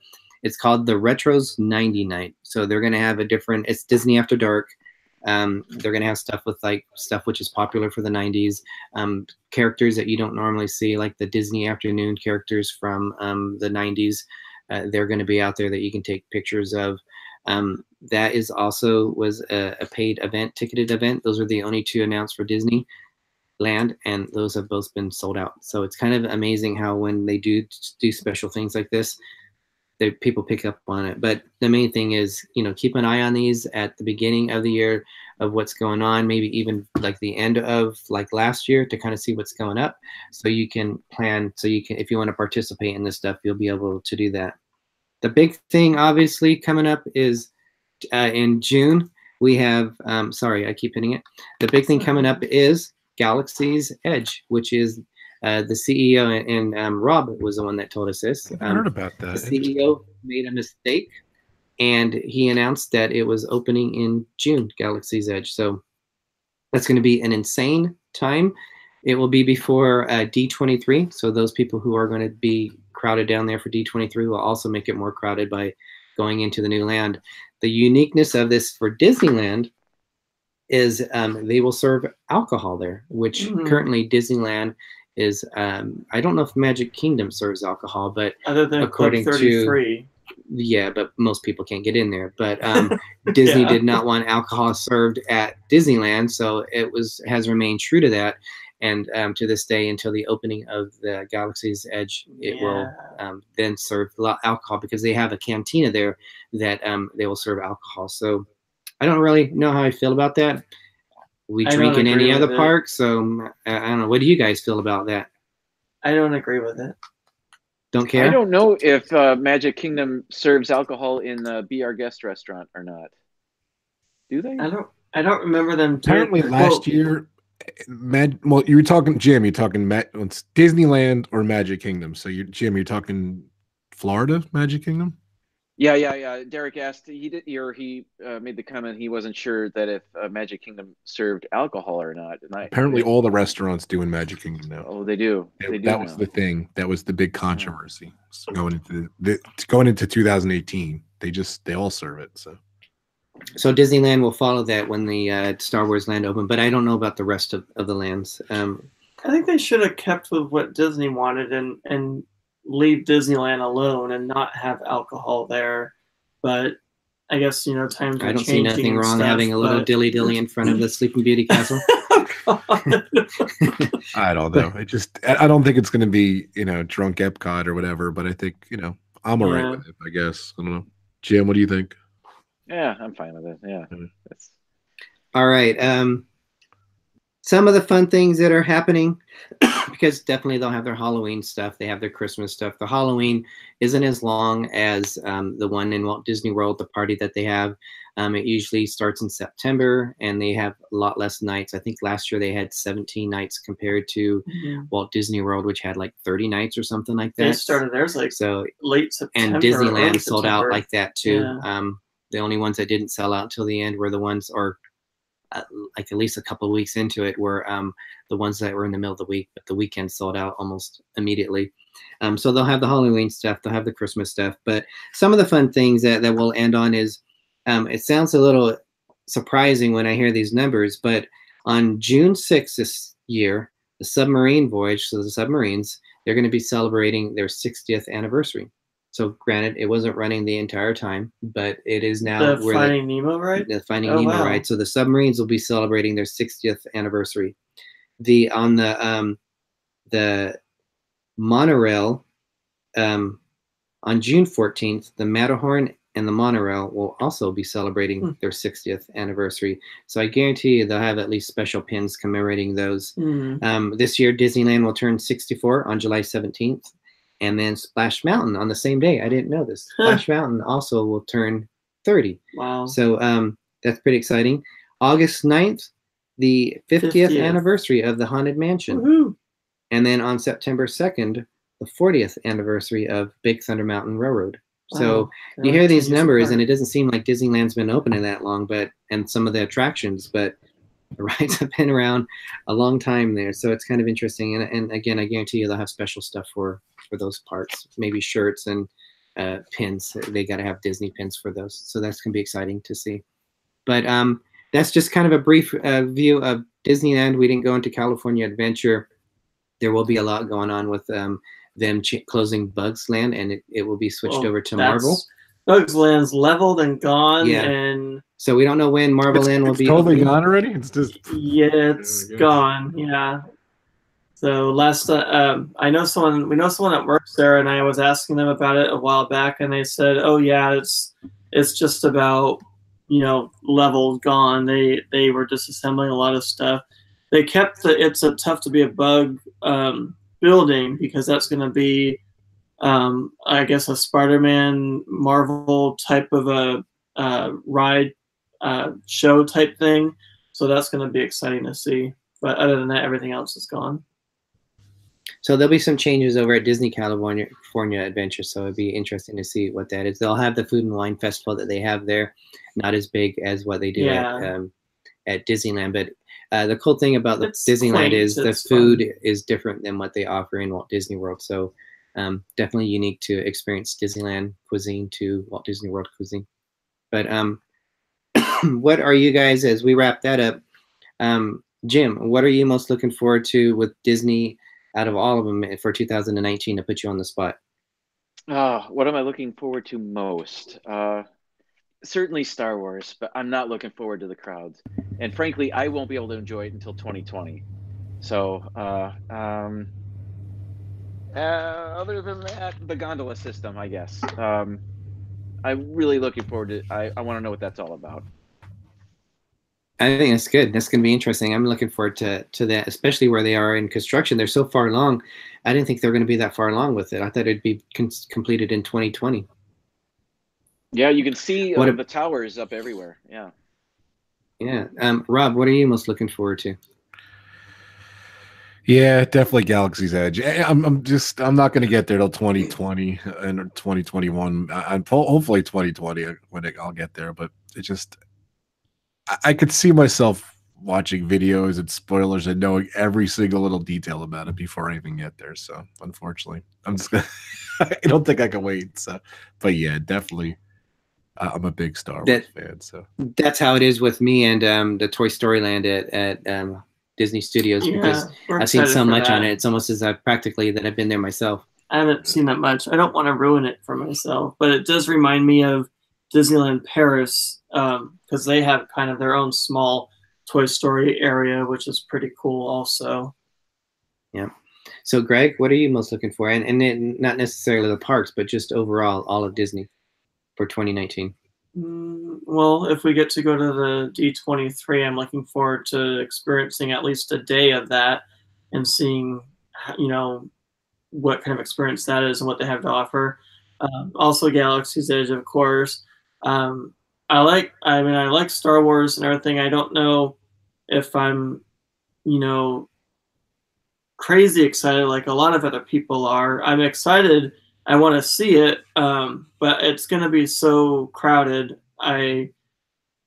It's called the Retros 90 Night. So they're going to have a different. It's Disney After Dark. They're going to have stuff with like stuff which is popular for the 90s, characters that you don't normally see, like the Disney Afternoon characters from the 90s. They're going to be out there that you can take pictures of. That is also was a paid event, ticketed event. Those are the only two announced for Disneyland, and those have both been sold out. So it's kind of amazing how when they do special things like this, people pick up on it. But the main thing is, keep an eye on these at the beginning of the year of what's going on, maybe even like the end of like last year to kind of see what's going up. So you can plan, so you can, if you want to participate in this stuff, you'll be able to do that. The big thing obviously coming up is in June, we have, sorry, I keep hitting it. The big thing coming up is Galaxy's Edge, which is the CEO, and Rob was the one that told us this. I heard about that. The CEO made a mistake, and he announced that it was opening in June, Galaxy's Edge. So that's going to be an insane time. It will be before D23. So those people who are going to be crowded down there for D23 will also make it more crowded by going into the new land. The uniqueness of this for Disneyland is they will serve alcohol there, which currently Disneyland is, I don't know if Magic Kingdom serves alcohol, but other than according Club 33. Yeah, but most people can't get in there. But Disney did not want alcohol served at Disneyland, so has remained true to that. And to this day, until the opening of the Galaxy's Edge, it will then serve alcohol because they have a cantina there that they will serve alcohol. So I don't really know how I feel about that. We drink in any other park, so I don't know. What do you guys feel about that? I don't agree with it. Don't care? I don't know if Magic Kingdom serves alcohol in the Be Our Guest restaurant or not. Do they? I don't remember them. Apparently last year, well, you were talking, Jim, you're talking it's Disneyland or Magic Kingdom. So Jim, you're talking Florida Magic Kingdom? Yeah. Derick asked, he made the comment he wasn't sure that if Magic Kingdom served alcohol or not. And apparently all the restaurants do in Magic Kingdom now. Oh, they do. That was the thing. That was the big controversy going into 2018. They all serve it. So Disneyland will follow that when the Star Wars land open, but I don't know about the rest of the lands. I think they should have kept with what Disney wanted and leave Disneyland alone and not have alcohol there. But I guess, times are changing. I don't see nothing wrong having a little dilly-dilly in front of the Sleeping Beauty castle. I don't know. I don't think it's going to be, drunk Epcot or whatever, but I think, I'm all right with it, I guess. I don't know. Jim, what do you think? Yeah, I'm fine with it. Yeah. All right. some of the fun things that are happening, because definitely they'll have their Halloween stuff. They have their Christmas stuff. The Halloween isn't as long as the one in Walt Disney World, the party that they have. It usually starts in September, and they have a lot less nights. I think last year they had 17 nights compared to Walt Disney World, which had like 30 nights or something like that. They started theirs like so late September. And Disneyland sold out like that too. Yeah. The only ones that didn't sell out till the end were the ones, or like at least a couple of weeks into it, were the ones that were in the middle of the week, but the weekend sold out almost immediately. So they'll have the Halloween stuff, they'll have the Christmas stuff, but some of the fun things that we'll end on is, it sounds a little surprising when I hear these numbers, but on June 6th this year, the submarine voyage, so the submarines, they're going to be celebrating their 60th anniversary. So granted, it wasn't running the entire time, but it is now. The Finding Nemo ride? The Finding Nemo ride. So the submarines will be celebrating their 60th anniversary. On the monorail, on June 14th, the Matterhorn and the monorail will also be celebrating their 60th anniversary. So I guarantee you they'll have at least special pins commemorating those. This year, Disneyland will turn 64 on July 17th. And then Splash Mountain on the same day. I didn't know this. Splash Mountain also will turn 30. Wow. So that's pretty exciting. August 9th, the 50th anniversary of the Haunted Mansion. Woohoo. And then on September 2nd, the 40th anniversary of Big Thunder Mountain Railroad. Wow. So you hear these numbers, and it doesn't seem like Disneyland's been open in that long, and some of the attractions, but the rides have been around a long time there. So it's kind of interesting. And again, I guarantee you they'll have special stuff for those parts, maybe shirts and pins. They got to have Disney pins for those. So that's going to be exciting to see. But that's just kind of a brief view of Disneyland. We didn't go into California Adventure. There will be a lot going on with them closing Bugs Land, and it will be switched over to Marvel. Bugs Land's leveled and gone, and so we don't know when Marvel Land will be totally gone already. It's just it's gone. Yeah. So last, we know someone that works there, and I was asking them about it a while back, and they said, "Oh yeah, it's just about leveled, gone. They were disassembling a lot of stuff. They kept it's a tough to be a bug building because that's going to be." I guess a SpiderMan Marvel type of a ride show type thing. So that's going to be exciting to see. But other than that, everything else is gone. So there'll be some changes over at Disney California Adventure. So it'd be interesting to see what that is. They'll have the Food and Wine Festival that they have there, not as big as what they do at Disneyland. But the cool thing about Disneyland is the food is different than what they offer in Walt Disney World. So definitely unique to experience Disneyland cuisine to Walt Disney World cuisine. But what are you guys, as we wrap that up, Jim, what are you most looking forward to with Disney out of all of them for 2019, to put you on the spot? What am I looking forward to most? Certainly Star Wars, but I'm not looking forward to the crowds. And frankly, I won't be able to enjoy it until 2020. So other than that, the gondola system, I guess. I'm really looking forward to it. I want to know what that's all about. I think that's good. That's going to be interesting. I'm looking forward to that, especially where they are in construction. They're so far along. I didn't think they were going to be that far along with it. I thought it'd be completed in 2020. Yeah, you can see the towers up everywhere. Yeah. Yeah. Rob, what are you most looking forward to? Yeah, definitely Galaxy's Edge. I'm not going to get there till 2020 and 2021. And hopefully 2020 when I'll get there. But it just, I could see myself watching videos and spoilers and knowing every single little detail about it before I even get there. So unfortunately, I'm just gonna. I don't think I can wait. So, but yeah, definitely. I'm a big Star Wars fan. So that's how it is with me and the Toy Story Land at Disney Studios, because I've seen so much on it. It's almost as practically that I've been there myself. I haven't seen that much. I don't want to ruin it for myself, but it does remind me of Disneyland Paris, because they have kind of their own small Toy Story area, which is pretty cool also. Yeah. So Greg, what are you most looking for? And not necessarily the parks, but just overall all of Disney for 2019. Well, if we get to go to the D23, I'm looking forward to experiencing at least a day of that and seeing, you know, what kind of experience that is and what they have to offer. Also, Galaxy's Edge, of course. I like Star Wars and everything. I don't know if I'm, you know, crazy excited like a lot of other people are. I'm excited. I want to see it, but it's going to be so crowded. I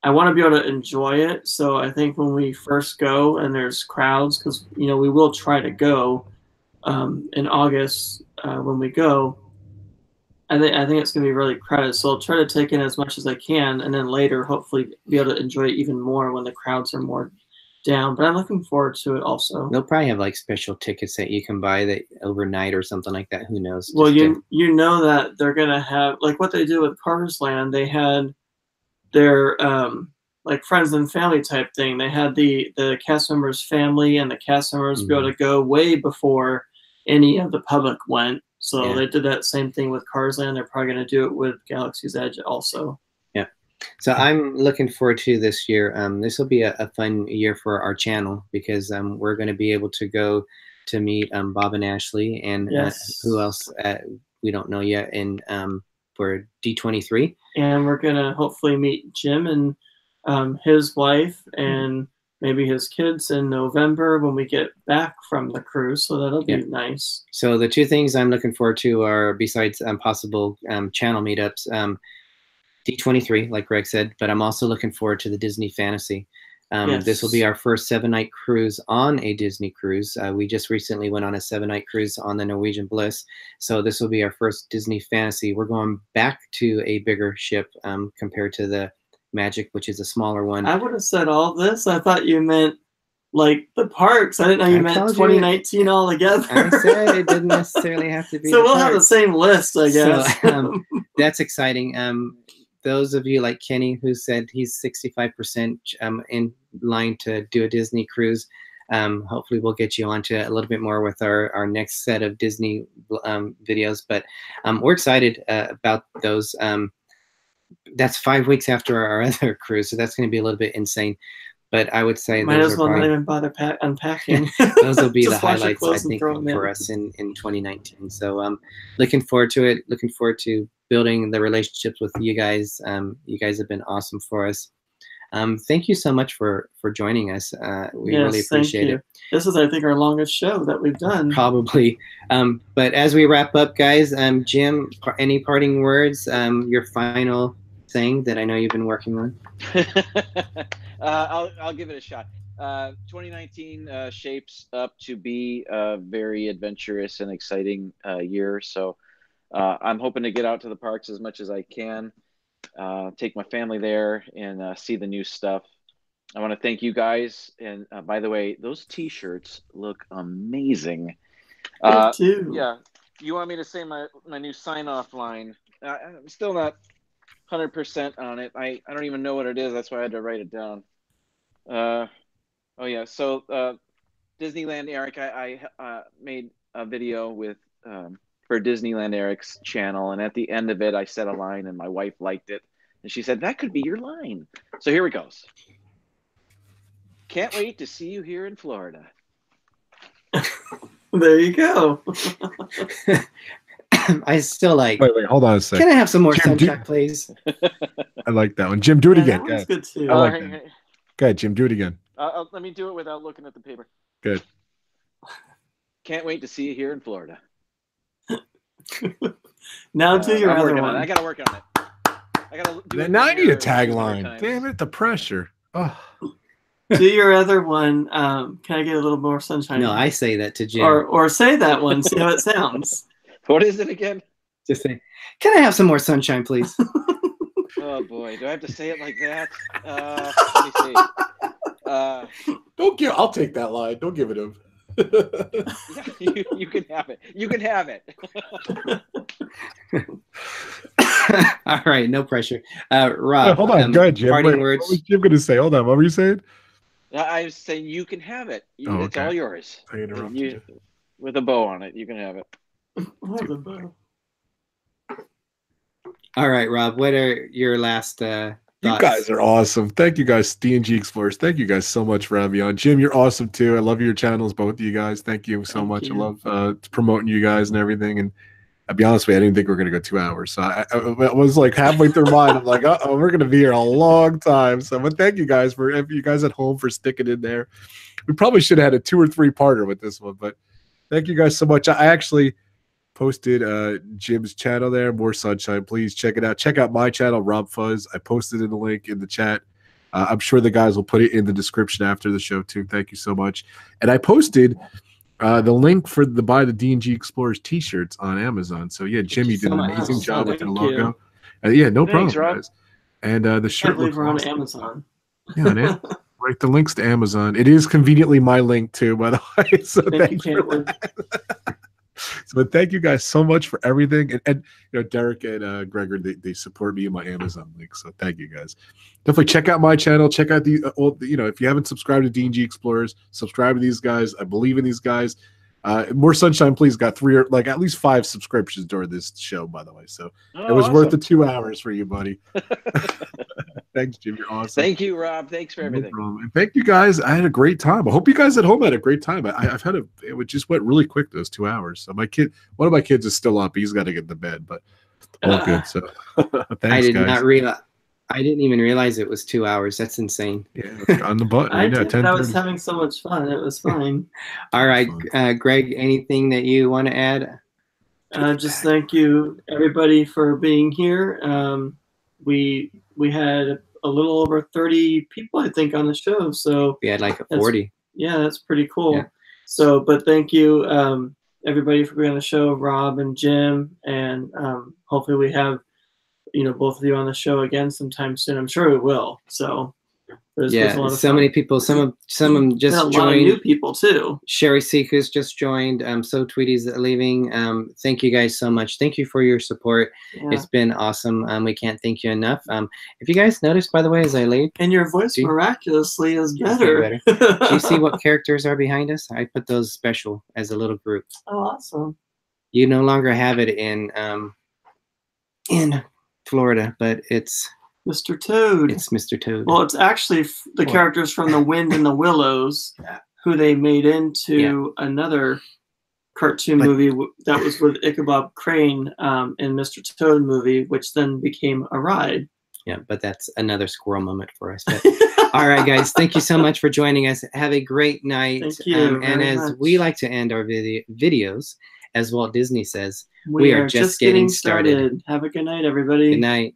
want to be able to enjoy it. So I think when we first go and there's crowds, because you know we will try to go in August when we go. I think it's going to be really crowded. So I'll try to take in as much as I can, and then later hopefully be able to enjoy it even more when the crowds are more down. But I'm looking forward to it also. They'll probably have like special tickets that you can buy that overnight or something like that. Who knows? Well, you know that they're gonna have like what they do with Cars Land. They had their like friends and family type thing. They had the cast members' family and the cast members be able to go way before any of the public went. So they did that same thing with Cars Land. They're probably gonna do it with Galaxy's Edge also. Yeah. So I'm looking forward to this year. This will be a fun year for our channel because we're going to be able to go to meet Bob and Ashley and who else we don't know yet in for D23. And we're going to hopefully meet Jim and his wife and maybe his kids in November when we get back from the cruise. So that'll be nice. So the two things I'm looking forward to are besides possible channel meetups, D23, like Greg said, but I'm also looking forward to the Disney Fantasy. This will be our first 7-night cruise on a Disney cruise. We just recently went on a 7-night cruise on the Norwegian Bliss. So this will be our first Disney Fantasy. We're going back to a bigger ship compared to the Magic, which is a smaller one. I would have said all this. I thought you meant like the parks. I didn't know you meant 2019 all together. I said it didn't necessarily have to be. So we'll have the same list, I guess. So, that's exciting. Those of you like Kenny who said he's 65% in line to do a Disney cruise, hopefully we'll get you onto a little bit more with our next set of Disney videos. But we're excited about those. That's 5 weeks after our other cruise, so that's going to be a little bit insane. But I would say might as well not even bother unpacking. Those will be the highlights, I think, for us in 2019. So looking forward to it. Looking forward to building the relationships with you guys. You guys have been awesome for us. Thank you so much for joining us. We really appreciate it. This is, I think, our longest show that we've done. Probably. But as we wrap up, guys, Jim, any parting words? Your final thing that I know you've been working on? I'll give it a shot. 2019 shapes up to be a very adventurous and exciting year. So I'm hoping to get out to the parks as much as I can. Take my family there and see the new stuff. I want to thank you guys. And by the way, those T-shirts look amazing. Me too. Yeah. You want me to say my new sign-off line? I'm still not 100% on it. I don't even know what it is. That's why I had to write it down. Oh yeah. So Disneyland Eric, I made a video with for Disneyland Eric's channel, and at the end of it, I said a line, and my wife liked it, and she said that could be your line. So here it goes. Can't wait to see you here in Florida. There you go. I still like. Wait, hold on a second. Can I have some more sunshine, please? I like that one. Jim, do it again. That was good too. I like that. Go ahead, Jim. Do it again. Let me do it without looking at the paper. Good. Can't wait to see you here in Florida. Now do your other one. I gotta work on it. I gotta do it. Now I need a tagline. Damn it, the pressure. Oh. Do your other one. Can I get a little more sunshine? No, I say that to Jim. Or say that one. See how it sounds. What is it again? Just say, can I have some more sunshine, please? Oh boy, do I have to say it like that? Let me see. I'll take that line. Don't give it him. Yeah, you can have it. You can have it. All right, no pressure. Rob, hold on. Go ahead, Jim. Parting words. What was Jim going to say? Hold on. What were you saying? I was saying you can have it. It's all yours. I interrupted you. With a bow on it, you can have it. What a bow. All right, Rob, what are your last thoughts? You guys are awesome. Thank you guys, D&G Explorers. Thank you guys so much for having me on. Jim, you're awesome too. I love your channels, both of you guys. Thank you so much. You. I love promoting you guys and everything. And I'll be honest with you, I didn't think we were going to go 2 hours. So I was like halfway through mine. I'm like, uh-oh, we're going to be here a long time. So, but thank you guys if you guys at home for sticking in there. We probably should have had a 2 or 3 parter with this one, but thank you guys so much. I actually posted Jim's channel there, More Sunshine. Please check it out. Check out my channel, RobFuz. I posted in the link in the chat. I'm sure the guys will put it in the description after the show too. Thank you so much. And I posted the link for buy the D&G Explorers t-shirts on Amazon. So yeah, Jim, you did an amazing job with the logo. Yeah, no problem, guys. And the shirt looks on awesome. Amazon. Yeah, man. Right, the link's to Amazon. It is conveniently my link too, by the way. So thank you. So thank you guys so much for everything. And you know, Derick and Greggory, they support me in my Amazon link. So thank you guys. Definitely check out my channel. Check out the you know, if you haven't subscribed to D&G Explorers, subscribe to these guys. I believe in these guys. More Sunshine, please, got 3 or like at least 5 subscriptions during this show, by the way. So it was worth the 2 hours for you, buddy. Thanks, Jim. You're awesome. Thank you, Rob. Thanks for everything. And thank you guys. I had a great time. I hope you guys at home had a great time. I've had it just went really quick, those 2 hours. So one of my kids is still up. He's got to get to bed, but all good. So thanks, guys. I didn't even realize it was 2 hours. That's insane. Yeah, on the button. I was having so much fun. It was fine. All right, Greg, anything that you want to add? Just thank you, everybody, for being here. We had a little over 30 people, I think, on the show. So we had like 40. Yeah, that's pretty cool. Yeah. So, but thank you, everybody, for being on the show, Rob and Jim, and hopefully we have, you know, both of you on the show again sometime soon. I'm sure we will. So yeah, so many people. Some of them just joined. A lot of new people too. Sherry Seekers just joined. So Tweety's leaving. Thank you guys so much. Thank you for your support. Yeah. It's been awesome. We can't thank you enough. If you guys noticed, by the way, as I leave, and your voice miraculously is better. Do you see what characters are behind us? I put those special as a little group. Oh, awesome! You no longer have it in Florida, but it's Mr. Toad. It's Mr. Toad. Well, it's actually the characters from The Wind and the Willows, who they made into another cartoon movie that was with Ichabod Crane in Mr. Toad movie, which then became a ride. Yeah, but that's another squirrel moment for us. But, all right, guys, thank you so much for joining us. Have a great night. Thank you. And as we like to end our videos, as Walt Disney says, we are just getting started. Have a good night, everybody. Good night.